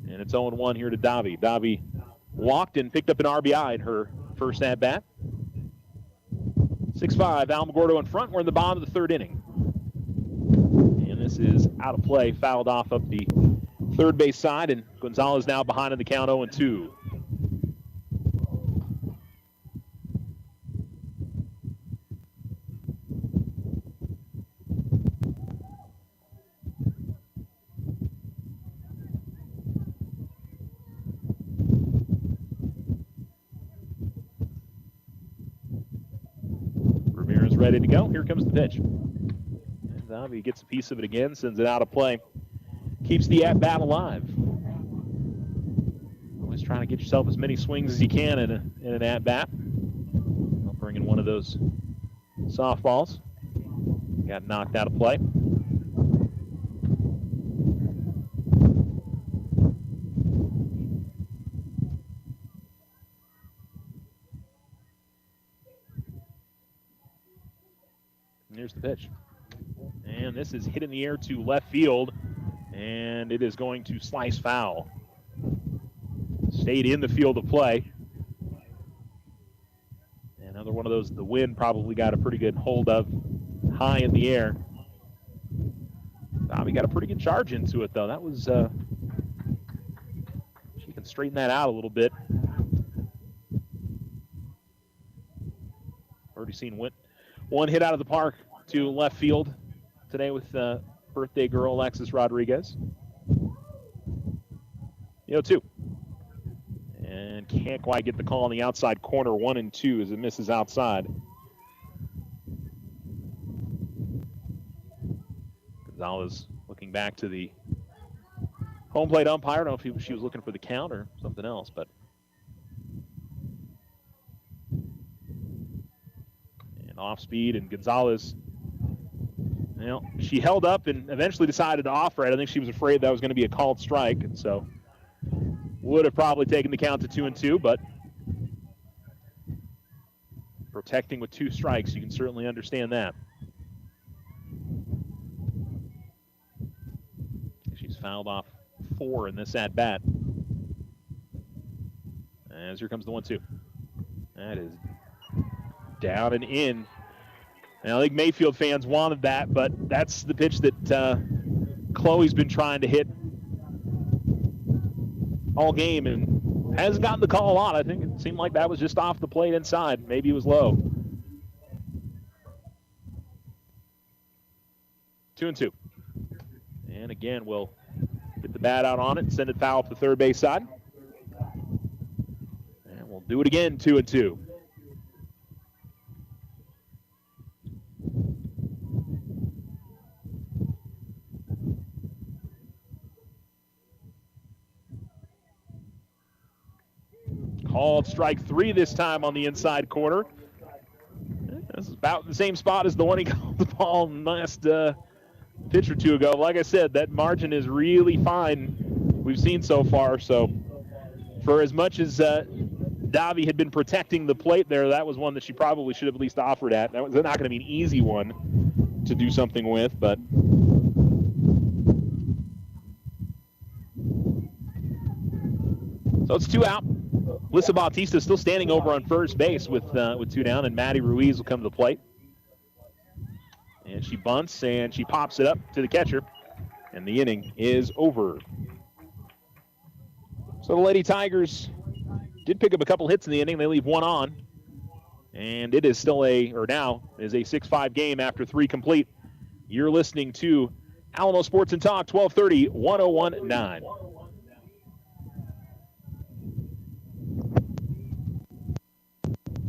Speaker 1: And it's 0-1 here to Davi. Davi walked and picked up an RBI in her first at-bat. 6-5, Alamogordo in front. We're in the bottom of the third inning. And this is out of play, fouled off up the third base side, and Gonzalez now behind in the count 0-2. ready to go. Here comes the pitch. And Davi gets a piece of it again, sends it out of play. Keeps the at-bat alive. Always trying to get yourself as many swings as you can in an at-bat. I'll bring in one of those softballs. Got knocked out of play. Here's the pitch. And this is hit in the air to left field, and it is going to slice foul. Stayed in the field of play. Another one of those the wind probably got a pretty good hold of high in the air. Bobby got a pretty good charge into it, though. That was, she can straighten that out a little bit. Already seen one hit out of the park to left field today with birthday girl Alexis Rodriguez. 0-2. And can't quite get the call on the outside corner. 1-2 as it misses outside. Gonzalez looking back to the home plate umpire. I don't know if she was looking for the count or something else, but. And off speed, and Gonzalez, you know, she held up and eventually decided to offer it. I think she was afraid that was going to be a called strike, and so would have probably taken the count to 2-2, but protecting with 2 strikes, you can certainly understand that. She's fouled off 4 in this at-bat. As here comes the 1-2. That is down and in. And I think Mayfield fans wanted that, but that's the pitch that Chloe's been trying to hit all game and hasn't gotten the call a lot. I think it seemed like that was just off the plate inside. Maybe it was low. 2-2. And again, we'll get the bat out on it and send it foul up the third base side. And we'll do it again, 2-2. Called strike 3 this time on the inside corner. This is about the same spot as the one he called the ball last pitch or two ago. Like I said, that margin is really fine we've seen so far. So for as much as Davi had been protecting the plate there, that was one that she probably should have at least offered at. That was not going to be an easy one to do something with, but so it's 2 out. Lissa Bautista still standing over on first base with 2 down, and Maddie Ruiz will come to the plate. And she bunts, and she pops it up to the catcher, and the inning is over. So the Lady Tigers did pick up a couple hits in the inning. They leave 1 on, and it is still now is a 6-5 game after 3 complete. You're listening to Alamo Sports and Talk, 1230, 101.9.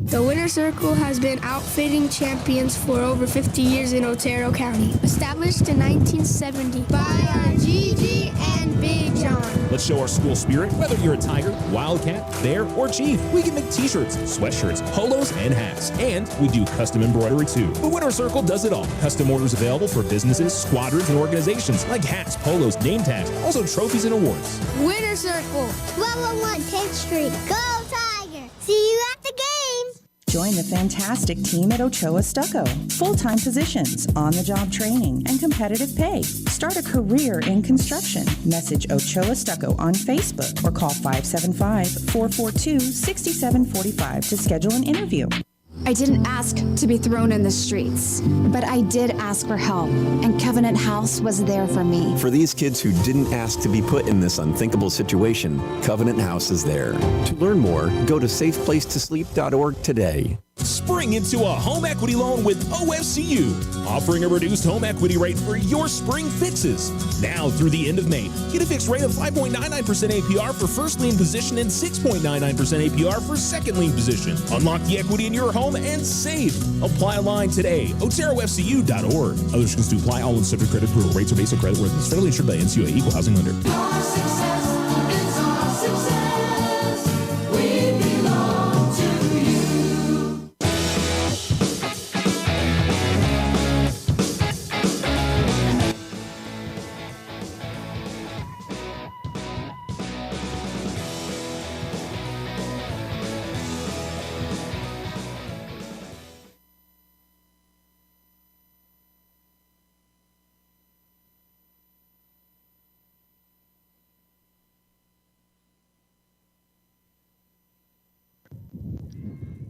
Speaker 8: The Winter Circle has been outfitting champions for over 50 years in Otero County. Established in 1970 by our Gigi and Big John.
Speaker 4: Let's show our school spirit. Whether you're a Tiger, Wildcat, Bear, or Chief, we can make t-shirts, sweatshirts, polos, and hats. And we do custom embroidery too. The Winter Circle does it all. Custom orders available for businesses, squadrons, and organizations like hats, polos, name tags, also trophies and awards.
Speaker 9: Winter Circle, 1201 10th Street. Go Tiger! See you at the games!
Speaker 2: Join the fantastic team at Ochoa Stucco. Full-time positions, on-the-job training, and competitive pay. Start a career in construction. Message Ochoa Stucco on Facebook or call 575-442-6745 to schedule an interview.
Speaker 15: I didn't ask to be thrown in the streets, but I did ask for help, and Covenant House was there for me.
Speaker 16: For these kids who didn't ask to be put in this unthinkable situation, Covenant House is there. To learn more, go to safeplacetosleep.org today.
Speaker 4: spring into a home equity loan with OFCU, offering a reduced home equity rate for your spring fixes. Now through the end of May, get a fixed rate of 5.99% APR for first lien position and 6.99% APR for second lien position. Unlock the equity in your home and save. Apply online today. OteroFCU.org. Other restrictions to apply. All in subject credit approval. Rates are based on credit worthiness. Federally insured by NCUA. Equal housing lender.
Speaker 5: Our success is our success. We belong to you.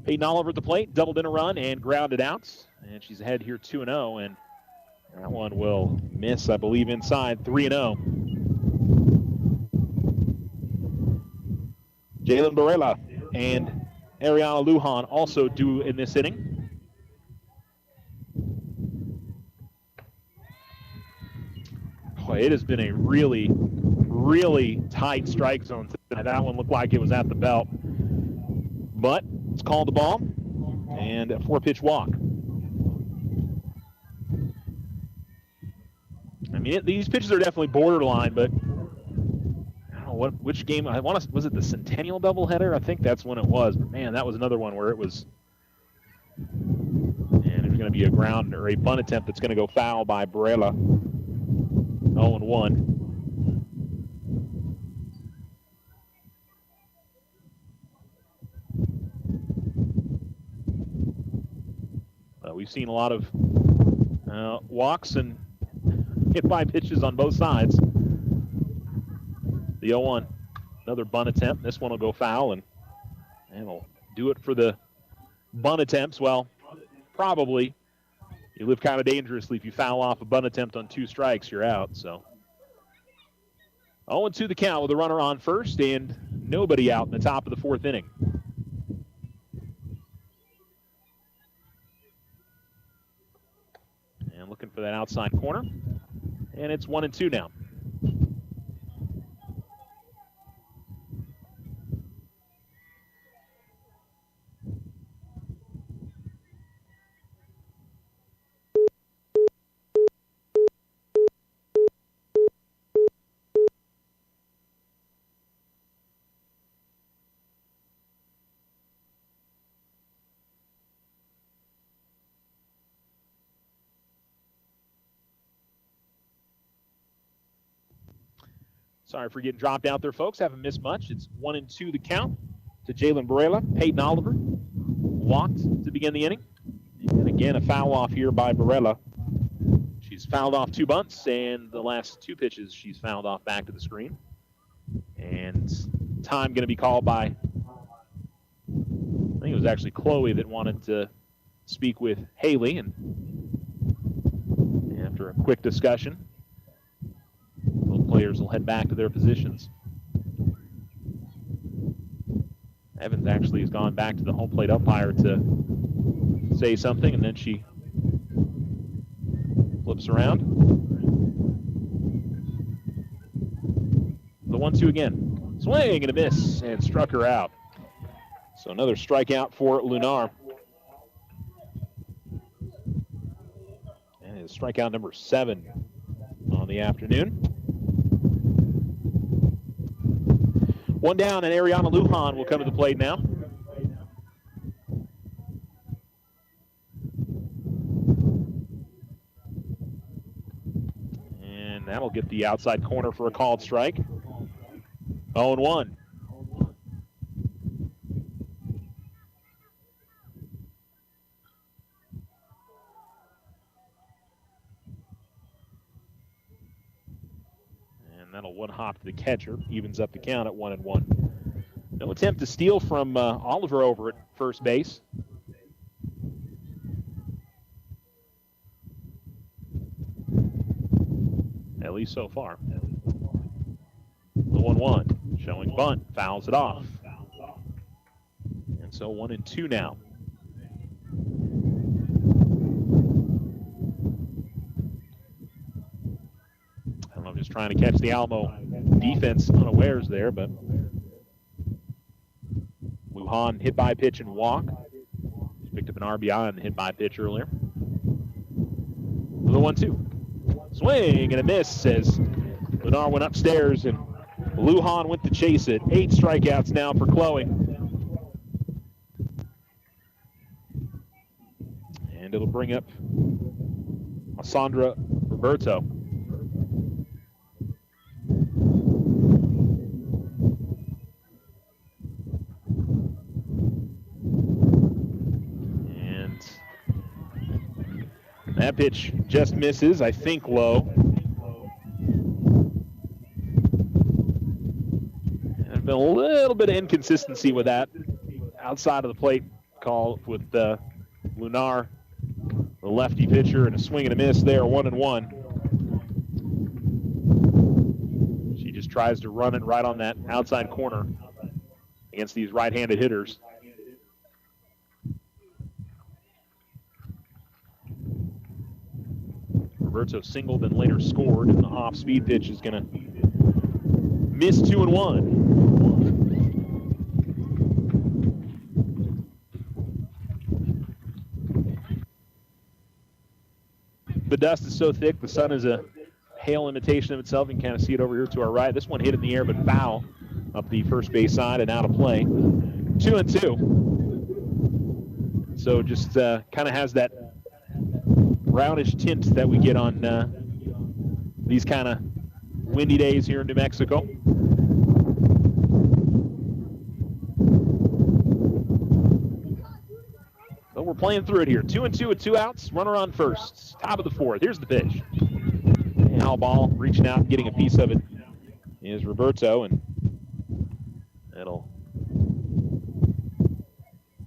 Speaker 1: Peyton Oliver at the plate, doubled in a run and grounded out. And she's ahead here 2-0, and that one will miss, I believe, inside 3-0. Jalen Barela and Ariana Lujan also due in this inning. Boy, it has been a really, really tight strike zone tonight. That one looked like it was at the belt. But it's called the ball and a 4-pitch walk. I mean, these pitches are definitely borderline, but I don't know which game. Was it the Centennial doubleheader? I think that's when it was. But man, that was another one where it was. And there's going to be a ground or a bunt attempt that's going to go foul by Barela. 0-1. We've seen a lot of walks and hit by pitches on both sides. The 0-1, another bunt attempt. This one will go foul, and it'll do it for the bunt attempts. Well, probably. You live kind of dangerously if you foul off a bunt attempt on 2 strikes, you're out. So 0-2 the count with a runner on first and nobody out in the top of the 4th inning. Looking for that outside corner. And it's 1-2 now. Sorry for getting dropped out there, folks. Haven't missed much. It's 1-2 the count to Jalen Barela. Peyton Oliver walked to begin the inning. And again, a foul off here by Barela. She's fouled off 2 bunts, and the last 2 pitches she's fouled off back to the screen. And time going to be called by, I think it was actually Chloe that wanted to speak with Haley. And after a quick discussion, both players will head back to their positions. Evans actually has gone back to the home plate umpire to say something, and then she flips around. The 1-2 again. Swing and a miss, and struck her out. So another strikeout for Lunar. And it's strikeout number 7 on the afternoon. 1 down, and Ariana Lujan will come to the plate now. And that'll get the outside corner for a called strike. 0-1. That'll one hop to the catcher, evens up the count at 1-1. No attempt to steal from Oliver over at first base. At least so far. The 1-1, showing bunt, fouls it off. And so 1-2 now. Just trying to catch the Alamo defense unawares there, but Lujan hit by pitch and walk. Just picked up an RBI on the hit by pitch earlier. The 1-2. Swing and a miss as Lunar went upstairs and Lujan went to chase it. 8 strikeouts now for Chloe. And it'll bring up Sandra Roberto. And that pitch just misses, I think, low. There's been a little bit of inconsistency with that outside of the plate call with Lunar, the lefty pitcher, and a swing and a miss there, 1-1. She just tries to run it right on that outside corner against these right-handed hitters. Roberto singled and later scored, and the off-speed pitch is going to miss 2-1. The dust is so thick, the sun is a pale imitation of itself. You can kind of see it over here to our right. This one hit in the air, but foul up the first base side and out of play. 2-2. So just kind of has that brownish tint that we get on these kind of windy days here in New Mexico. But we're playing through it here. 2-2 with 2 outs. Runner on first. Top of the 4th. Here's the pitch. Foul ball, reaching out and getting a piece of it is Roberto, and it'll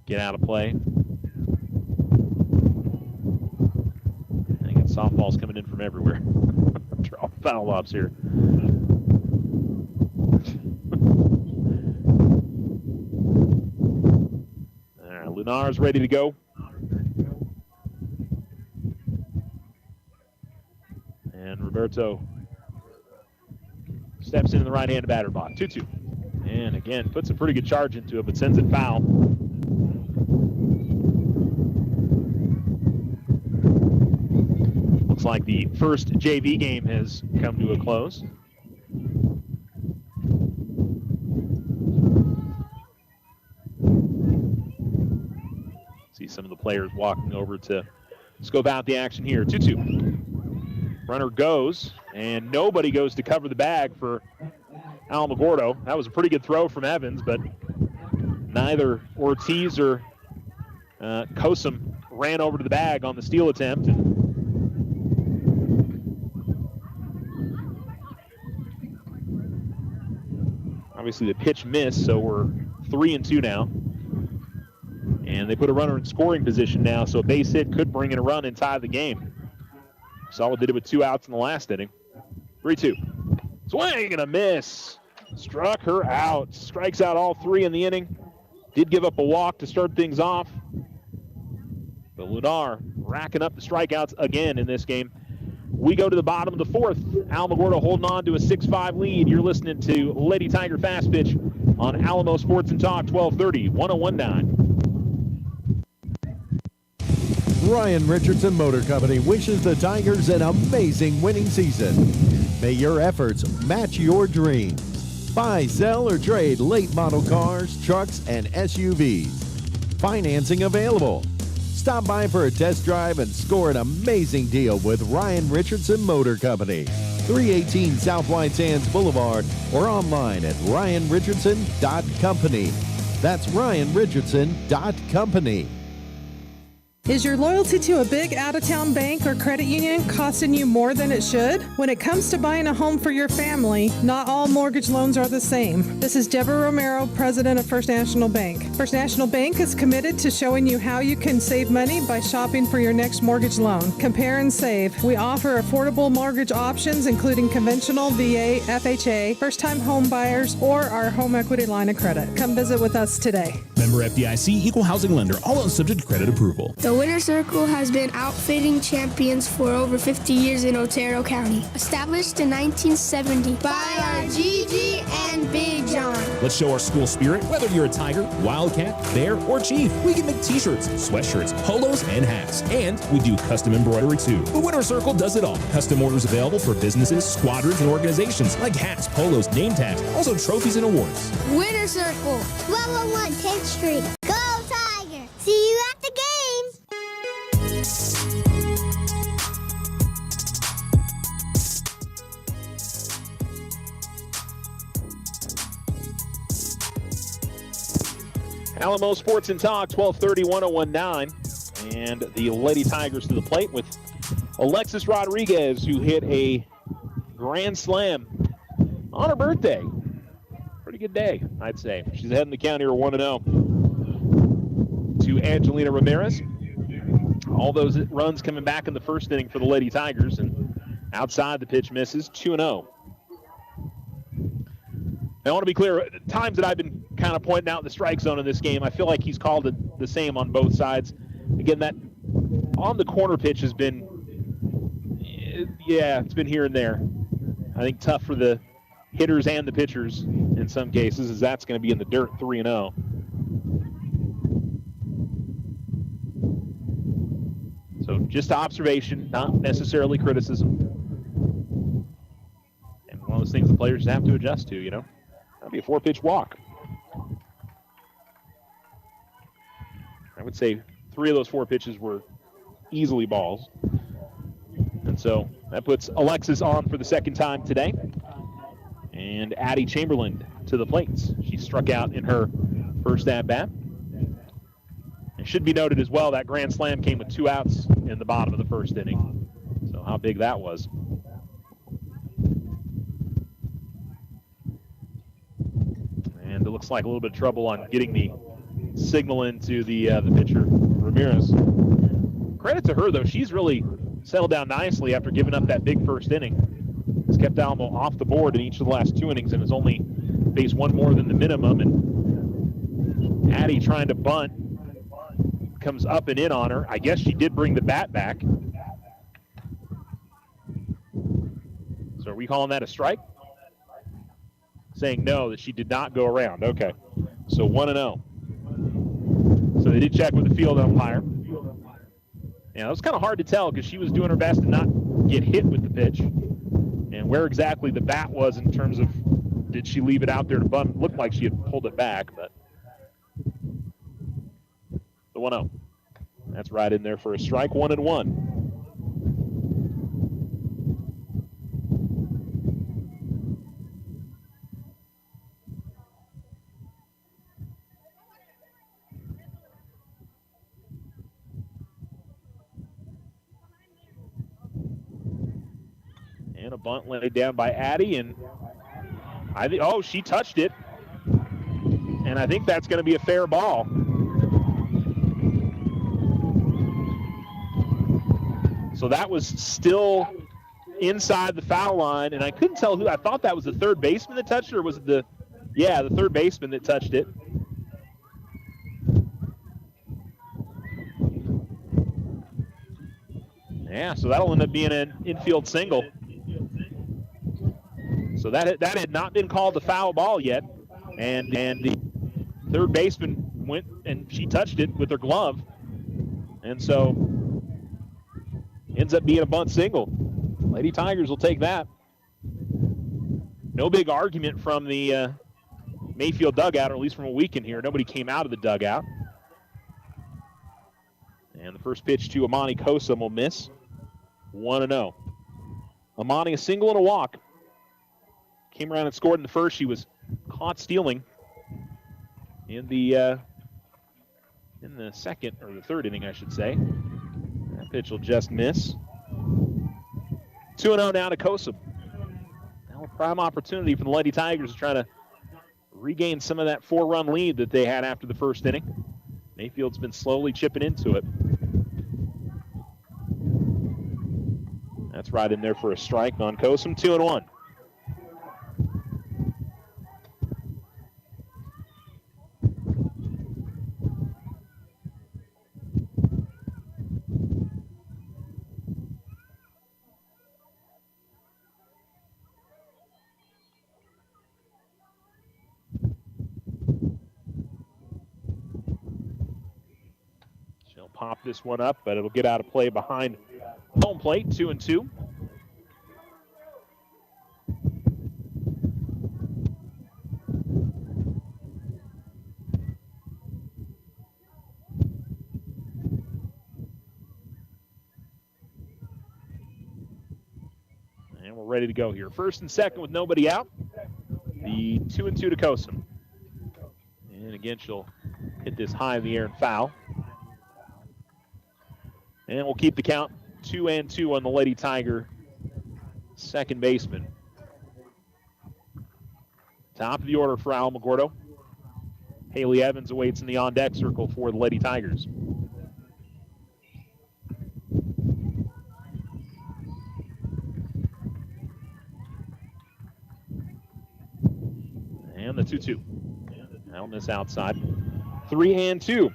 Speaker 1: get out of play. I think softball's coming in from everywhere. Draw foul lobs here. All right, Lunar's ready to go. And Roberto steps into the right-handed batter box. 2-2. And again, puts a pretty good charge into it, but sends it foul. Looks like the first JV game has come to a close. See some of the players walking over to scope out the action here. 2-2. Runner goes, and nobody goes to cover the bag for Alamogordo. That was a pretty good throw from Evans, but neither Ortiz or Kosum ran over to the bag on the steal attempt. Obviously the pitch missed, so we're 3-2 now. And they put a runner in scoring position now, so a base hit could bring in a run and tie the game. Saul did it with 2 outs in the last inning. 3-2. Swing and a miss. Struck her out. Strikes out all 3 in the inning. Did give up a walk to start things off. But Lunar racking up the strikeouts again in this game. We go to the bottom of the 4th. Alamogordo holding on to a 6-5 lead. You're listening to Lady Tiger Fast Pitch on Alamo Sports and Talk 1230, 1019.
Speaker 6: Ryan Richardson Motor Company wishes the Tigers an amazing winning season. May your efforts match your dreams. Buy, sell, or trade late model cars, trucks, and SUVs. Financing available. Stop by for a test drive and score an amazing deal with Ryan Richardson Motor Company. 318 South White Sands Boulevard or online at ryanrichardson.company. That's ryanrichardson.company.
Speaker 7: Is your loyalty to a big out-of-town bank or credit union costing you more than it should? When it comes to buying a home for your family, not all mortgage loans are the same. This is Deborah Romero, president of First National Bank. First National Bank is committed to showing you how you can save money by shopping for your next mortgage loan. Compare and save. We offer affordable mortgage options, including conventional, VA, FHA, first-time home buyers, or our home equity line of credit. Come visit with us today.
Speaker 4: Member FDIC, equal housing lender, all else subject to credit approval.
Speaker 8: The The Winner's Circle has been outfitting champions for over 50 years in Otero County. Established in 1970 by our Gigi and Big John.
Speaker 4: Let's show our school spirit. Whether you're a Tiger, Wildcat, Bear, or Chief, we can make t-shirts, sweatshirts, polos, and hats. And we do custom embroidery too. The Winner's Circle does it all. Custom orders available for businesses, squadrons, and organizations like hats, polos, name tags, also trophies and awards.
Speaker 9: Winner's Circle, 1201 10th Street. Go Tiger! See you at the game!
Speaker 1: Alamo Sports and Talk, 1230-1019. And the Lady Tigers to the plate with Alexis Rodriguez, who hit a grand slam on her birthday. Pretty good day, I'd say. She's ahead in the count here, 1-0 to Angelina Ramirez. All those runs coming back in the first inning for the Lady Tigers, and outside the pitch misses, 2-0. Now, I want to be clear, times that I've been kind of pointing out the strike zone in this game, I feel like he's called it the same on both sides. Again, that on the corner pitch has been, it's been here and there. I think tough for the hitters and the pitchers in some cases, as that's going to be in the dirt, 3-0. So just observation, not necessarily criticism. And one of those things the players have to adjust to, That'll be a 4-pitch walk. I would say 3 of those 4 pitches were easily balls. And so that puts Alexis on for the second time today. And Addie Chamberlain to the plates. She struck out in her first at-bat. It should be noted as well that grand slam came with 2 outs in the bottom of the first inning. So how big that was. And it looks like a little bit of trouble on getting the signal into the pitcher, Ramirez. Credit to her, though. She's really settled down nicely after giving up that big first inning. Has kept Alamo off the board in each of the last 2 innings and has only faced 1 more than the minimum. And Addie trying to bunt comes up and in on her. I guess she did bring the bat back. So are we calling that a strike? Saying no, that she did not go around. Okay. So 1-0. So they did check with the field umpire. Yeah, it was kind of hard to tell because she was doing her best to not get hit with the pitch. And where exactly the bat was in terms of did she leave it out there to bunt? It looked like she had pulled it back, but the 1-0. That's right in there for a strike, 1-1. And a bunt laid down by Addie, and she touched it. And I think that's going to be a fair ball. So that was still inside the foul line, and I couldn't tell who. I thought that was the third baseman that touched it, or was it the third baseman that touched it. Yeah, so that'll end up being an infield single. So that had not been called a foul ball yet, and the third baseman went and she touched it with her glove, and so ends up being a bunt single. Lady Tigers will take that. No big argument from the Mayfield dugout, or at least from what we can hear. Nobody came out of the dugout. And the first pitch to Amani Kosum will miss. 1-0. Amani a single and a walk. Came around and scored in the first. She was caught stealing in the second, or the third inning, I should say. That pitch will just miss. 2-0 now to Kosum. Now a prime opportunity for the Lady Tigers to try to regain some of that 4-run lead that they had after the first inning. Mayfield's been slowly chipping into it. That's right in there for a strike on Kosum. 2-1. pop this one up, but it'll get out of play behind home plate, 2-2. And we're ready to go here. First and second with nobody out. The 2-2 to Kosum. And again, she'll hit this high in the air and foul. And we'll keep the count 2-2 on the Lady Tiger second baseman. Top of the order for Alamogordo. Haley Evans awaits in the on-deck circle for the Lady Tigers. And the 2-2. Out miss outside. 3-2.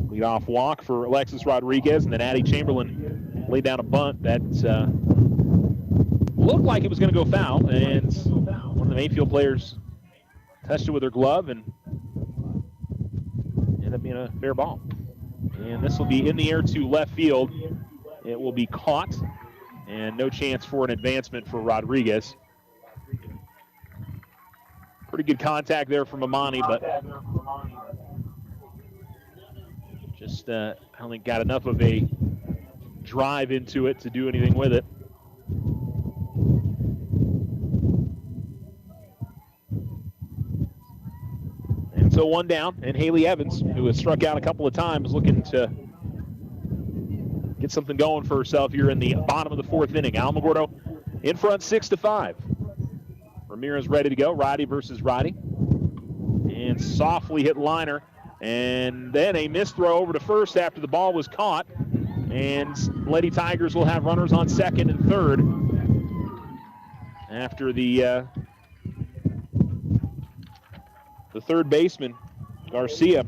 Speaker 1: Leadoff walk for Alexis Rodriguez, and then Addie Chamberlain laid down a bunt that looked like it was going to go foul, and one of the Mayfield players touched it with her glove and ended up being a fair ball. And this will be in the air to left field. It will be caught, and no chance for an advancement for Rodriguez. Pretty good contact there from Amani, but just, I don't think got enough of a drive into it to do anything with it. And so one down, and Haley Evans, who has struck out a couple of times, looking to get something going for herself here in the bottom of the fourth inning. Alamogordo in front 6-5. Ramirez ready to go. Roddy versus Roddy. And softly hit liner. And then a missed throw over to first after the ball was caught. And Lady Tigers will have runners on second and third after the third baseman, Garcia,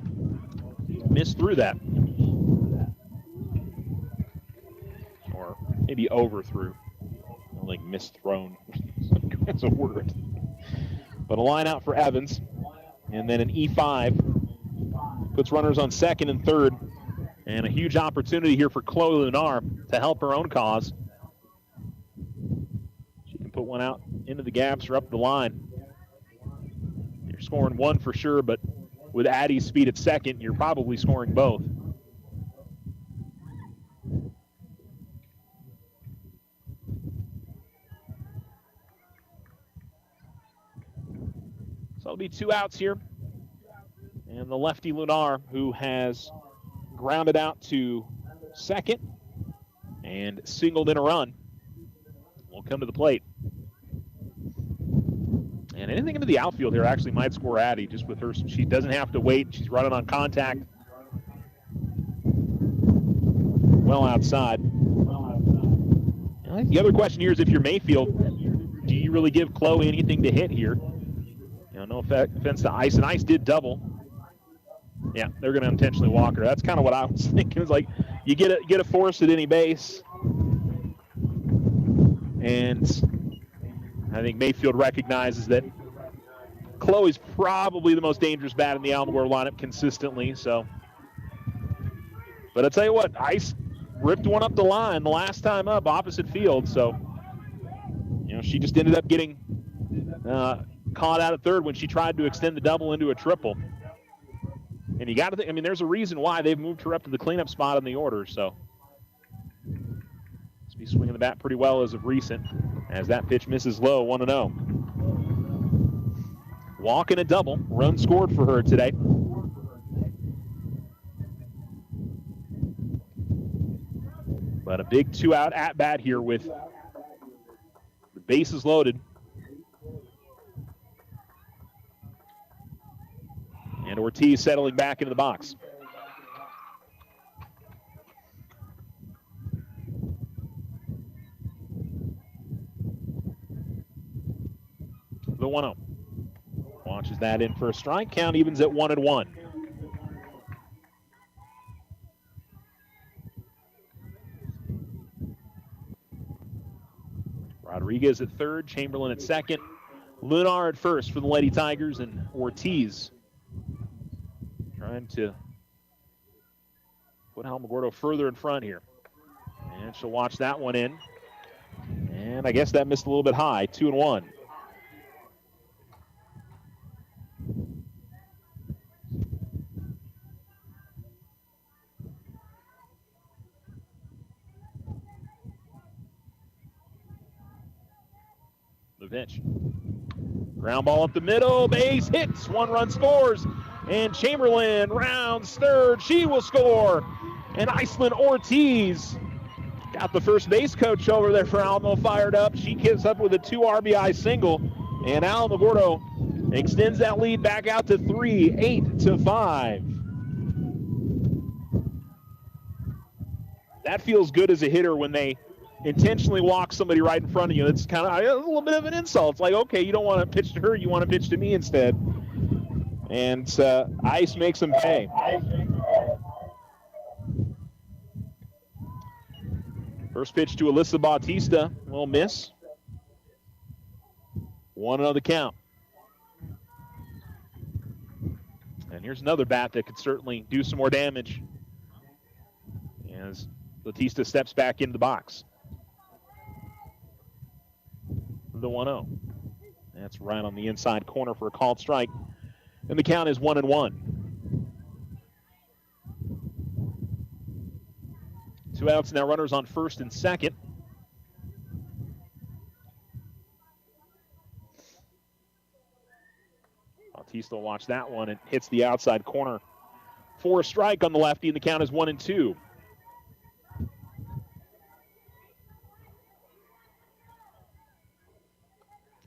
Speaker 1: missed through that. Or maybe overthrew. I don't think misthrown. That's a word. But a line out for Evans. And then an E5 puts runners on second and third. And a huge opportunity here for Chloe Lunar to help her own cause. She can put one out into the gaps or up the line. You're scoring one for sure, but with Addie's speed at second, you're probably scoring both. So it'll be 2 outs here. And the lefty Lunar, who has grounded out to second and singled in a run, will come to the plate. And anything into the outfield here actually might score Addie, just with her. She doesn't have to wait. She's running on contact. Well outside. I think the other question here is, if you're Mayfield, do you really give Chloe anything to hit here? No offense to Ice, and Ice did double. Yeah, they're going to intentionally walk her. That's kind of what I was thinking. It's like you get a force at any base, and I think Mayfield recognizes that Chloe's probably the most dangerous bat in the Alamogordo lineup consistently. So, but I tell you what, Ice ripped one up the line the last time up opposite field. So, she just ended up getting caught out at third when she tried to extend the double into a triple. And you got to think, there's a reason why they've moved her up to the cleanup spot in the order. So, must be swinging the bat pretty well as of recent, as that pitch misses low, 1-0. Walk and a double, run scored for her today. But a big 2-out at-bat here with the bases loaded. And Ortiz settling back into the box. The 1-0. Launches that in for a strike. Count evens at 1-1. Rodriguez Rodriguez at third, Chamberlain at second, Lunar at first for the Lady Tigers, and Ortiz trying to put Alamogordo further in front here. And she'll watch that one in. And I guess that missed a little bit high, 2-1. The pitch. Ground ball up the middle, base hits, 1 run scores, and Chamberlain rounds third. She will score, and Iceland Ortiz got the first base coach over there for Alamo fired up. She gets up with a 2 RBI single, and Alamogordo extends that lead back out to 3, 8-5. That feels good as a hitter when they intentionally walk somebody right in front of you. It's kind of a little bit of an insult. It's like, okay, you don't want to pitch to her, you want to pitch to me instead. And Ice makes them pay. First pitch to Alyssa Bautista, a little miss. 1-0 the count. And here's another bat that could certainly do some more damage as Bautista steps back into the box. The 1-0. That's right on the inside corner for a called strike. And the count is 1-1. 2 outs now, runners on first and second. Bautista will watch that one. It hits the outside corner for a strike on the lefty, and the count is 1-2.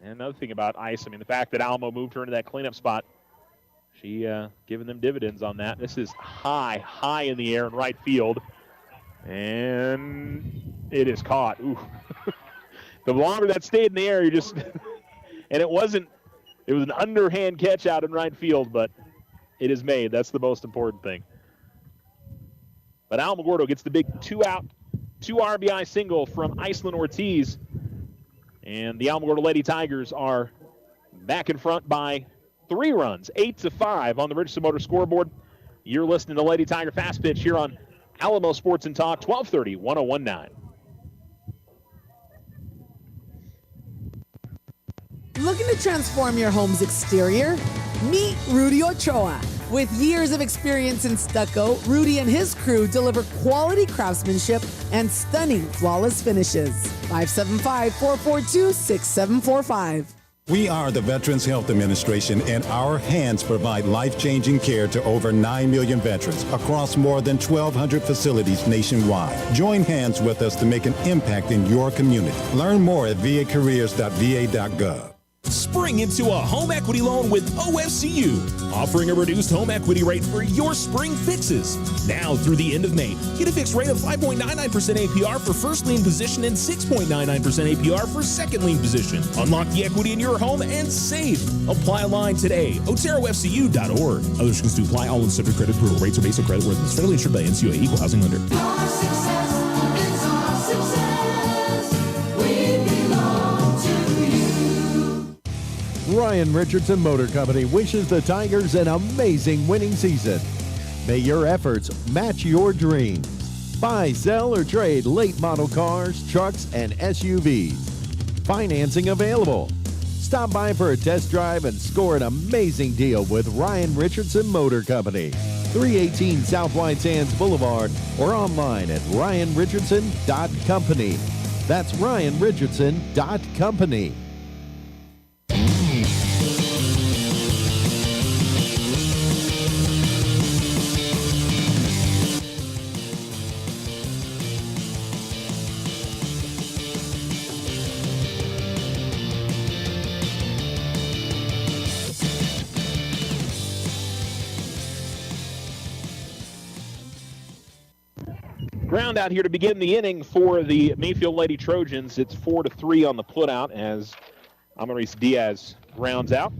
Speaker 1: And another thing about Ice, I mean, the fact that Alamo moved her into that cleanup spot, she giving them dividends on that. This is high in the air in right field. And it is caught. Ooh. The longer that stayed in the air, you just, and it was an underhand catch out in right field, but it is made. That's the most important thing. But Alamogordo gets the big 2-out, 2 RBI single from Iceland Ortiz. And the Alamogordo Lady Tigers are back in front by 3 runs, 8-5 on the Richardson Motor scoreboard. You're listening to Lady Tiger Fast Pitch here on Alamo Sports and Talk, 1230, 1019.
Speaker 17: Looking to transform your home's exterior? Meet Rudy Ochoa. With years of experience in stucco, Rudy and his crew deliver quality craftsmanship and stunning flawless finishes. 575-442-6745.
Speaker 18: We are the Veterans Health Administration, and our hands provide life-changing care to over 9 million veterans across more than 1,200 facilities nationwide. Join hands with us to make an impact in your community. Learn more at vacareers.va.gov.
Speaker 4: Spring into a home equity loan with OFCU, offering a reduced home equity rate for your spring fixes. Now through the end of May, get a fixed rate of 5.99% APR for first lien position and 6.99% APR for second lien position. Unlock the equity in your home and save. Apply online today. OteroFCU.org. Other restrictions to apply. All in subject credit approval. Rates are based on credit worthiness. Federally insured by NCUA. Equal housing lender.
Speaker 5: Our success is our success. We belong to you.
Speaker 6: Ryan Richardson Motor Company wishes the Tigers an amazing winning season. May your efforts match your dreams. Buy, sell, or trade late model cars, trucks, and SUVs. Financing available. Stop by for a test drive and score an amazing deal with Ryan Richardson Motor Company. 318 South White Sands Boulevard or online at ryanrichardson.company. That's ryanrichardson.company.
Speaker 1: Ground out here to begin the inning for the Mayfield Lady Trojans. It's 4-3 on the putout as Amaris Diaz rounds out.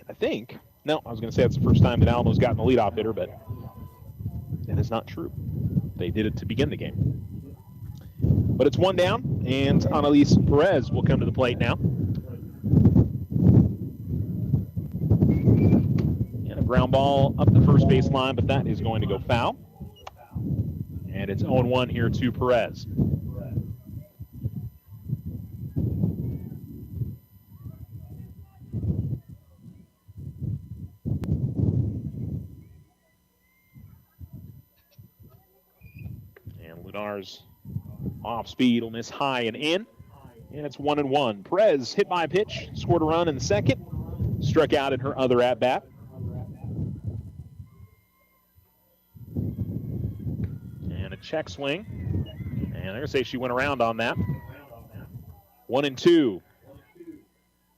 Speaker 1: I think, no, I was going to say that's the first time that Alamo's gotten the leadoff hitter, but that is not true. They did it to begin the game. But But it's one down, and Annalise Perez will come to the plate now. And a ground ball up the first base line, but that is going to go foul. And it's 0-1 here to Perez. And Lunar's off speed will miss high and in. And it's 1-1. Perez hit by a pitch, scored a run in the second, struck out in her other at-bat. And a check swing. And they're going to say she went around on that. 1-2.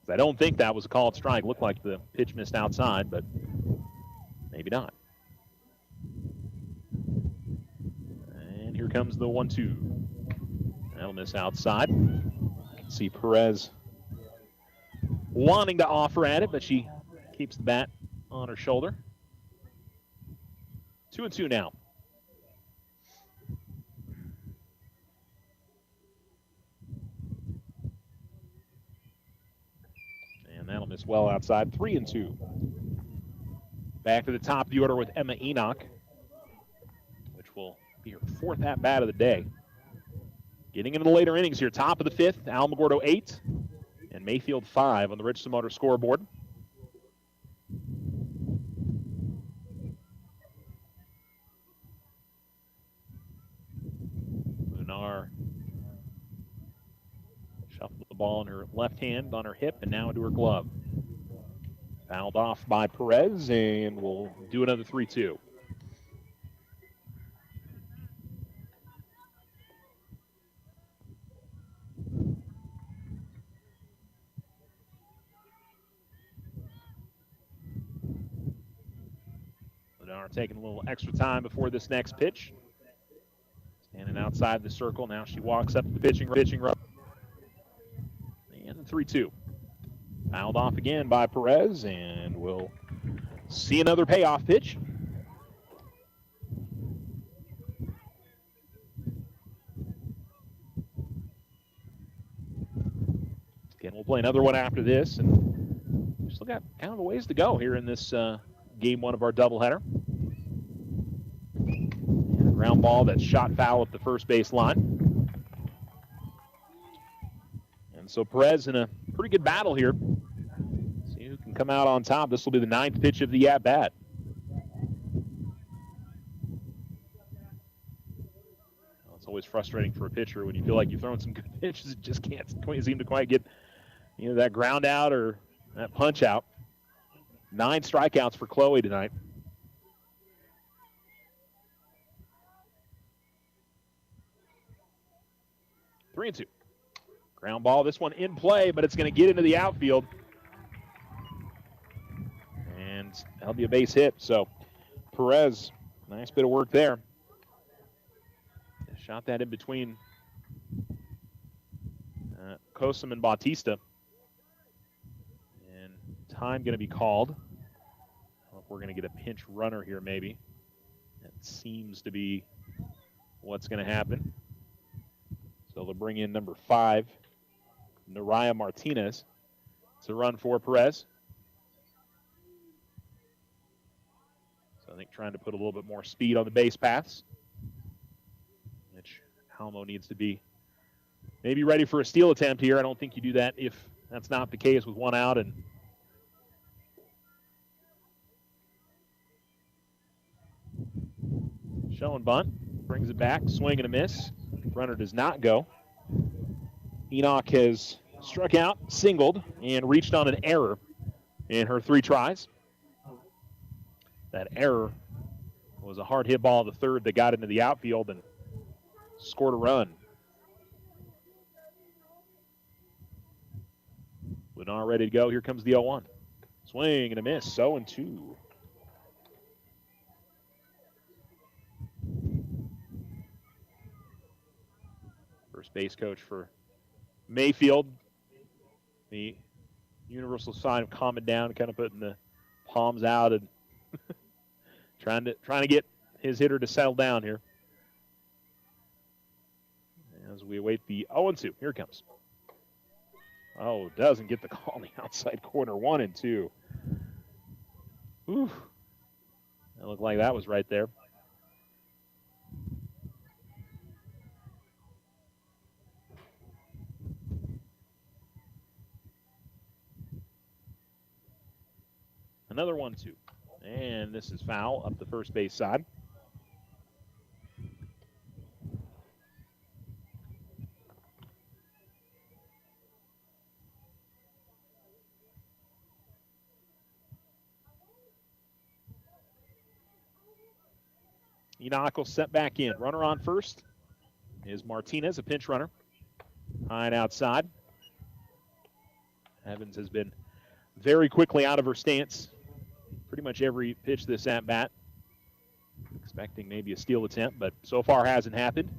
Speaker 1: I don't think that was a called strike. Looked like the pitch missed outside, but maybe not. And here comes the 1-2. That'll miss outside. See Perez wanting to offer at it, but she keeps the bat on her shoulder. 2-2 now. And that'll miss well outside. 3-2. Back to the top of the order with Emma Enoch, which will be her fourth at-bat of the day. Getting into the later innings here. Top of the fifth, Alamogordo 8 and Mayfield 5 on the Richardson Motor scoreboard. Lunar shuffled the ball in her left hand on her hip and now into her glove. Fouled off by Perez, and we'll do another 3-2. Lunar taking a little extra time before this next pitch. Standing outside the circle. Now she walks up to the pitching row. And the 3-2. Fouled off again by Perez, and we'll see another payoff pitch. Again, we'll play another one after this, and we still got kind of a ways to go here in this game one of our doubleheader. And a ground ball that's shot foul at the first base line. And so Perez in a pretty good battle here. See who can come out on top. This will be the 9th pitch of the at-bat. Well, it's always frustrating for a pitcher when you feel like you've thrown some good pitches. It just can't seem to quite get that ground out or that punch out. 9 strikeouts for Chloe tonight. Three and 2. Ground ball, this one in play, but it's going to get into the outfield. And that'll be a base hit. So Perez, nice bit of work there. Shot that in between Kosum and Bautista. And time going to be called. I don't know if we're going to get a pinch runner here maybe. That seems to be what's going to happen. So they'll bring in number 5, Naraya Martinez. It's a run for Perez. So I think trying to put a little bit more speed on the base paths, which Alamo needs to be maybe ready for a steal attempt here. I don't think you do that if that's not the case with one out. And show and bunt. Brings it back. Swing and a miss. Runner does not go. Enoch has struck out, singled, and reached on an error in her 3 tries. That error was a hard hit ball to third that got into the outfield and scored a run. Lunar ready to go. Here comes the 0-1. Swing and a miss. 0-2. First base coach for Mayfield. The universal sign of calming down, kind of putting the palms out and trying to get his hitter to settle down here. as we await the 0-2. Here it comes. Oh, doesn't get the call on the outside corner. 1-2. Ooh. It looked like that was right there. Another 1-2. And this is foul up the first base side. Enoch will set back in. Runner on first is Martinez, a pinch runner. High and outside. Evans has been very quickly out of her stance. Pretty much every pitch this at-bat. Expecting maybe a steal attempt, but so far hasn't happened.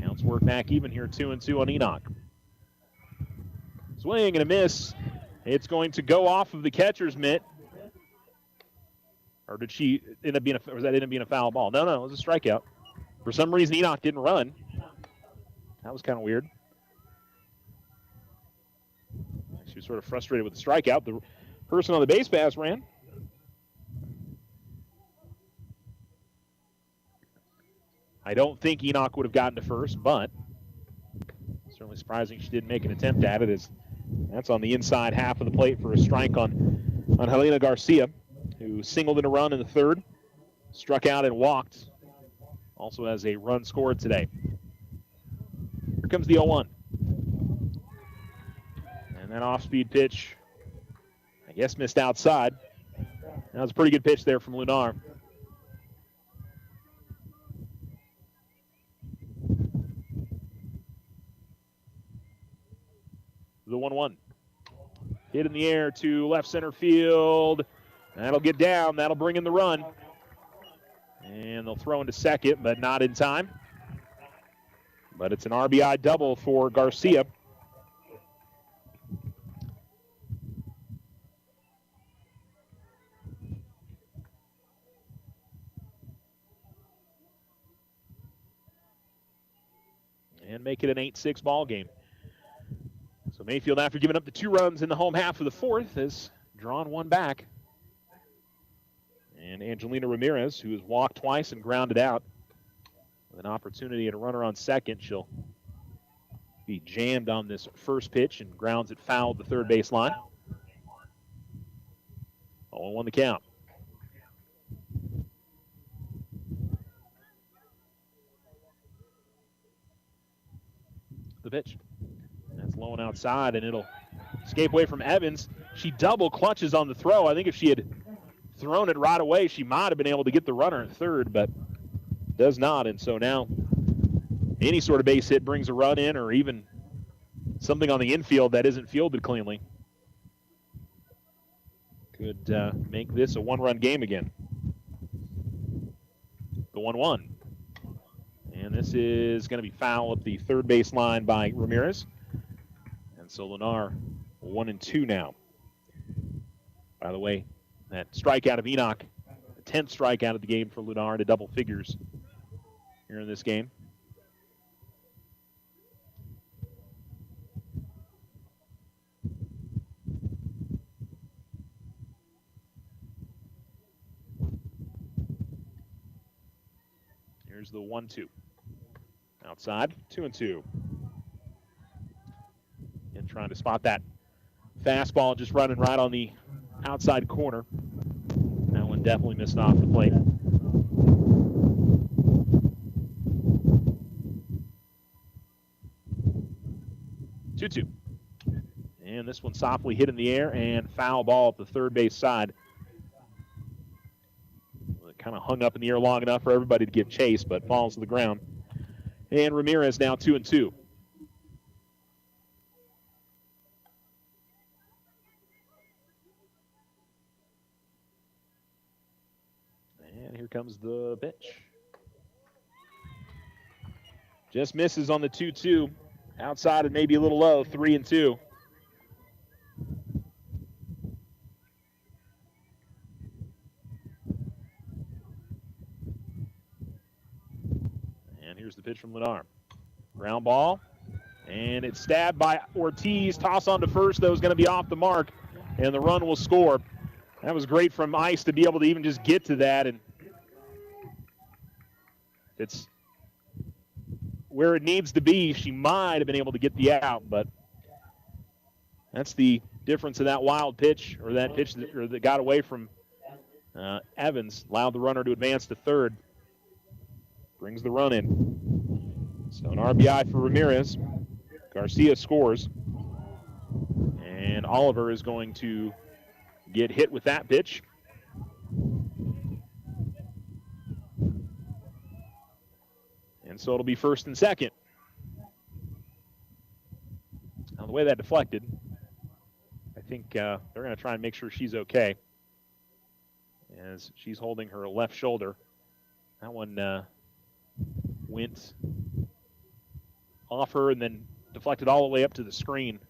Speaker 1: Counts work back even here, 2-2 on Enoch. Swing and a miss. It's going to go off of the catcher's mitt. Or did she end up being or was that end up being a foul ball? No, it was a strikeout. For some reason, Enoch didn't run. That was kind of weird. She was sort of frustrated with the strikeout. The person on the base pass ran. I don't think Enoch would have gotten to first, but certainly surprising she didn't make an attempt at it, as that's on the inside half of the plate for a strike on Helena Garcia, who singled in a run in the third, struck out and walked. Also has a run scored today. Here comes the 0-1. And that off-speed pitch, I guess, missed outside. That was a pretty good pitch there from Lunar. The 1-1. Hit in the air to left center field. That'll get down. That'll bring in the run. And they'll throw into second, but not in time. But it's an RBI double for Garcia. And make it an 8-6 ball game. So Mayfield, after giving up the 2 runs in the home half of the fourth, has drawn 1 back. And Angelina Ramirez, who has walked twice and grounded out, with an opportunity and a runner on second. She'll be jammed on this first pitch and grounds it foul the third base line. 0-1 the count. The pitch. That's low and outside, and it'll escape away from Evans. She double clutches on the throw. I think if she had thrown it right away, she might have been able to get the runner at third, but does not. And so now any sort of base hit brings a run in, or even something on the infield that isn't fielded cleanly could make this a 1-run game again. The 1-1. And this is going to be foul up the third base line by Ramirez. And so Lunar 1-2 now. By the way, that strikeout of Enoch, the 10th strikeout of the game for Lunar, to double figures here in this game. Here's the 1-2. Outside, 2-2. And trying to spot that fastball just running right on the outside corner. That one definitely missed off the plate. Two. And this one softly hit in the air and foul ball at the third base side. It kind of hung up in the air long enough for everybody to give chase, but falls to the ground. And Ramirez now 2-2. And here comes the pitch. Just misses on the 2-2. Outside and maybe a little low, 3-2. here's the pitch from Lenar. Ground ball, and it's stabbed by Ortiz. Toss on to first, though, is going to be off the mark, and the run will score. That was great from Ice to be able to even just get to that, and it's where it needs to be. She might have been able to get the out, but that's the difference of that wild pitch, or that pitch that got away from Evans, allowed the runner to advance to third. Brings the run in. So an RBI for Ramirez. Garcia scores. And Oliver is going to get hit with that pitch. And so it'll be first and second. Now the way that deflected, I think they're going to try and make sure she's okay, as she's holding her left shoulder. That one went off her and then deflected all the way up to the screen.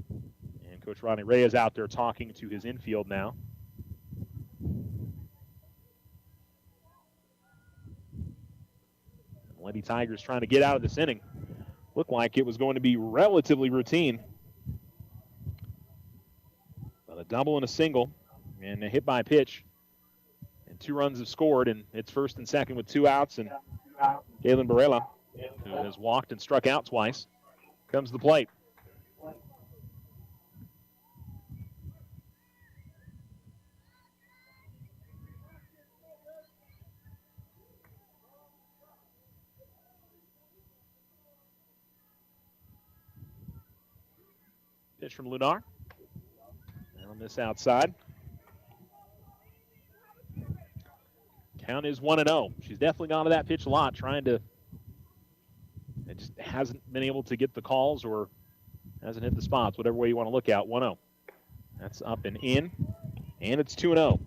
Speaker 1: And Coach Rodney Reyes out there talking to his infield now. Lady Tigers trying to get out of this inning. Looked like it was going to be relatively routine. But a double and a single and a hit by pitch. And 2 runs have scored, and it's first and second with 2 outs. And Galen Barela, who has walked and struck out twice, comes to the plate. Pitch from Lunar. And on this outside. Count is 1-0. She's definitely gone to that pitch a lot, trying to. It just hasn't been able to get the calls or hasn't hit the spots, whatever way you want to look at. 1-0. That's up and in. And it's 2-0.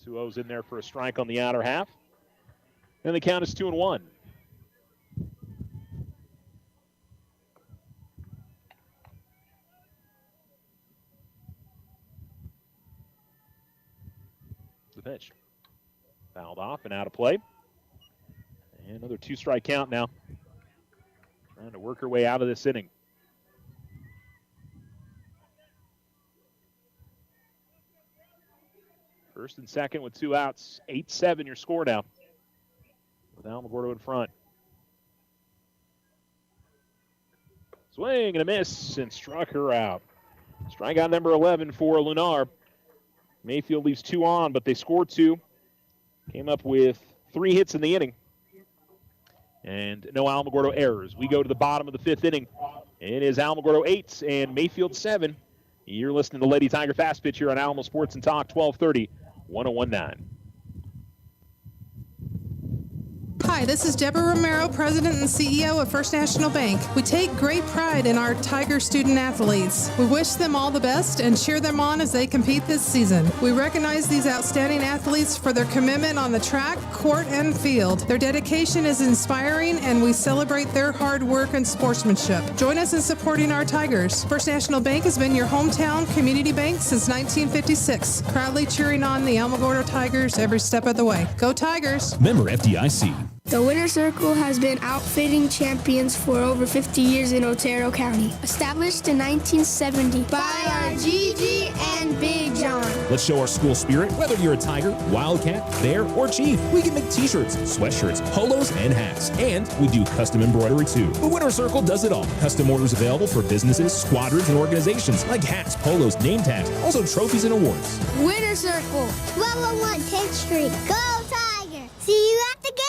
Speaker 1: Two O's in there for a strike on the outer half. And the count is 2-1. The pitch. Fouled off and out of play. And another 2-strike count now. Trying to work her way out of this inning. First and second with 2 outs. 8-7 your score now. With Alamogordo in front. Swing and a miss and struck her out. Strikeout number 11 for Lunar. Mayfield leaves 2 on, but they scored 2. Came up with 3 hits in the inning. And no Alamogordo errors. We go to the bottom of the 5th inning. It is Alamogordo 8 and Mayfield 7. You're listening to Lady Tiger Fast Pitch here on Alamo Sports and Talk 1230. 1019.
Speaker 7: Hi, this is Deborah Romero, President and CEO of First National Bank. We take great pride in our Tiger student athletes. We wish them all the best and cheer them on as they compete this season. We recognize these outstanding athletes for their commitment on the track, court, and field. Their dedication is inspiring, and we celebrate their hard work and sportsmanship. Join us in supporting our Tigers. First National Bank has been your hometown community bank since 1956, proudly cheering on the Alamogordo Tigers every step of the way. Go Tigers!
Speaker 4: Member FDIC.
Speaker 8: The Winner's Circle has been outfitting champions for over 50 years in Otero County. Established in 1970 by our Gigi and Big John.
Speaker 4: Let's show our school spirit, whether you're a Tiger, Wildcat, Bear, or Chief. We can make t-shirts, sweatshirts, polos, and hats. And we do custom embroidery too. The Winner's Circle does it all. Custom orders available for businesses, squadrons, and organizations like hats, polos, name tags, also trophies and awards.
Speaker 9: Winner's Circle, 1201 10th Street. Go Tiger! See you at the game!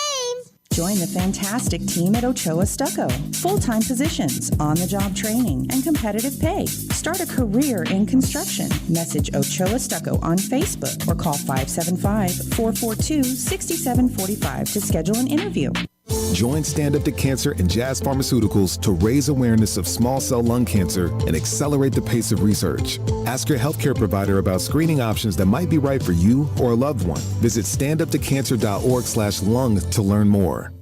Speaker 2: Join the fantastic team at Ochoa Stucco. Full-time positions, on-the-job training, and competitive pay. Start a career in construction. Message Ochoa Stucco on Facebook or call 575-442-6745 to schedule an interview.
Speaker 3: Join Stand Up to Cancer and Jazz Pharmaceuticals to raise awareness of small cell lung cancer and accelerate the pace of research. Ask your healthcare provider about screening options that might be right for you or a loved one. Visit standuptocancer.org/lung to learn more.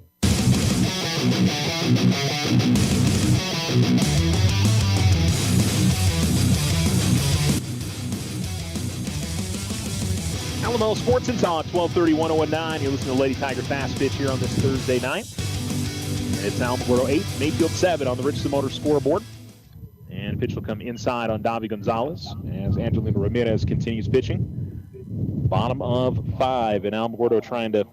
Speaker 1: Alamo Sports and Talk, 1230, 1019. You're listening to Lady Tiger Fast Pitch here on this Thursday night. And it's Alamogordo 8, Mayfield 7 on the Richardson Motors scoreboard. And pitch will come inside on Davi Gonzalez as Angelina Ramirez continues pitching. Bottom of 5, and Alamogordo trying to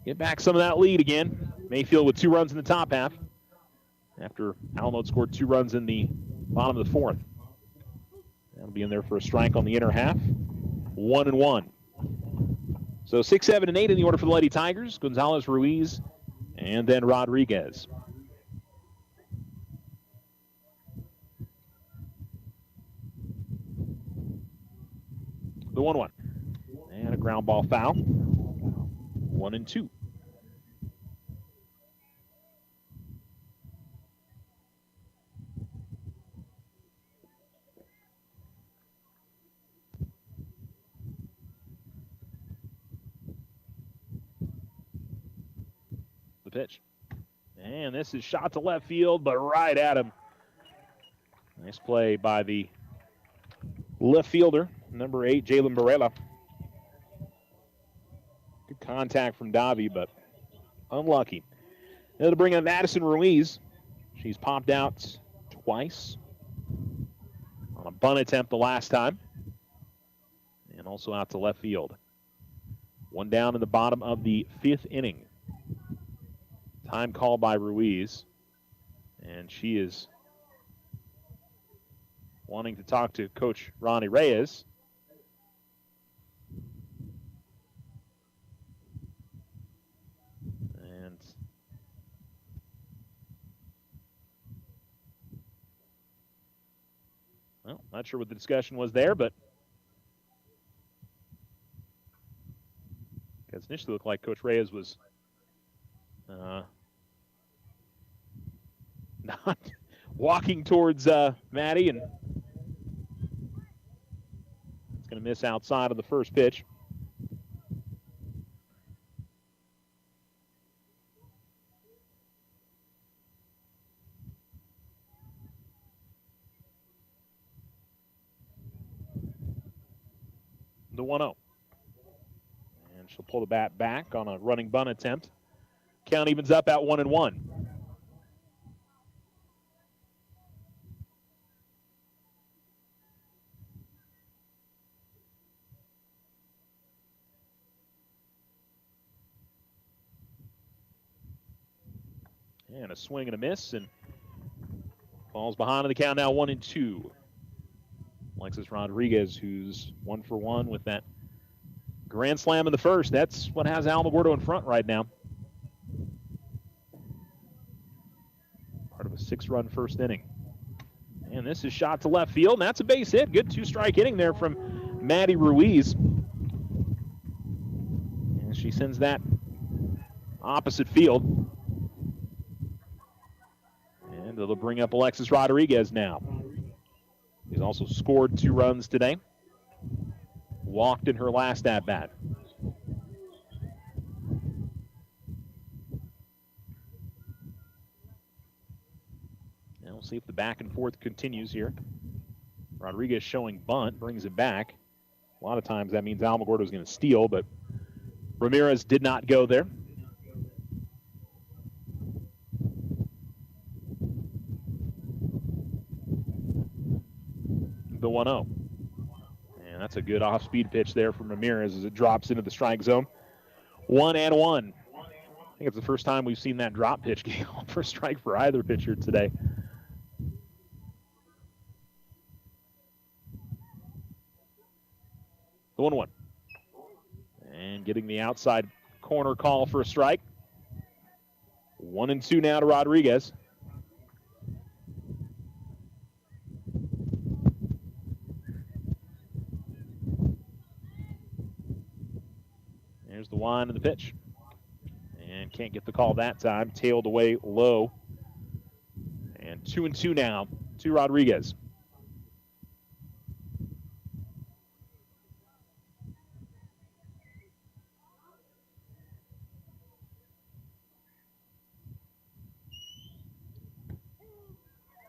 Speaker 1: get back some of that lead again. Mayfield with 2 runs in the top half after Alamo scored 2 runs in the bottom of the 4th. That'll be in there for a strike on the inner half. 1-1. So 6, 7, and 8 in the order for the Lady Tigers. Gonzalez, Ruiz, and then Rodriguez. The 1-1. And a ground ball foul. 1-2. The pitch. And this is shot to left field, but right at him. Nice play by the left fielder, number 8, Jalen Barela. Good contact from Davi, but unlucky. Now to bring in Madison Ruiz. She's popped out twice on a bunt attempt the last time. And also out to left field. 1 down in the bottom of the 5th inning. Time call by Ruiz. And she is wanting to talk to Coach Ronnie Reyes. And well, not sure what the discussion was there, but it initially looked like Coach Reyes was not walking towards Maddie, and it's going to miss outside of the first pitch. The 1-0. And she'll pull the bat back on a running bunt attempt. Count evens up at 1-1. And a swing and a miss, and falls behind in the count now 1-2. Alexis Rodriguez, who's 1 for 1 with that grand slam in the first. That's what has Alamogordo in front right now. Part of a 6-run first inning. And this is shot to left field, and that's a base hit. Good 2-strike inning there from Maddie Ruiz. And she sends that opposite field. And it'll bring up Alexis Rodriguez now. He's also scored 2 runs today. Walked in her last at-bat. Now we'll see if the back and forth continues here. Rodriguez showing bunt, brings it back. A lot of times that means Alamogordo is going to steal, but Ramirez did not go there. The 1-0. And that's a good off-speed pitch there from Ramirez as it drops into the strike zone. 1-1. I think it's the first time we've seen that drop pitch get called for a strike for either pitcher today. The 1-1. And getting the outside corner call for a strike. 1-2 now to Rodriguez. There's the wind and the pitch. And can't get the call that time. Tailed away low. And 2-2 now to Rodriguez.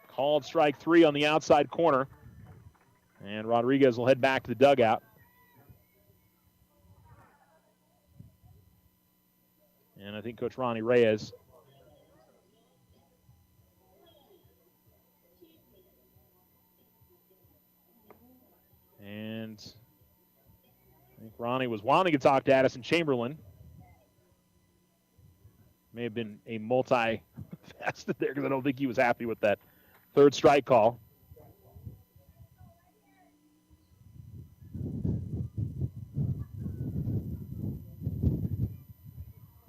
Speaker 1: Called strike 3 on the outside corner. And Rodriguez will head back to the dugout. And I think Coach Ronnie Reyes and I think Ronnie was wanting to talk to Addison Chamberlain. May have been a multi-faceted there because I don't think he was happy with that third strike call.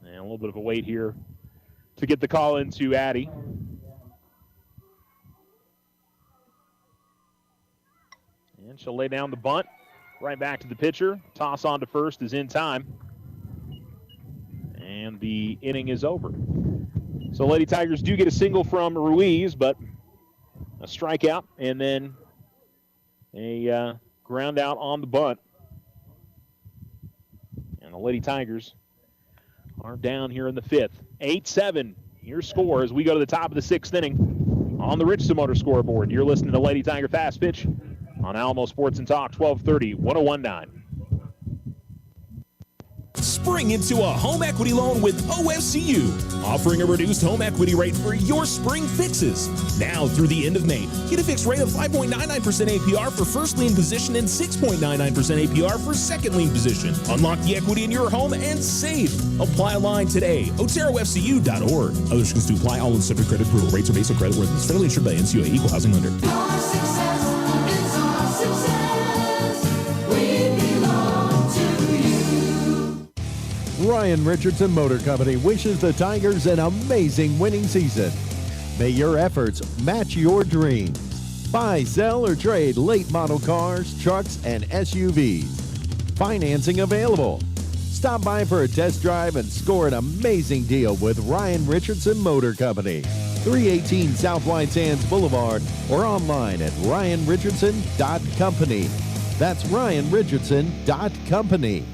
Speaker 1: And a little bit of a wait here to get the call into Addie. And she'll lay down the bunt. Right back to the pitcher. Toss on to first is in time. And the inning is over. So Lady Tigers do get a single from Ruiz, but a strikeout and then a ground out on the bunt. And the Lady Tigers are down here in the fifth. 8-7, your score as we go to the top of the sixth inning on the Richardson Motor scoreboard. You're listening to Lady Tiger Fast Pitch on Alamo Sports and Talk, 1230, 1019.
Speaker 4: Spring into a home equity loan with OFCU, offering a reduced home equity rate for your spring fixes. Now through the end of May, get a fixed rate of 5.99% APR for first lien position and 6.99% APR for second lien position. Unlock the equity in your home and save. Apply online today. OteroFCU.org. Other restrictions to apply. All in subject credit approval. Rates are based on credit worthiness. Federally insured by NCUA. Equal housing lender.
Speaker 5: Your success is our success. We belong to you.
Speaker 6: Ryan Richardson Motor Company wishes the Tigers an amazing winning season. May your efforts match your dreams. Buy, sell, or trade late model cars, trucks, and SUVs. Financing available. Stop by for a test drive and score an amazing deal with Ryan Richardson Motor Company. 318 South White Sands Boulevard or online at ryanrichardson.company. That's ryanrichardson.company.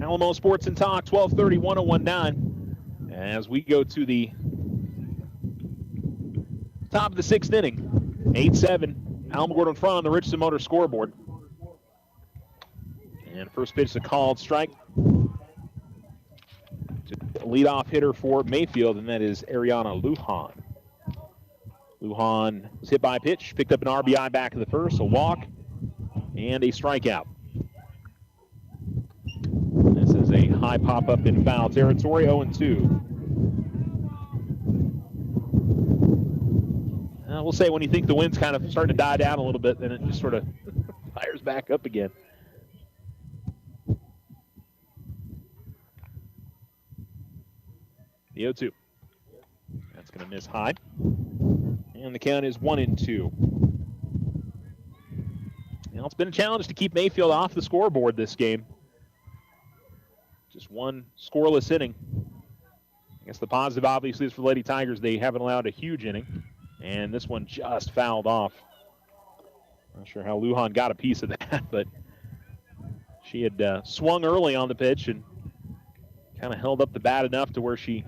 Speaker 1: Alamo Sports and Talk, 1230, 1019. As we go to the top of the sixth inning. 8-7. Alamogordo in front on the Richardson Motor scoreboard. And first pitch is a called strike. Leadoff hitter for Mayfield, and that is Ariana Lujan. Lujan was hit by a pitch, picked up an RBI back in the first, a walk, and a strikeout. This is a high pop-up in foul territory, 0-2. We'll say when you think the wind's kind of starting to die down a little bit, then it just sort of fires back up again. The 0-2. That's going to miss high. And the count is 1-2. Now, it's been a challenge to keep Mayfield off the scoreboard this game. Just one scoreless inning. I guess the positive, obviously, is for Lady Tigers. They haven't allowed a huge inning. And this one just fouled off. Not sure how Lujan got a piece of that, but she had swung early on the pitch and kind of held up the bat enough to where she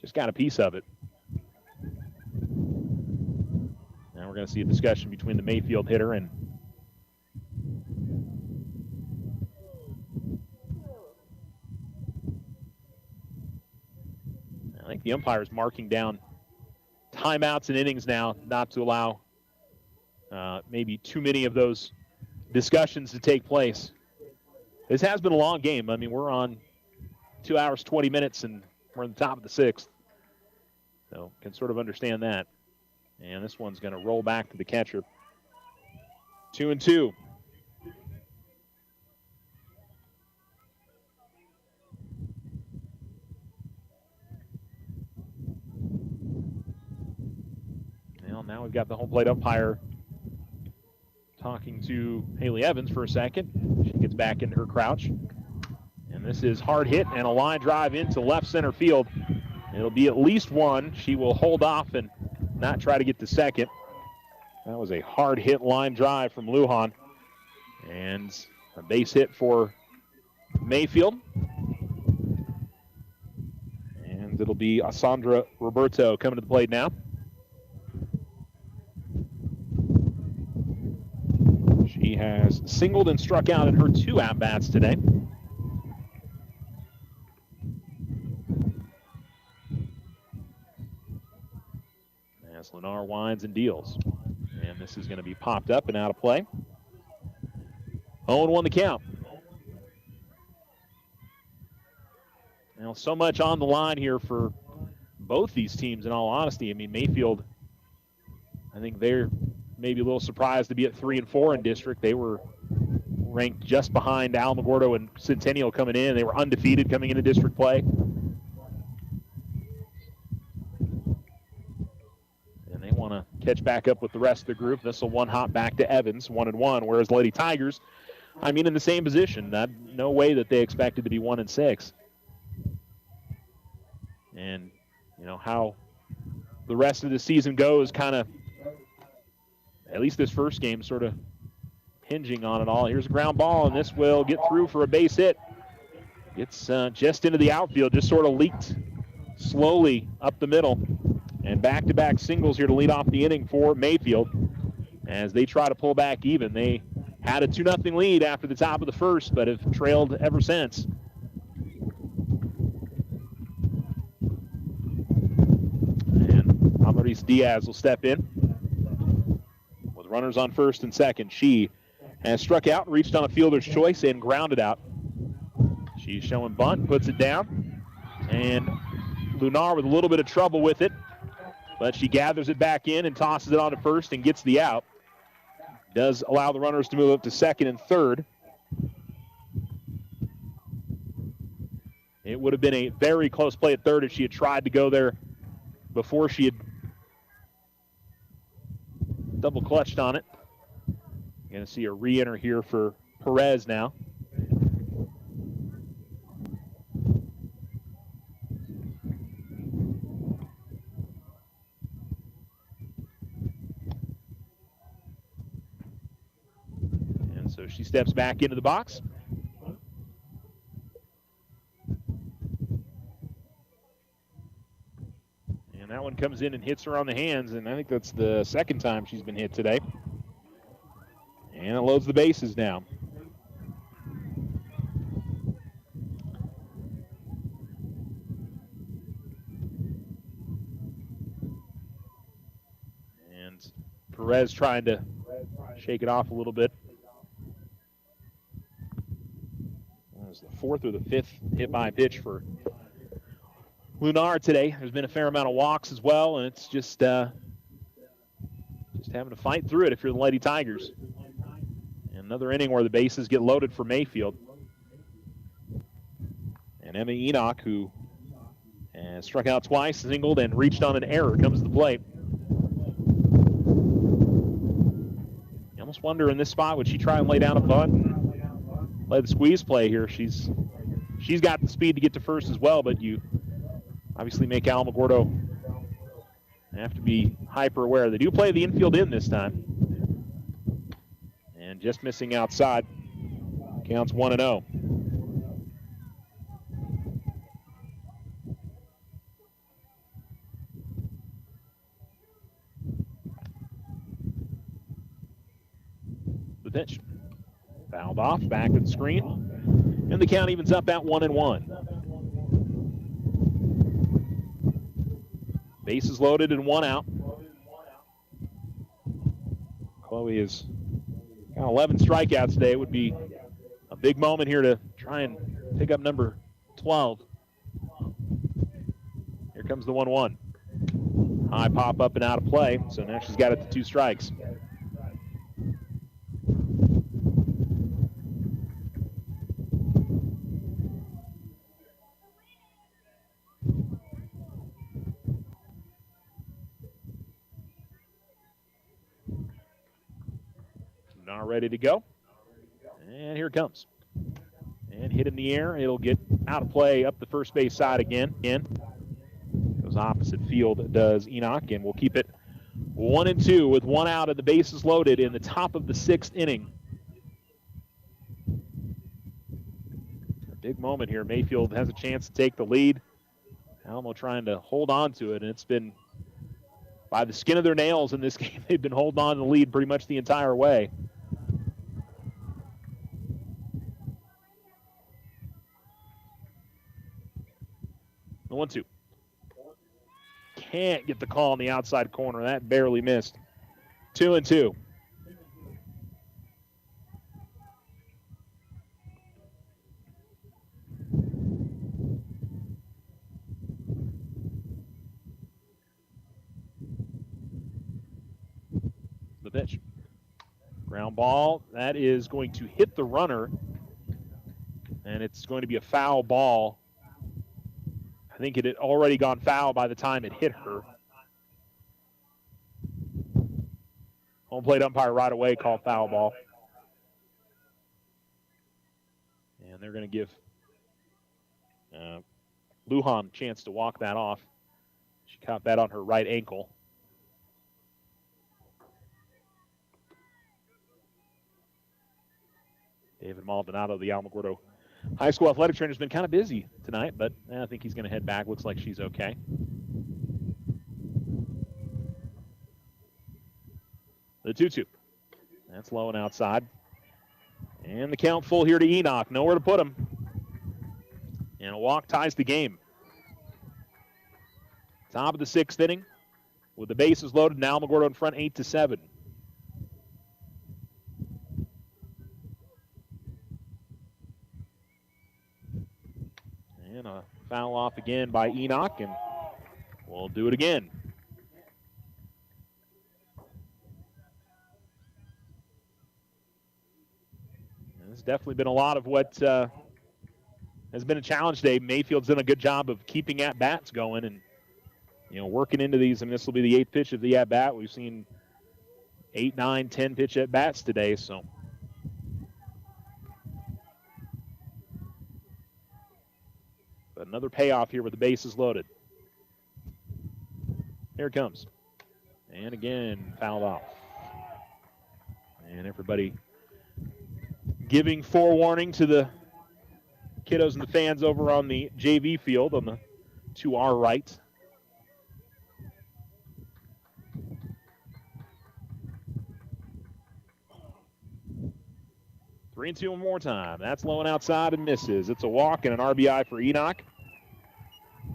Speaker 1: just got a piece of it. Now we're going to see a discussion between the Mayfield hitter and I think the umpire is marking down timeouts and innings now, not to allow maybe too many of those discussions to take place. This has been a long game. I mean, we're on 2 hours, 20 minutes, and we're in the top of the sixth. So can sort of understand that. And this one's going to roll back to the catcher. 2-2. Well, now we've got the home plate umpire talking to Haley Evans for a second. She gets back into her crouch. And this is hard hit and a line drive into left center field. It'll be at least one. She will hold off and not try to get to second. That was a hard hit line drive from Lujan. And a base hit for Mayfield. And it'll be Asandra Roberto coming to the plate now. She has singled and struck out in her 2 at-bats today. As Lennar winds and deals. And this is going to be popped up and out of play. 0-1 the count. Now, so much on the line here for both these teams, in all honesty. I mean, Mayfield, I think they're maybe a little surprised to be at 3-4 in district. They were ranked just behind Alamogordo and Centennial coming in. They were undefeated coming into district play. And they want to catch back up with the rest of the group. This will one hop back to Evans, 1-1, whereas Lady Tigers, I mean, in the same position. No way that they expected to be 1-6. And, you know, how the rest of the season goes kind of, at least this first game, sort of hinging on it all. Here's a ground ball, and this will get through for a base hit. Gets just into the outfield, just sort of leaked slowly up the middle. And back-to-back singles here to lead off the inning for Mayfield as they try to pull back even. They had a 2-0 lead after the top of the first, but have trailed ever since. And Amaris Diaz will step in with runners on first and second. She has struck out and reached on a fielder's choice and grounded out. She's showing bunt, puts it down, and Lunar with a little bit of trouble with it, but she gathers it back in and tosses it on to first and gets the out. Does allow the runners to move up to second and third. It would have been a very close play at third if she had tried to go there before she had double clutched on it. Going to see a re-enter here for Perez now. And so she steps back into the box. And that one comes in and hits her on the hands, and I think that's the second time she's been hit today. And it loads the bases now. And Perez trying to shake it off a little bit. That was the fourth or the fifth hit by pitch for Lunar today. There's been a fair amount of walks as well, and it's just having to fight through it if you're the Lady Tigers. Another inning where the bases get loaded for Mayfield. And Emma Enoch, who has struck out twice, singled, and reached on an error, comes to the plate. You almost wonder in this spot, would she try and lay down a bunt and play the squeeze play here? She's got the speed to get to first as well, but you obviously make Alamogordo have to be hyper aware. They do play the infield in this time. And just missing outside. Counts 1-0. The pitch. Fouled off, back to the screen. And the count evens up at 1-1. Bases loaded and one out. Chloe is got 11 strikeouts today. It would be a big moment here to try and pick up number 12. Here comes the 1-1. High pop up and out of play, so now she's got it to 2 strikes. Now ready to go. And here it comes. And hit in the air. It'll get out of play up the first base side again. Goes opposite field, does Enoch, and we'll keep it 1-2 with 1 out and the bases loaded in the top of the 6th inning. A big moment here. Mayfield has a chance to take the lead. Alamo trying to hold on to it, and it's been by the skin of their nails in this game. They've been holding on to the lead pretty much the entire way. The 1-2. Can't get the call on the outside corner. That barely missed. 2-2. The pitch. Ground ball. That is going to hit the runner. And it's going to be a foul ball. I think it had already gone foul by the time it hit her. Home plate umpire right away called foul ball. And they're going to give Lujan a chance to walk that off. She caught that on her right ankle. David Maldonado, the Alamogordo High School athletic trainer, has been kind of busy tonight, but I think he's going to head back. Looks like she's okay. The 2-2. That's low and outside. And the count full here to Enoch. Nowhere to put him. And a walk ties the game. Top of the 6th inning with the bases loaded. Now Alamogordo in front 8-7. And a foul off again by Enoch, and we'll do it again. And there's definitely been a lot of what has been a challenge today. Mayfield's done a good job of keeping at-bats going and, working into these. I mean, this will be the 8th pitch of the at-bat. We've seen 8, 9, 10 pitch at-bats today, so. But another payoff here with the bases loaded. Here it comes. And again, fouled off. And everybody giving forewarning to the kiddos and the fans over on the JV field to our right. Three and 2 one more time. That's low and outside and misses. It's a walk and an RBI for Enoch.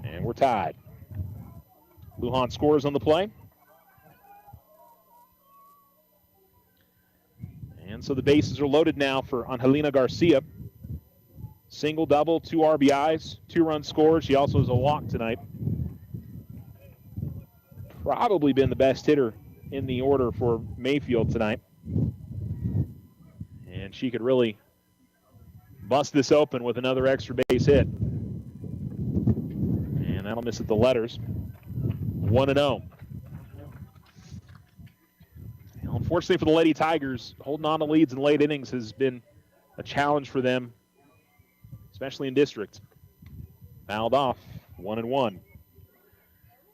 Speaker 1: And we're tied. Lujan scores on the play. And so the bases are loaded now for Angelina Garcia. Single, double, 2 RBIs, 2-run scores. She also has a walk tonight. Probably been the best hitter in the order for Mayfield tonight. And she could really bust this open with another extra base hit. And that'll miss at the letters. 1-0. Unfortunately for the Lady Tigers, holding on to leads in late innings has been a challenge for them, especially in district. Fouled off, 1-1.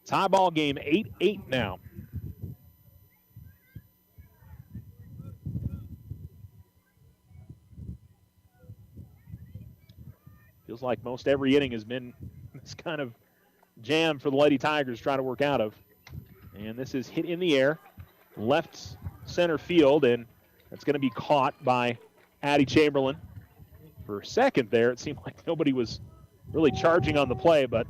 Speaker 1: Tie ball game, 8-8 now. Feels like most every inning has been this kind of jam for the Lady Tigers trying to work out of. And this is hit in the air, left center field, and it's going to be caught by Addie Chamberlain. For a second there, it seemed like nobody was really charging on the play, but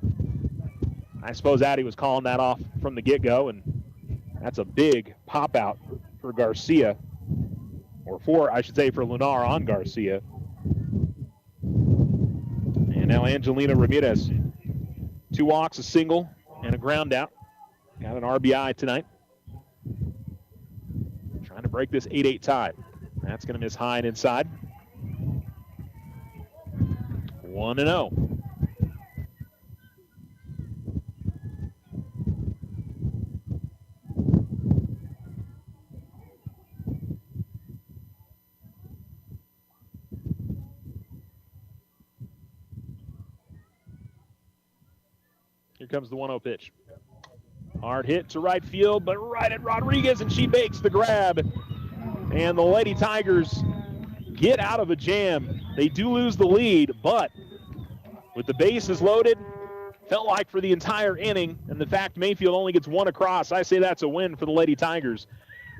Speaker 1: I suppose Addie was calling that off from the get-go, and that's a big pop-out for Garcia, or for Lunar on Garcia. And now Angelina Ramirez. 2 walks, a single, and a ground out. Got an RBI tonight. Trying to break this 8-8 tie. That's going to miss high and inside. 1-0. Here comes the 1-0 pitch. Hard hit to right field, but right at Rodriguez, and she makes the grab. And the Lady Tigers get out of a jam. They do lose the lead, but with the bases loaded, felt like for the entire inning, and the fact Mayfield only gets one across, I say that's a win for the Lady Tigers.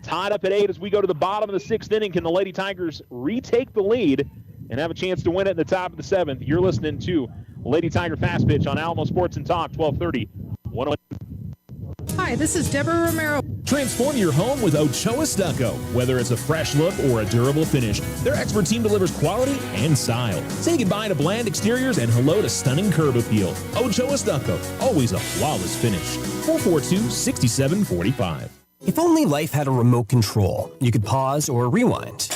Speaker 1: Tied up at 8 as we go to the bottom of the 6th inning. Can the Lady Tigers retake the lead and have a chance to win it in the top of the 7th? You're listening to Lady Tiger Fast Pitch on Alamo Sports and Talk, 1230. 101.
Speaker 7: Hi, this is Deborah Romero.
Speaker 4: Transform your home with Ochoa Stucco. Whether it's a fresh look or a durable finish, their expert team delivers quality and style. Say goodbye to bland exteriors and hello to stunning curb appeal. Ochoa Stucco, always a flawless finish. 442-6745.
Speaker 10: If only life had a remote control, you could pause or rewind.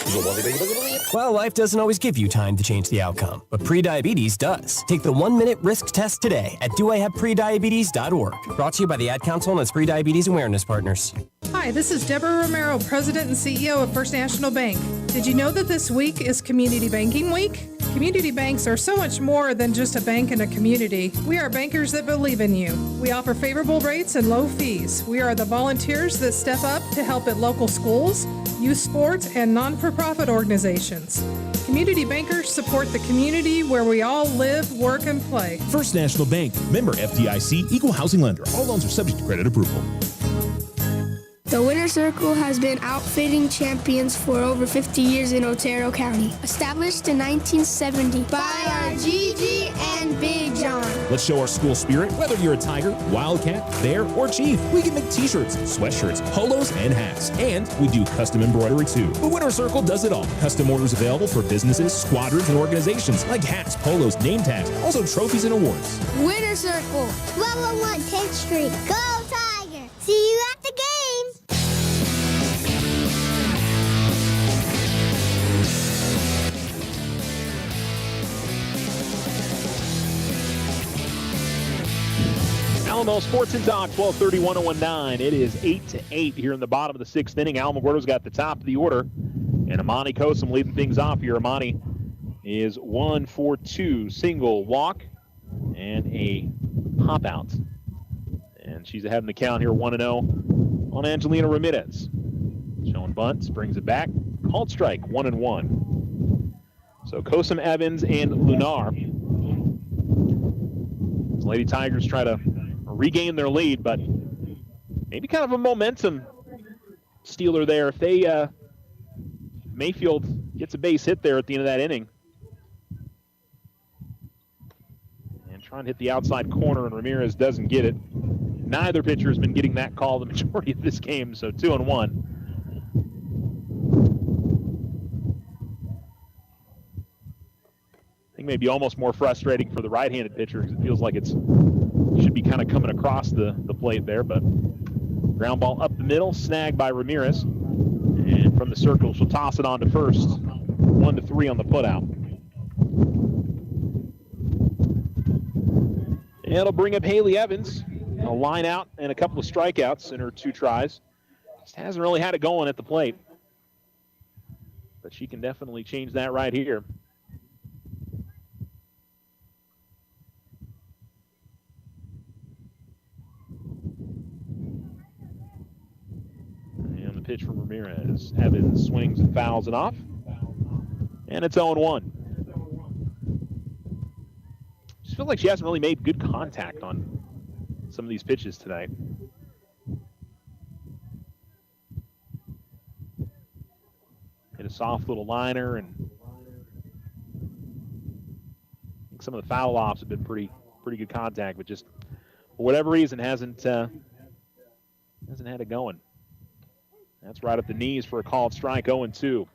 Speaker 10: Well, life doesn't always give you time to change the outcome, but prediabetes does. Take the 1-minute risk test today at doihaveprediabetes.org. Brought to you by the Ad Council and its Prediabetes Awareness Partners.
Speaker 7: Hi, this is Deborah Romero, President and CEO of First National Bank. Did you know that this week is Community Banking Week? Community banks are so much more than just a bank in a community. We are bankers that believe in you. We offer favorable rates and low fees. We are the volunteers that step up to help at local schools, youth sports, and non-for-profit organizations. Community bankers support the community where we all live, work, and play.
Speaker 4: First National Bank, member FDIC, equal housing lender. All loans are subject to credit approval.
Speaker 8: The Winter Circle has been outfitting champions for over 50 years in Otero County. Established in 1970 by our Gigi and Big John.
Speaker 4: Let's show our school spirit. Whether you're a Tiger, Wildcat, Bear, or Chief, we can make t-shirts, sweatshirts, polos, and hats. And we do custom embroidery too. The Winter Circle does it all. Custom orders available for businesses, squadrons, and organizations like hats, polos, name tags, also trophies and awards.
Speaker 9: Winter Circle, 111 10th Street. Go Tiger! See you at the game!
Speaker 1: Alamo Sports and Talk, 1230-1019. It is 8-8 here in the bottom of the 6th inning. Alamogordo's got the top of the order, and Amani Kosum leading things off here. Amani is 1 for 2, single walk and a pop out. And she's ahead in the count here, 1-0 on Angelina Ramirez. Showing bunts, brings it back. Called strike, 1-1. So Kosum, Evans, and Lunar. Lady Tigers try to regain their lead, but maybe kind of a momentum stealer there. If they Mayfield gets a base hit there at the end of that inning and trying to hit the outside corner, and Ramirez doesn't get it. Neither pitcher has been getting that call the majority of this game, so 2-1. I think maybe almost more frustrating for the right-handed pitcher because it feels like it should be kind of coming across the plate there, but ground ball up the middle, snagged by Ramirez. And from the circle, she'll toss it on to first. 1-3 on the putout. And it'll bring up Haley Evans. A line out and a couple of strikeouts in her 2 tries. Just hasn't really had it going at the plate. But she can definitely change that right here. And the pitch from Ramirez. Evans swings and fouls it off. And it's 0-1. Just feels like she hasn't really made good contact on some of these pitches tonight. Hit a soft little liner, and I think some of the foul offs have been pretty good contact, but just for whatever reason hasn't had it going. That's right at the knees for a called strike. 0-2.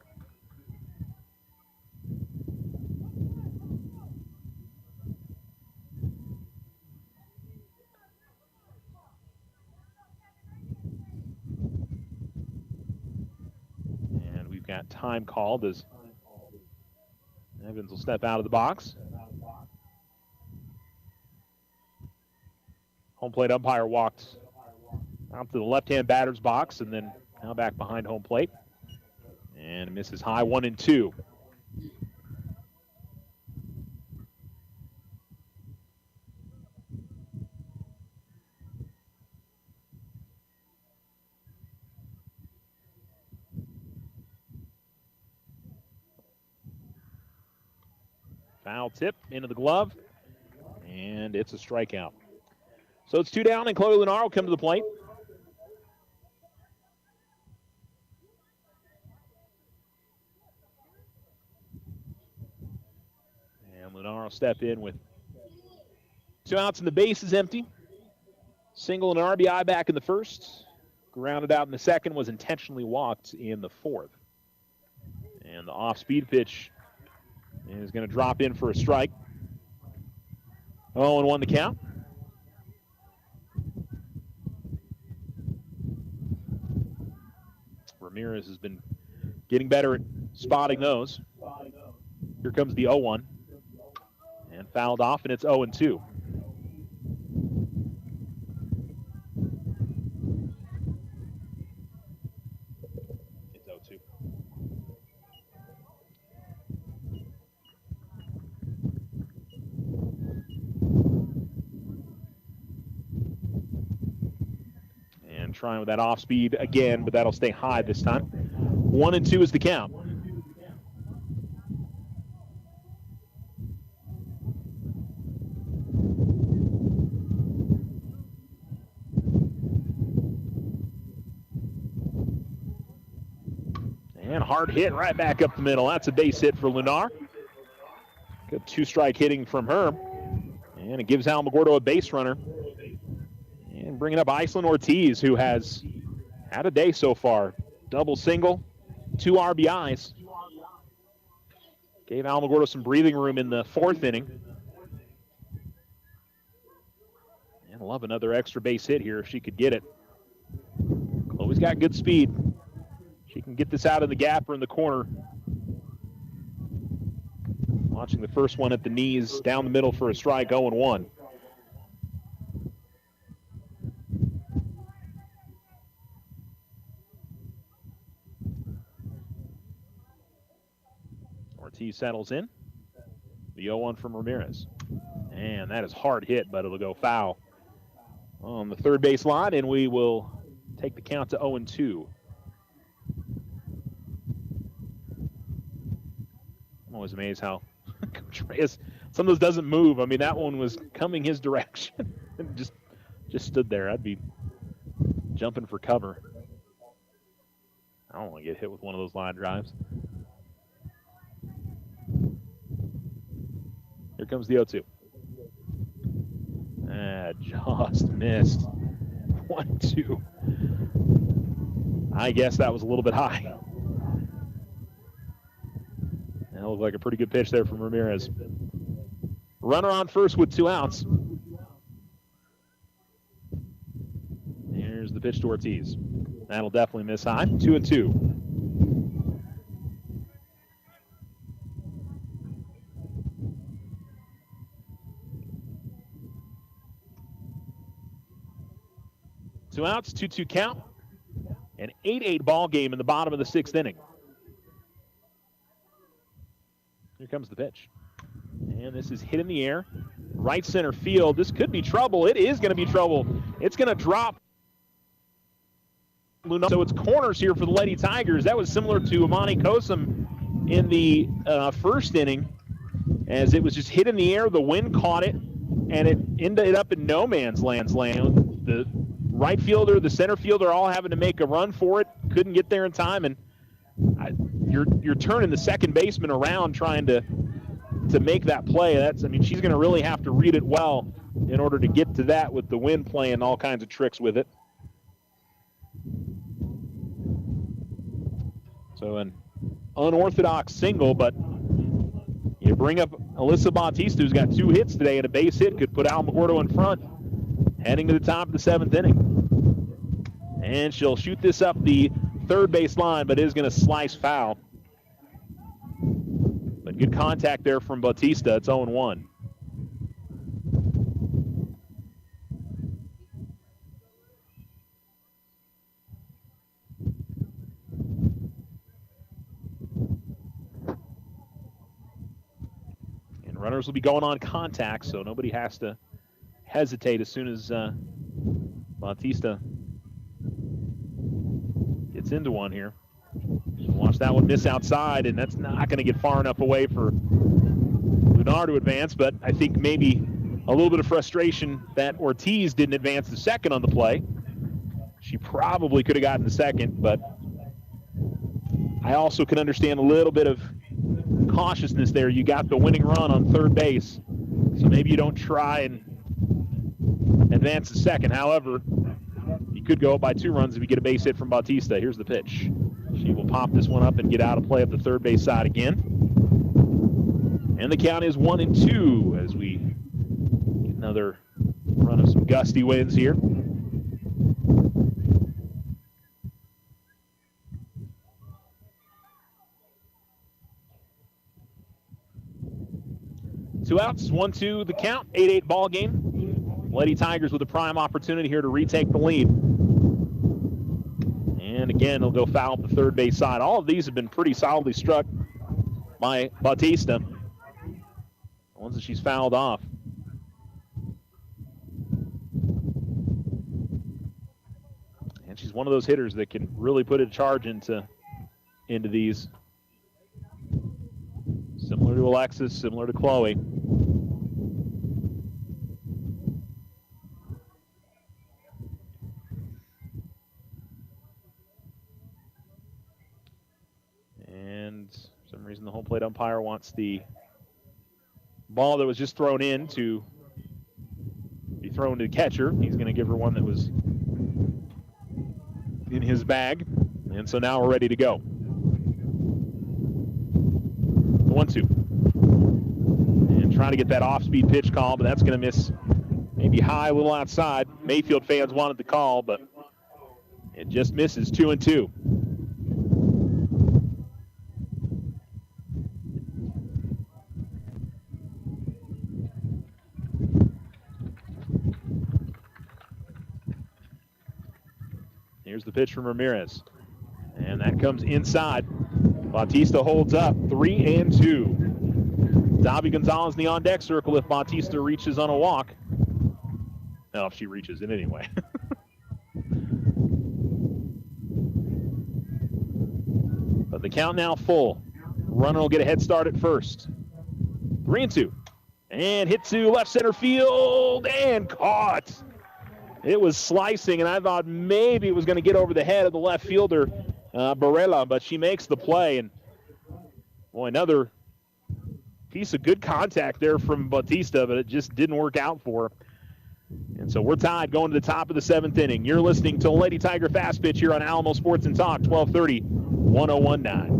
Speaker 1: got time called as Evans will step out of the box. Home plate umpire walked out to the left-hand batter's box and then now back behind home plate. And misses high, 1-2. Foul tip into the glove, and it's a strikeout. So it's 2 down, and Chloe Lunar will come to the plate. And Lunar will step in with 2 outs and the base is empty. Single and an RBI back in the first. Grounded out in the second, was intentionally walked in the fourth. And the off-speed pitch is going to drop in for a strike. 0-1 the count. Ramirez has been getting better at spotting those. Here comes the 0-1. And fouled off, and it's 0-2. It's 0-2. And trying with that off speed again, but that'll stay high this time. 1-2 is the count. And hard hit right back up the middle. That's a base hit for Lunar. Good 2-strike hitting from her. And it gives Alamogordo a base runner. And bringing up Iceland Ortiz, who has had a day so far. Double single, 2 RBIs. Gave Alamogordo some breathing room in the fourth inning. And love another extra base hit here if she could get it. Chloe's got good speed. She can get this out in the gap or in the corner. Watching the first one at the knees, down the middle for a strike, 0-1. Ortiz settles in. The 0-1 from Ramirez. And that is hard hit, but it'll go foul on the third base line, and we will take the count to 0-2. I'm always amazed how Coach Reyes, some of those doesn't move. I mean, that one was coming his direction and just stood there. I'd be jumping for cover. I don't want to get hit with one of those line drives. Here comes the 0-2. Just missed. 1-2. I guess that was a little bit high. That looked like a pretty good pitch there from Ramirez. Runner on first with 2 outs. Here's the pitch to Ortiz. That'll definitely miss high. 2-2. Two outs, 2-2 count. An 8-8 ball game in the bottom of the 6th inning. Here comes the pitch. And this is hit in the air. Right center field. This could be trouble. It is going to be trouble. It's going to drop. So it's corners here for the Lady Tigers. That was similar to Amani Kosum in the first inning, as it was just hit in the air. The wind caught it, and it ended up in no man's land. The right fielder, the center fielder, all having to make a run for it. Couldn't get there in time, and you're turning the second baseman around trying to make that play. She's going to really have to read it well in order to get to that, with the wind playing all kinds of tricks with it. So an unorthodox single, but you bring up Alyssa Bautista, who's got 2 hits today, and a base hit could put Alamogordo in front, heading to the top of the 7th inning. And she'll shoot this up the third base line, but is going to slice foul. But good contact there from Bautista. It's 0-1. And runners will be going on contact, so nobody has to hesitate as soon as Bautista gets into one here. Watch that one miss outside, and that's not going to get far enough away for Lunar to advance, but I think maybe a little bit of frustration that Ortiz didn't advance the second on the play. She probably could have gotten the second, but I also can understand a little bit of cautiousness there. You got the winning run on third base, so maybe you don't try and advance the second. However, you could go up by 2 runs if you get a base hit from Bautista. Here's the pitch. She will pop this one up and get out of play up the third base side again. And the count is 1-2 as we get another run of some gusty winds here. Two outs, 1-2 the count, 8-8 ball game. Lady Tigers with a prime opportunity here to retake the lead. And again, they'll go foul up the third base side. All of these have been pretty solidly struck by Bautista. The ones that she's fouled off. And she's one of those hitters that can really put a charge into these. Similar to Alexis, similar to Chloe. And for some reason the home plate umpire wants the ball that was just thrown in to be thrown to the catcher. He's going to give her one that was in his bag. And so now we're ready to go. 1-2. And trying to get that off-speed pitch call, but that's going to miss maybe high, a little outside. Mayfield fans wanted the call, but it just misses. 2-2. Here's the pitch from Ramirez. And that comes inside. Bautista holds up, 3-2. Davi Gonzalez in the on-deck circle if Bautista reaches on a walk. No, if she reaches it anyway. But the count now full. Runner will get a head start at first. 3-2. And hit to left center field and caught. It was slicing, and I thought maybe it was going to get over the head of the left fielder, Barella, but she makes the play. And, boy, another piece of good contact there from Bautista, but it just didn't work out for her. And so we're tied going to the top of the 7th inning. You're listening to Lady Tiger Fast Pitch here on Alamo Sports and Talk, 1230, 1019.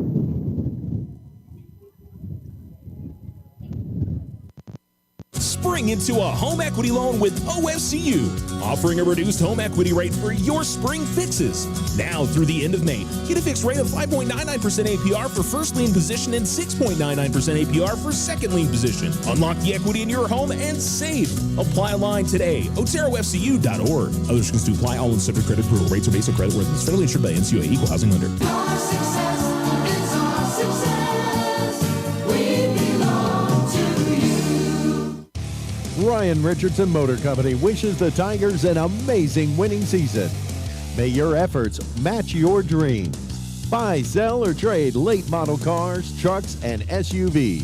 Speaker 4: Spring into a home equity loan with OFCU, offering a reduced home equity rate for your spring fixes. Now through the end of May, get a fixed rate of 5.99% APR for first lien position and 6.99% APR for second lien position. Unlock the equity in your home and save. Apply online today. OteroFCU.org. Other restrictions to apply. All in subject credit approval. Rates are based on credit worthiness. Federally insured by NCUA. Equal housing lender.
Speaker 5: Our success is our success. We belong to you.
Speaker 6: Ryan Richardson Motor Company wishes the Tigers an amazing winning season. May your efforts match your dreams. Buy, sell, or trade late model cars, trucks, and SUVs.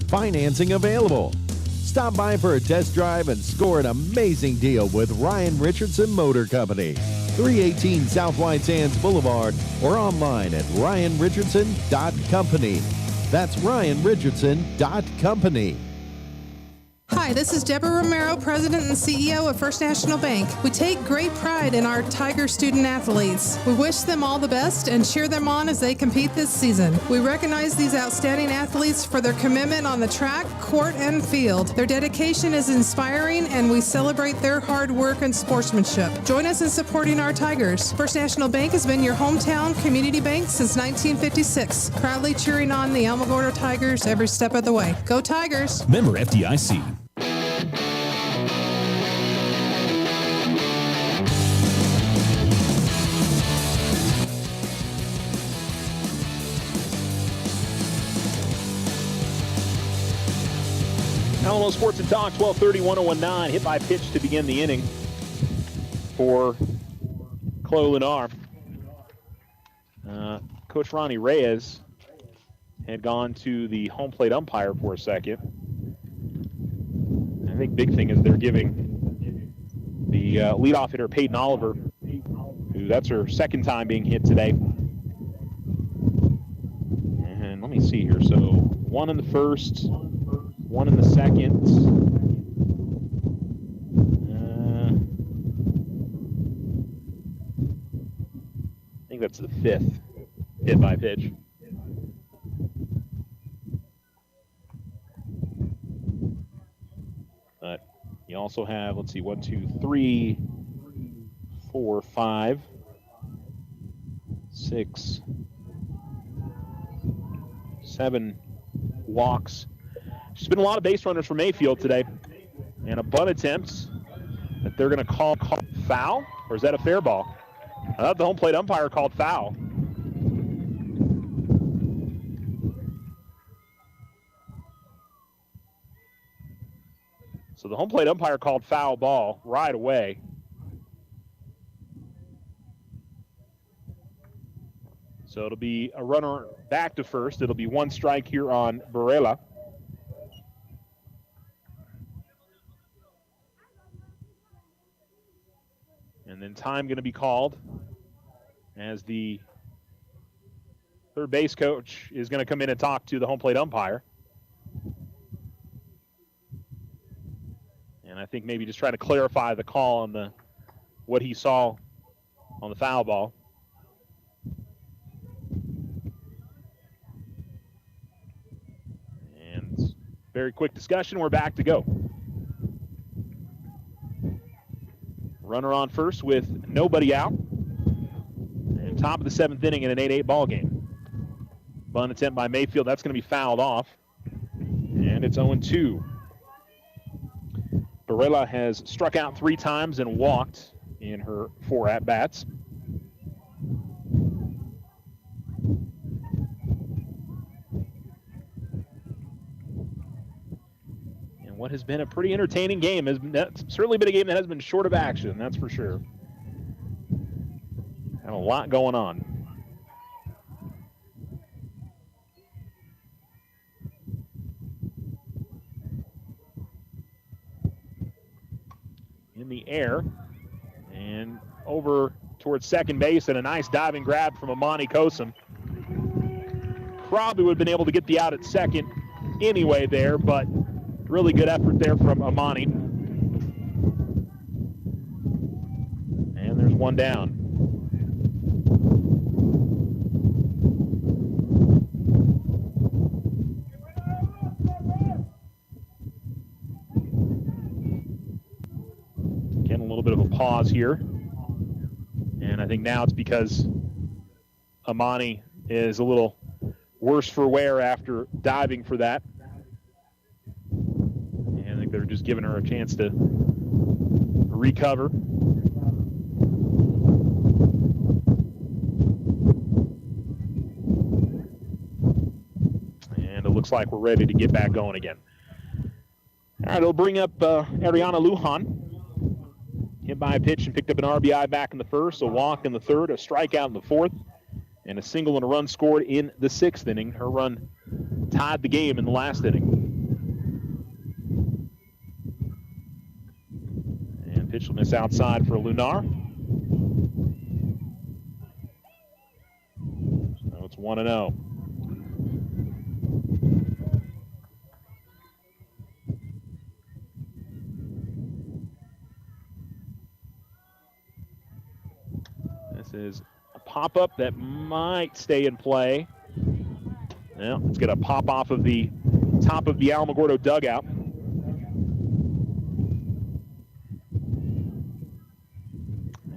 Speaker 6: Financing available. Stop by for a test drive and score an amazing deal with Ryan Richardson Motor Company. 318 South White Sands Boulevard or online at ryanrichardson.company. That's ryanrichardson.company.
Speaker 7: Hi, this is Deborah Romero, President and CEO of First National Bank. We take great pride in our Tiger student athletes. We wish them all the best and cheer them on as they compete this season. We recognize these outstanding athletes for their commitment on the track, court, and field. Their dedication is inspiring, and we celebrate their hard work and sportsmanship. Join us in supporting our Tigers. First National Bank has been your hometown community bank since 1956, proudly cheering on the Alamogordo Tigers every step of the way. Go Tigers!
Speaker 4: Member FDIC.
Speaker 1: Alamo Sports and Talk, 1230-1019. Hit by pitch to begin the inning for Chloe Lennar. Coach Ronnie Reyes had gone to the home plate umpire for a second. I think big thing is they're giving the leadoff hitter Peyton Oliver, who that's her second time being hit today. And let me see here. So one in the first, one in the second. I think that's the fifth hit by pitch. But you also have, let's see, 1, 2, 3, 4, 5, 6, 7 walks. There's been a lot of base runners for Mayfield today, and a bunt attempt that they're going to call foul, or is that a fair ball? I thought the home plate umpire called foul. So the home plate umpire called foul ball right away. So it'll be a runner back to first. It'll be one strike here on Barela. And then time going to be called as the third base coach is going to come in and talk to the home plate umpire. And I think maybe just trying to clarify the call on what he saw on the foul ball. And very quick discussion. We're back to go. Runner on first with nobody out. And top of the seventh inning in an 8-8 ball game. Bunt attempt by Mayfield. That's going to be fouled off. And it's 0-2. Barela has struck out 3 times and walked in her 4 at-bats. And what has been a pretty entertaining game has certainly been a game that has been short of action, that's for sure. Had a lot going on. In the air and over towards second base, and a nice diving grab from Amani Kosum. Probably would have been able to get the out at second anyway there, but really good effort there from Amani. And there's one down. Bit of a pause here, and I think now it's because Amani is a little worse for wear after diving for that, and I think they're just giving her a chance to recover. And it looks like we're ready to get back going again. All right, it'll bring up Ariana Lujan. Hit by a pitch and picked up an RBI back in the first, a walk in the third, a strikeout in the fourth, and a single and a run scored in the 6th inning. Her run tied the game in the last inning. And pitch will miss outside for Lunar. So it's 1-0. This is a pop-up that might stay in play. Well, it's going to pop off of the top of the Alamogordo dugout.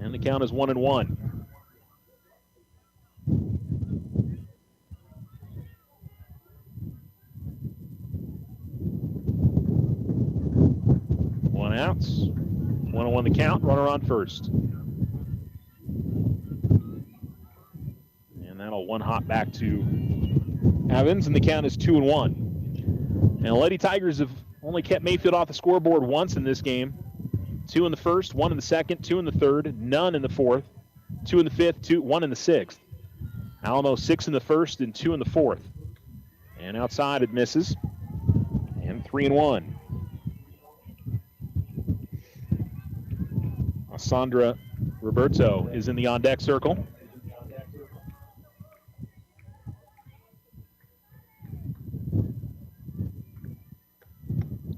Speaker 1: And the count is 1-1. One out. 1-1 the count. Runner on first. And that'll one hop back to Evans, and the count is 2-1. And the Lady Tigers have only kept Mayfield off the scoreboard once in this game. 2 in the first, 1 in the second, 2 in the third, none in the fourth, 2 in the fifth, 1 in the sixth. Alamo 6 in the first and 2 in the fourth. And outside it misses. And 3-1. Sandra Roberto is in the on-deck circle.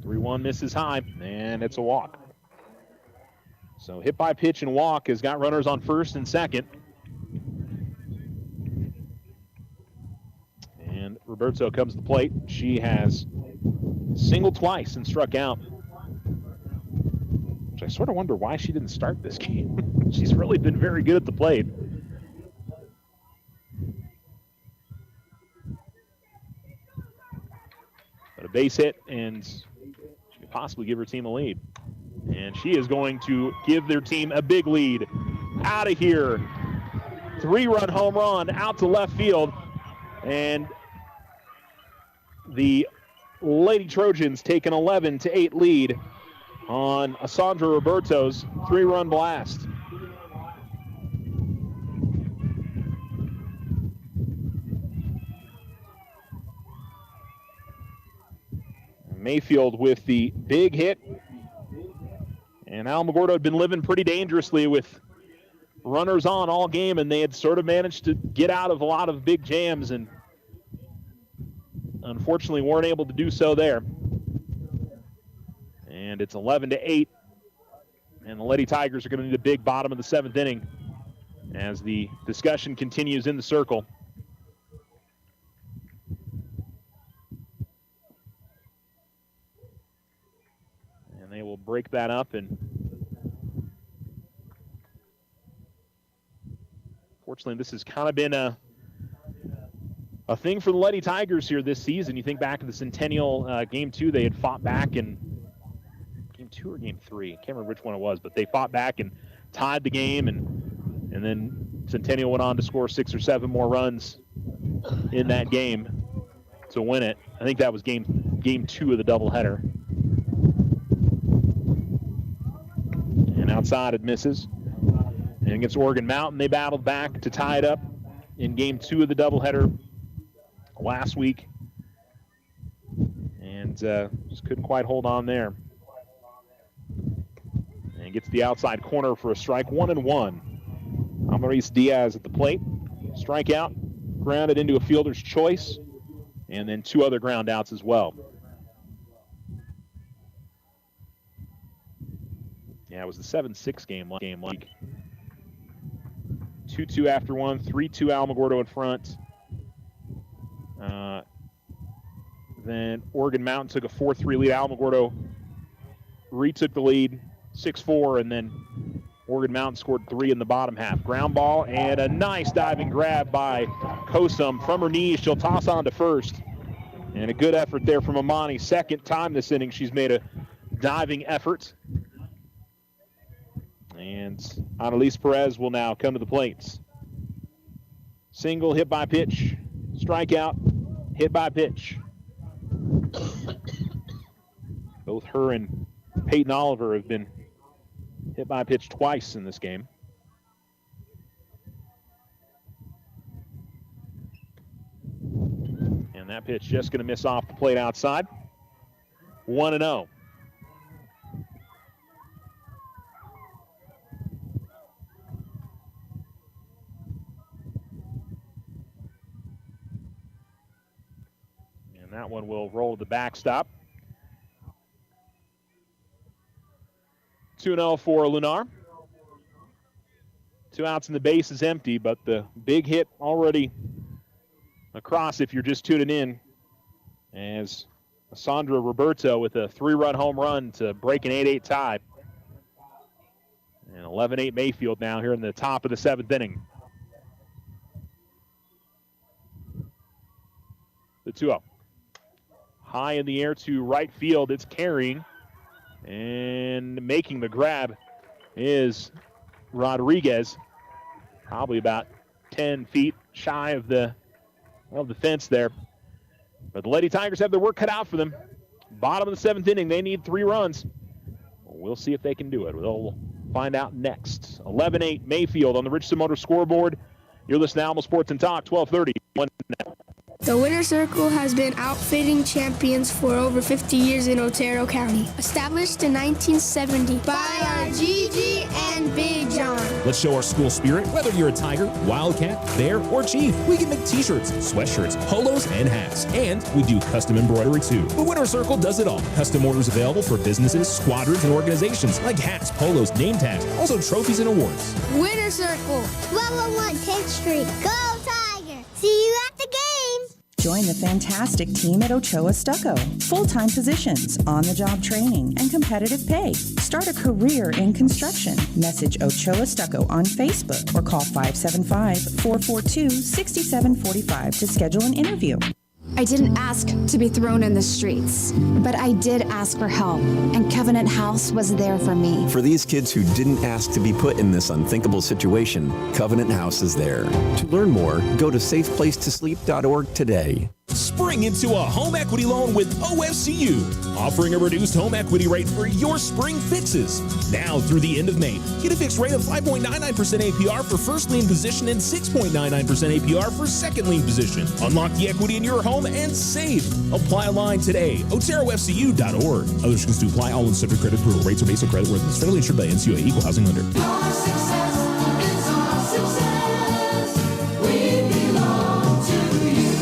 Speaker 1: One misses high, and it's a walk. So hit by pitch and walk has got runners on first and second. And Roberto comes to the plate. She has singled twice and struck out. Which I sort of wonder why she didn't start this game. She's really been very good at the plate. But a base hit, and she could possibly give her team a lead. And she is going to give their team a big lead. Out of here. 3-run home run out to left field. And the Lady Trojans take an 11-8 lead on Sandra Roberto's 3-run blast. Mayfield with the big hit. And Alamogordo had been living pretty dangerously with runners on all game, and they had sort of managed to get out of a lot of big jams and unfortunately weren't able to do so there. And it's 11-8. And the Lady Tigers are going to need a big bottom of the seventh inning as the discussion continues in the circle. And they will break that up. And fortunately, this has kind of been a thing for the Lady Tigers here this season. You think back to the Centennial Game 2, they had fought back in Game 2 or Game 3. I can't remember which one it was, but they fought back and tied the game, and then Centennial went on to score 6 or 7 more runs in that game to win it. I think that was game 2 of the doubleheader. And outside it misses. And against Oregon Mountain, they battled back to tie it up in Game 2 of the doubleheader last week. And just couldn't quite hold on there. And gets the outside corner for a strike. 1-1. Amaris Diaz at the plate. Strikeout, grounded into a fielder's choice, and then 2 other ground outs as well. Yeah, it was the 7-6 game league. 2-2 after 1, 3-2 Alamogordo in front. Then Oregon Mountain took a 4-3 lead. Alamogordo retook the lead, 6-4, and then Oregon Mountain scored 3 in the bottom half. Ground ball and a nice diving grab by Kosum. From her knees, she'll toss on to first. And a good effort there from Amani. Second time this inning she's made a diving effort. And Annalise Perez will now come to the plates. Single, hit by pitch, strikeout, hit by pitch. Both her and Peyton Oliver have been hit by pitch twice in this game. And that pitch just going to miss off the plate outside. 1-0. And that one will roll to the backstop. 2-0 for Lunar. 2 outs and the base is empty, but the big hit already across if you're just tuning in, as Sandra Roberto with a 3-run home run to break an 8-8 tie. And 11-8 Mayfield now here in the top of the 7th inning. The 2-0. High in the air to right field. It's carrying. And making the grab is Rodriguez. Probably about 10 feet shy of the fence there. But the Lady Tigers have their work cut out for them. Bottom of the 7th inning, they need 3 runs. We'll see if they can do it. We'll find out next. 11-8 Mayfield on the Richardson Motor scoreboard. You're listening to Alamo Sports and Talk, 1230.
Speaker 8: The Winter Circle has been outfitting champions for over 50 years in Otero County. Established in 1970 by our Gigi and Big John.
Speaker 4: Let's show our school spirit, whether you're a Tiger, Wildcat, Bear, or Chief. We can make t-shirts, sweatshirts, polos, and hats. And we do custom embroidery too. The Winter Circle does it all. Custom orders available for businesses, squadrons, and organizations like hats, polos, name tags, also trophies and awards.
Speaker 9: Winter Circle, 1201 10th Street. Go Tiger! See you at the game!
Speaker 2: Join the fantastic team at Ochoa Stucco. Full-time positions, on-the-job training, and competitive pay. Start a career in construction. Message Ochoa Stucco on Facebook or call 575-442-6745 to schedule an interview.
Speaker 15: I didn't ask to be thrown in the streets, but I did ask for help, and Covenant House was there for me.
Speaker 16: For these kids who didn't ask to be put in this unthinkable situation, Covenant House is there. To learn more, go to safeplacetosleep.org today.
Speaker 4: Spring into a home equity loan with OFCU, offering a reduced home equity rate for your spring fixes. Now through the end of May, get a fixed rate of 5.99% APR for first lien position and 6.99% APR for second lien position. Unlock the equity in your home and save. Apply online today. OteroFCU.org. Other restrictions to apply. All in subject credit approval. Rates are based on creditworthiness. Federally insured by NCUA. Equal housing lender.
Speaker 5: Your success is our success. We belong to you.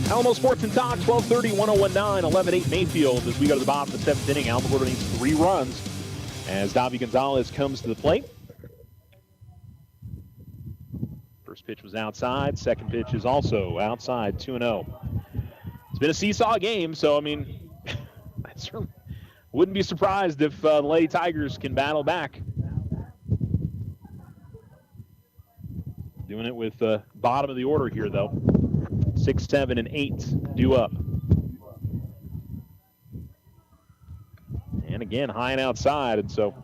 Speaker 1: Alamo Sports and Talk, 1230, 1019, 11-8 Mayfield. As we go to the bottom of the 7th inning, Alamogordo needs 3 runs as Davi Gonzalez comes to the plate. First pitch was outside. Second pitch is also outside, 2-0. It's been a seesaw game, so, I mean, I certainly wouldn't be surprised if the Lady Tigers can battle back. Doing it with bottom of the order here, though. 6, 7, and 8 due up. And again, high and outside, and so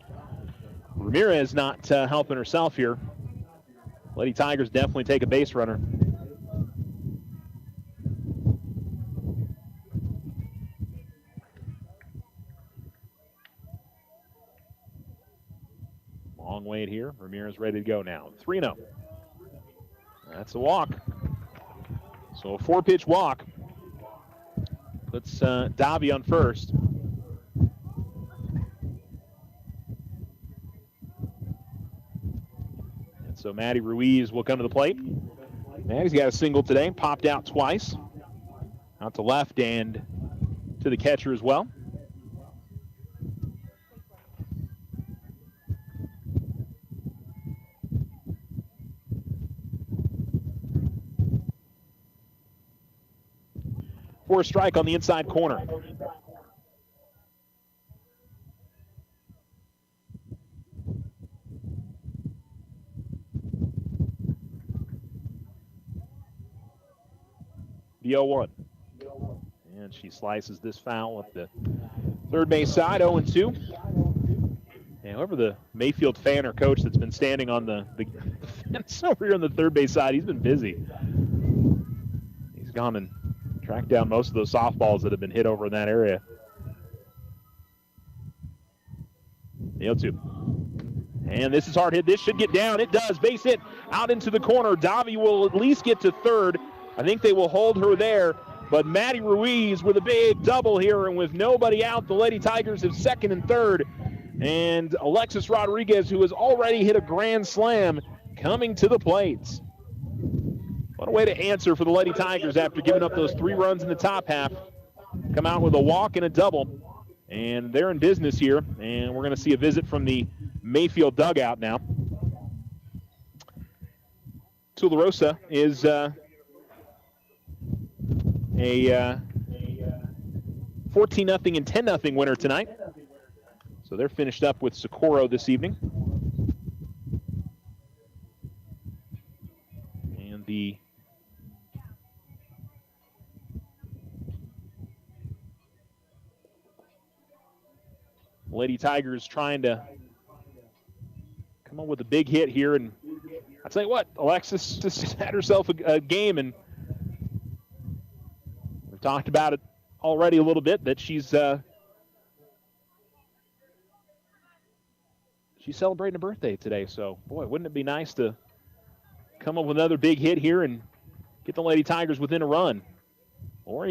Speaker 1: Ramirez not helping herself here. Lady Tigers definitely take a base runner. Long wait here. Ramirez ready to go now. 3-0. That's a walk. So a 4-pitch walk puts Davi on first. And so Maddie Ruiz will come to the plate. Maddie's got a single today, popped out twice. Out to left and to the catcher as well. For a strike on the inside corner. The 0-1. And she slices this foul up the third base side, 0-2. However, the Mayfield fan or coach that's been standing on the fence over here on the third base side, he's been busy. He's gone and track down most of those softballs that have been hit over in that area. The 0-2. And this is hard hit. This should get down. It does. Base hit out into the corner. Davi will at least get to third. I think they will hold her there. But Maddie Ruiz with a big double here, and with nobody out, the Lady Tigers have second and third. And Alexis Rodriguez, who has already hit a grand slam, coming to the plate. What a way to answer for the Lady Tigers after giving up those 3 runs in the top half. Come out with a walk and a double, and they're in business here, and we're going to see a visit from the Mayfield dugout now. Tularosa is a 14-0 and 10-0 winner tonight. So they're finished up with Socorro this evening. And the Lady Tigers trying to come up with a big hit here. And I'll tell you what, Alexis just had herself a game, and we've talked about it already a little bit, that she's celebrating a birthday today. So, boy, wouldn't it be nice to come up with another big hit here and get the Lady Tigers within a run. Or,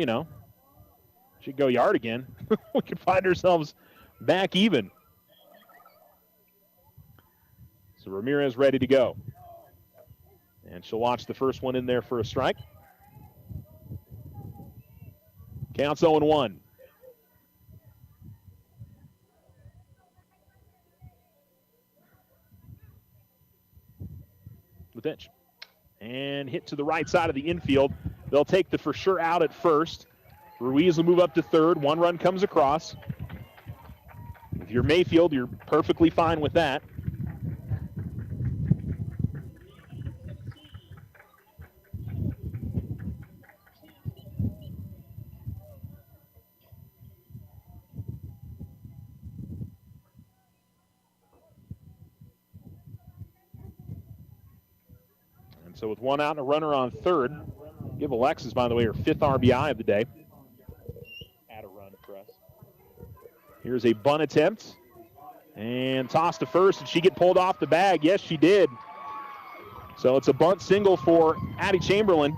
Speaker 1: she'd go yard again. We could find ourselves back even. So Ramirez ready to go. And she'll watch the first one in there for a strike. Counts 0-1. The pitch. And hit to the right side of the infield. They'll take the for sure out at first. Ruiz will move up to third. 1 run comes across. If you're Mayfield, you're perfectly fine with that. And so with 1 out and a runner on third, give Alexis, by the way, her 5th RBI of the day. Add a run for us. Here's a bunt attempt. And toss to first. Did she get pulled off the bag? Yes, she did. So it's a bunt single for Addie Chamberlain.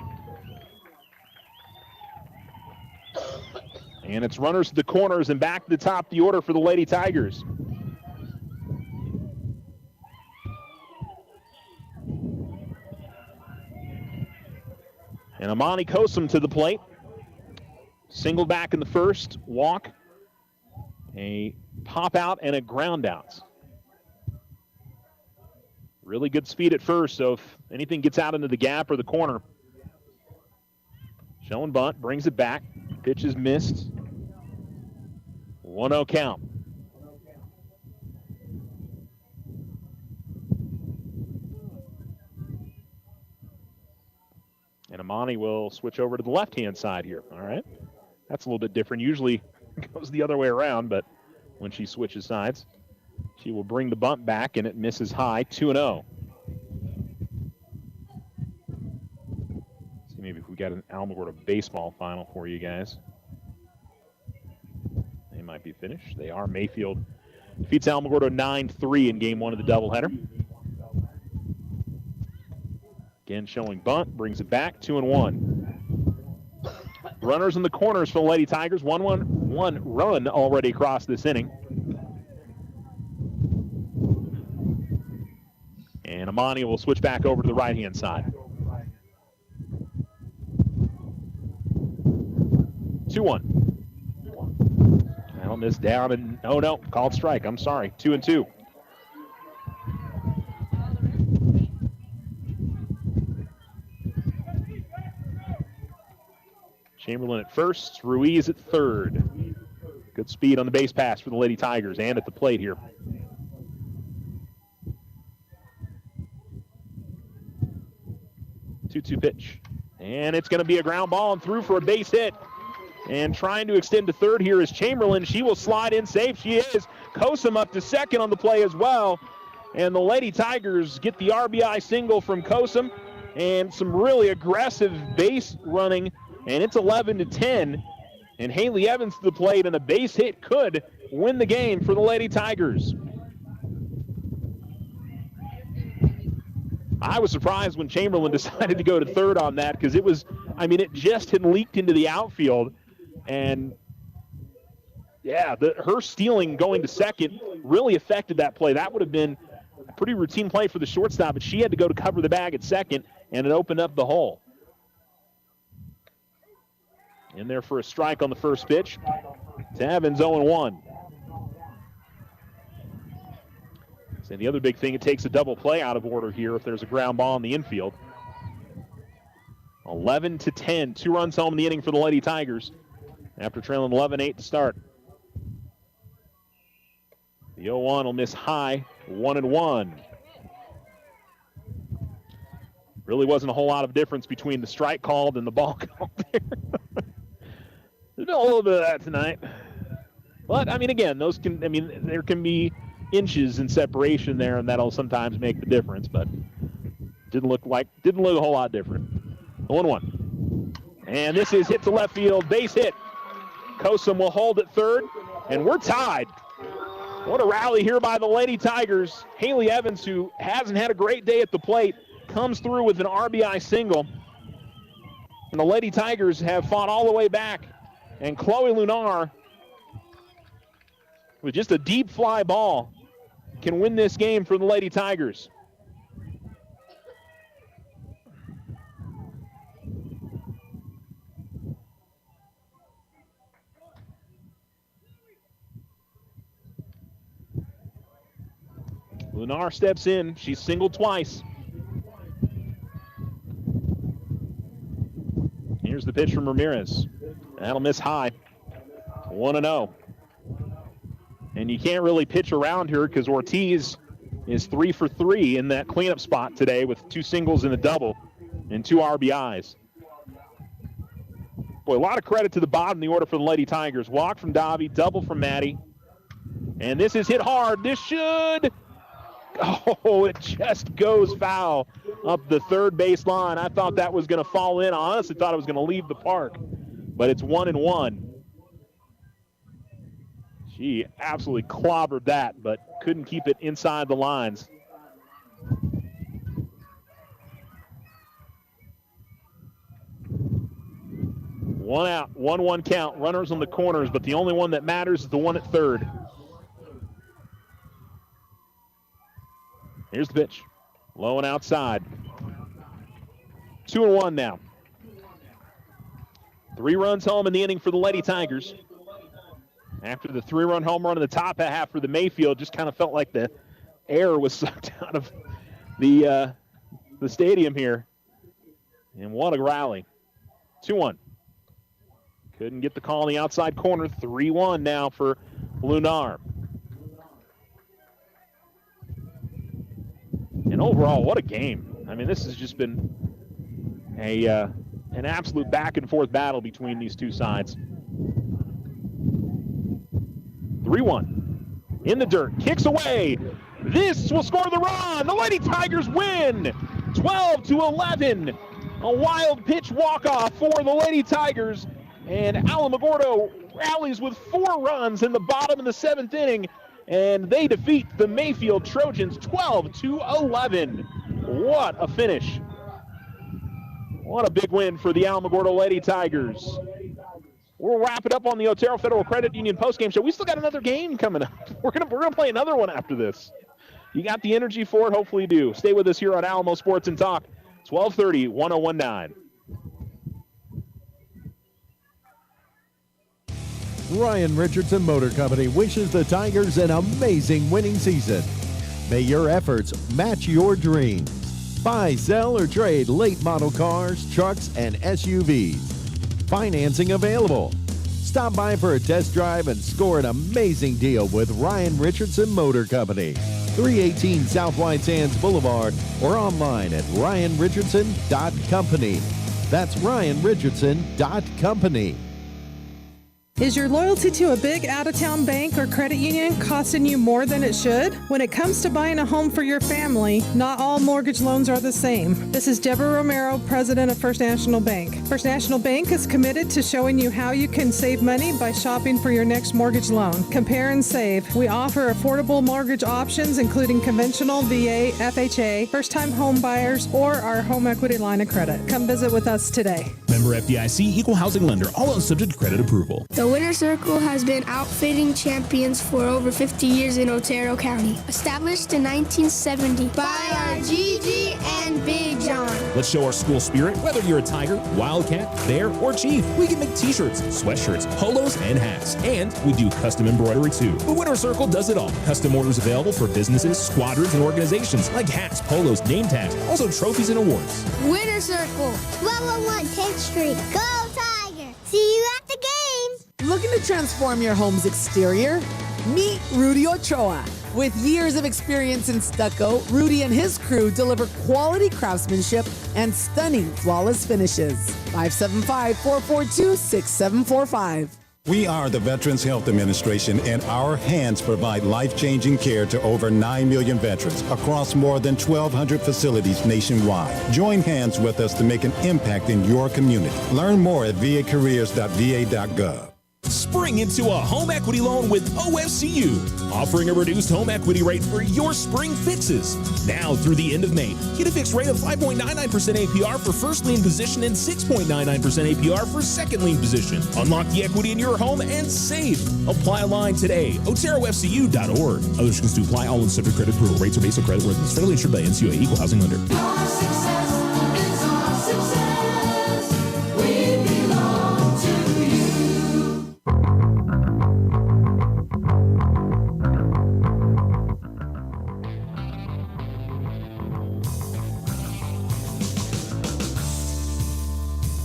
Speaker 1: And it's runners to the corners and back to the top of the order for the Lady Tigers. And Amani Kosum to the plate. Single back in the first, walk, a pop out, and a ground out. Really good speed at first, so if anything gets out into the gap or the corner. Showing bunt, brings it back. Pitch is missed. 1-0 count. And Amani will switch over to the left-hand side here. All right. That's a little bit different. Usually it goes the other way around, but when she switches sides, she will bring the bunt back, and it misses high. 2-0. See maybe if we got an Alamogordo baseball final for you guys. They might be finished. They are. Mayfield defeats Alamogordo 9-3 in game 1 of the doubleheader. Again, showing bunt, brings it back, 2-1. Runners in the corners for the Lady Tigers. 1 run already across this inning. And Amani will switch back over to the right-hand side. 2-1. Well, missed down and, oh no, called strike. I'm sorry, 2-2. Chamberlain at first, Ruiz at third. Good speed on the base pass for the Lady Tigers and at the plate here. Two-two pitch. And it's going to be a ground ball and through for a base hit. And trying to extend to third here is Chamberlain. She will slide in safe. She is. Kosum up to second on the play as well. And the Lady Tigers get the RBI single from Kosum and some really aggressive base running. And it's 11-10. And Haley Evans to the plate, and a base hit could win the game for the Lady Tigers. I was surprised when Chamberlain decided to go to third on that, because it was, it just had leaked into the outfield. And, yeah, her stealing going to second really affected that play. That would have been a pretty routine play for the shortstop, but she had to go to cover the bag at second, and it opened up the hole. In there for a strike on the first pitch. To Evans, 0-1. And the other big thing, it takes a double play out of order here if there's a ground ball in the infield. 11-10, 2 runs home in the inning for the Lady Tigers after trailing 11-8 to start. The 0-1 will miss high, 1-1. Really wasn't a whole lot of difference between the strike called and the ball called there. There's been a little bit of that tonight. But, I mean, again, there can be inches in separation there, and that'll sometimes make the difference, but didn't look a whole lot different. 1-1. And this is hit to left field, base hit. Kosum will hold at third, and we're tied. What a rally here by the Lady Tigers. Haley Evans, who hasn't had a great day at the plate, comes through with an RBI single. And the Lady Tigers have fought all the way back. And Chloe Lunar, with just a deep fly ball, can win this game for the Lady Tigers. Lunar steps in. She's singled twice. Here's the pitch from Ramirez. That'll miss high. 1-0. And you can't really pitch around her because Ortiz is 3 for 3 in that cleanup spot today with 2 singles and a double and 2 RBIs. Boy, a lot of credit to the bottom of the order for the Lady Tigers. Walk from Davi, double from Maddie. And this is hit hard. This should... Oh, it just goes foul up the third base line. I thought that was going to fall in. I honestly thought it was going to leave the park. But it's 1-1. She absolutely clobbered that, but couldn't keep it inside the lines. One out, 1-1 count. Runners on the corners, but the only one that matters is the one at third. Here's the pitch. Low and outside. 2-1 now. 3 runs home in the inning for the Lady Tigers. After the 3-run home run in the top half for the Mayfield, just kind of felt like the air was sucked out of the stadium here. And what a rally. 2-1. Couldn't get the call on the outside corner. 3-1 now for Lunar. And overall, what a game. I mean, this has just been an absolute back-and-forth battle between these two sides. 3-1. In the dirt. Kicks away. This will score the run. The Lady Tigers win. 12-11. A wild pitch walk-off for the Lady Tigers. And Alamogordo rallies with 4 runs in the bottom of the 7th inning. And they defeat the Mayfield Trojans 12-11. What a finish. What a big win for the Alamogordo Lady Tigers. We'll wrap it up on the Otero Federal Credit Union postgame show. We still got another game coming up. We're gonna play another one after this. You got the energy for it? Hopefully you do. Stay with us here on Alamo Sports and Talk. 1230, 1019.
Speaker 6: Ryan Richardson Motor Company wishes the Tigers an amazing winning season. May your efforts match your dreams. Buy, sell, or trade late model cars, trucks, and SUVs. Financing available. Stop by for a test drive and score an amazing deal with Ryan Richardson Motor Company. 318 South White Sands Boulevard or online at ryanrichardson.company. That's ryanrichardson.company.
Speaker 7: Is your loyalty to a big out-of-town bank or credit union costing you more than it should? When it comes to buying a home for your family, not all mortgage loans are the same. This is Deborah Romero, president of First National Bank. First National Bank is committed to showing you how you can save money by shopping for your next mortgage loan. Compare and save. We offer affordable mortgage options, including conventional, VA, FHA, first-time home buyers, or our home equity line of credit. Come visit with us today.
Speaker 4: Member FDIC, equal housing lender, all loans subject to credit approval.
Speaker 8: The The Winner Circle has been outfitting champions for over 50 years in Otero County. Established in 1970 by our Gigi and Big John.
Speaker 4: Let's show our school spirit. Whether you're a Tiger, Wildcat, Bear, or Chief, we can make t-shirts, sweatshirts, polos, and hats. And we do custom embroidery too. The Winner Circle does it all. Custom orders available for businesses, squadrons, and organizations like hats, polos, name tags, also trophies and awards.
Speaker 9: Winner Circle, 1201 10th Street. Go Tiger! See you at the game!
Speaker 17: Looking to transform your home's exterior? Meet Rudy Ochoa. With years of experience in stucco, Rudy and his crew deliver quality craftsmanship and stunning flawless finishes. 575-442-6745.
Speaker 18: We are the Veterans Health Administration, and our hands provide life-changing care to over 9 million veterans across more than 1,200 facilities nationwide. Join hands with us to make an impact in your community. Learn more at vacareers.va.gov.
Speaker 4: Spring into a home equity loan with OFCU, offering a reduced home equity rate for your spring fixes. Now through the end of May, get a fixed rate of 5.99% APR for first lien position and 6.99% APR for second lien position. Unlock the equity in your home and save. Apply online today. OteroFCU.org. Other restrictions to apply. All in subject credit approval. Rates are based on credit worthiness. Federally insured by NCUA. Equal housing lender.
Speaker 5: Your success is our success. We belong to you.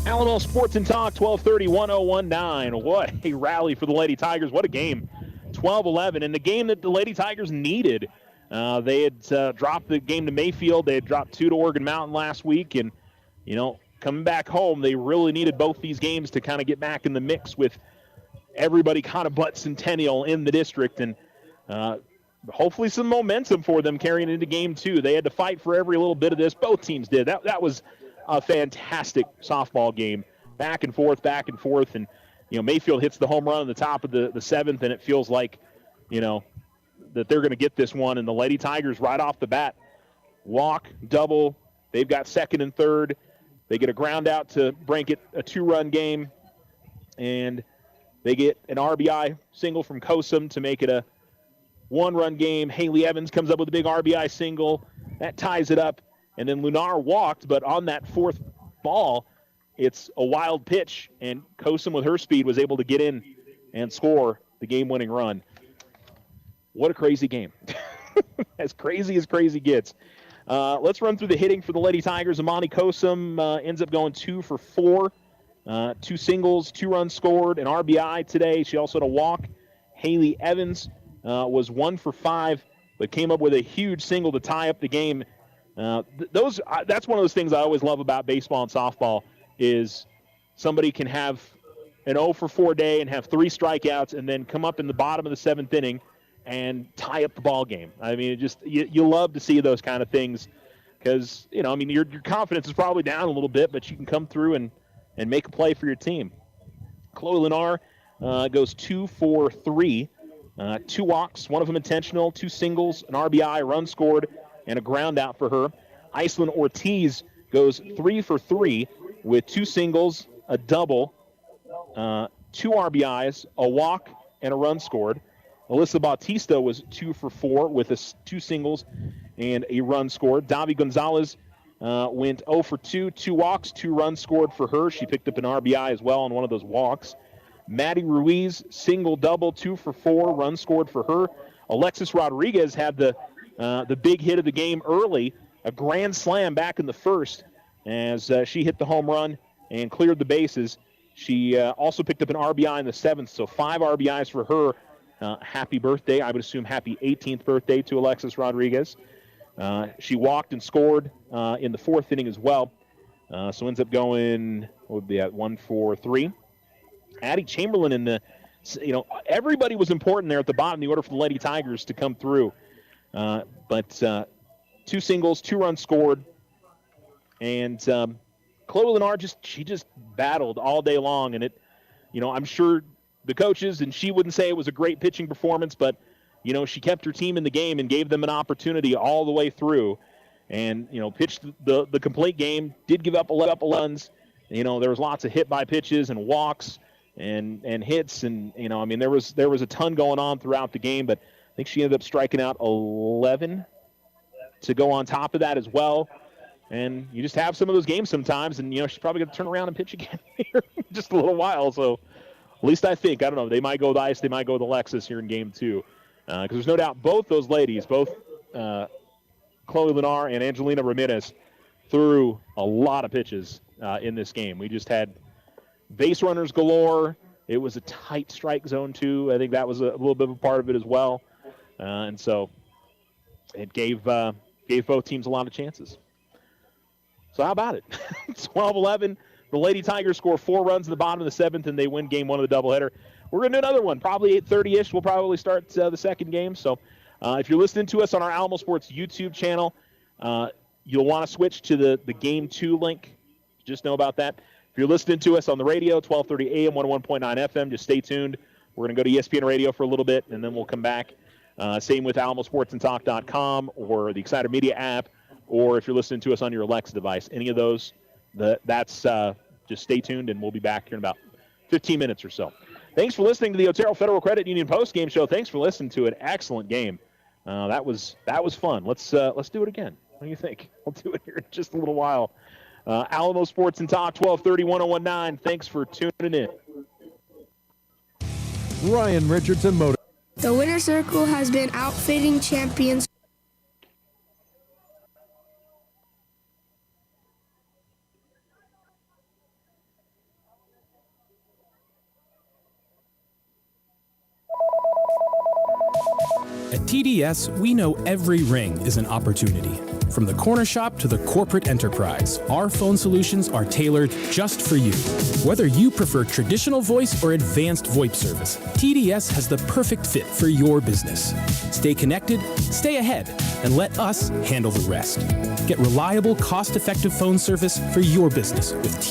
Speaker 1: Alamo Sports and Talk, 1230-1019. What a rally for the Lady Tigers. What a game. 12-11, and the game that the Lady Tigers needed. They had dropped the game to Mayfield. They had dropped 2 to Oregon Mountain last week, and, you know, coming back home, they really needed both these games to kind of get back in the mix with everybody kind of but Centennial in the district, and hopefully some momentum for them carrying into game 2. They had to fight for every little bit of this. Both teams did. That was a fantastic softball game, back and forth, and, you know, Mayfield hits the home run on the top of the 7th, and it feels like, you know, that they're going to get this one, and the Lady Tigers right off the bat walk, double. They've got second and third. They get a ground out to break it a 2-run game, and they get an RBI single from Kosum to make it a 1-run game. Haley Evans comes up with a big RBI single. That ties it up. And then Lunar walked, but on that 4th ball, it's a wild pitch, and Kosum with her speed was able to get in and score the game-winning run. What a crazy game. As crazy gets. Let's run through the hitting for the Lady Tigers. Amani Kosum ends up going 2 for 4. 2 singles, 2 runs scored, an RBI today. She also had a walk. Haley Evans was 1 for 5, but came up with a huge single to tie up the game. That's one of those things I always love about baseball and softball is somebody can have an 0 for 4 day and have 3 strikeouts and then come up in the bottom of the 7th inning and tie up the ball game. I mean, it just you love to see those kind of things because, you know, I mean, your confidence is probably down a little bit, but you can come through and make a play for your team. Chloe Lenar goes 2 for 3, 2 walks, one of them intentional, 2 singles, an RBI, a run scored, and a ground out for her. Iceland Ortiz goes 3 for 3 with 2 singles, a double, 2 RBIs, a walk, and a run scored. Alyssa Bautista was 2 for 4 with 2 singles and a run scored. Davi Gonzalez went 0 for 2, 2 walks, 2 runs scored for her. She picked up an RBI as well on one of those walks. Maddie Ruiz, single, double, 2 for 4, run scored for her. Alexis Rodriguez had the big hit of the game early, a grand slam back in the 1st as she hit the home run and cleared the bases. She also picked up an RBI in the 7th, so 5 RBIs for her. Happy birthday. I would assume happy 18th birthday to Alexis Rodriguez. She walked and scored in the 4th inning as well. So ends up going, what would be at 1 for 3. Addie Chamberlain in the, you know, everybody was important there at the bottom in the order for the Lady Tigers to come through. But 2 singles, 2 runs scored. And Chloe Lenar she just battled all day long. And it, you know, I'm sure the coaches, and she wouldn't say it was a great pitching performance, but, you know, she kept her team in the game and gave them an opportunity all the way through. And, you know, pitched the complete game, did give up 11 runs. You know, there was lots of hit by pitches and walks and hits, and I mean there was a ton going on throughout the game, but I think she ended up striking out 11 to go on top of that as well. And you just have some of those games sometimes, and she's probably going to turn around and pitch again here in just a little while. So at least I think, I don't know, they might go with Ice, they might go with Alexis here in game 2, because there's no doubt both those ladies, both Chloe Lenar and Angelina Ramirez, threw a lot of pitches in this game. We just had base runners galore. It was a tight strike zone too. I think that was a little bit of a part of it as well, and so it gave both teams a lot of chances. So how about it? 12-11. The Lady Tigers score 4 runs in the bottom of the 7th, and they win game 1 of the doubleheader. We're going to do another one, probably 8:30-ish. We'll probably start the second game. So if you're listening to us on our Alamo Sports YouTube channel, you'll want to switch to the Game 2 link. Just know about that. If you're listening to us on the radio, 1230 AM, 101.9 FM, just stay tuned. We're going to go to ESPN Radio for a little bit, and then we'll come back. Same with alamosportsandtalk.com or the Exciter Media app, or if you're listening to us on your Alexa device, any of those, that's just stay tuned, and we'll be back here in about 15 minutes or so. Thanks for listening to the Otero Federal Credit Union postgame show. Thanks for listening to an excellent game. That was fun. Let's do it again. What do you think? We'll do it here in just a little while. Alamo Sports and Talk, 1230, 1019. Thanks for tuning in.
Speaker 6: Ryan Richardson Motor.
Speaker 8: The winner circle has been outfitting champions.
Speaker 4: At TDS, we know every ring is an opportunity. From the corner shop to the corporate enterprise, our phone solutions are tailored just for you. Whether you prefer traditional voice or advanced VoIP service, TDS has the perfect fit for your business. Stay connected, stay ahead, and let us handle the rest. Get reliable, cost-effective phone service for your business with TDS.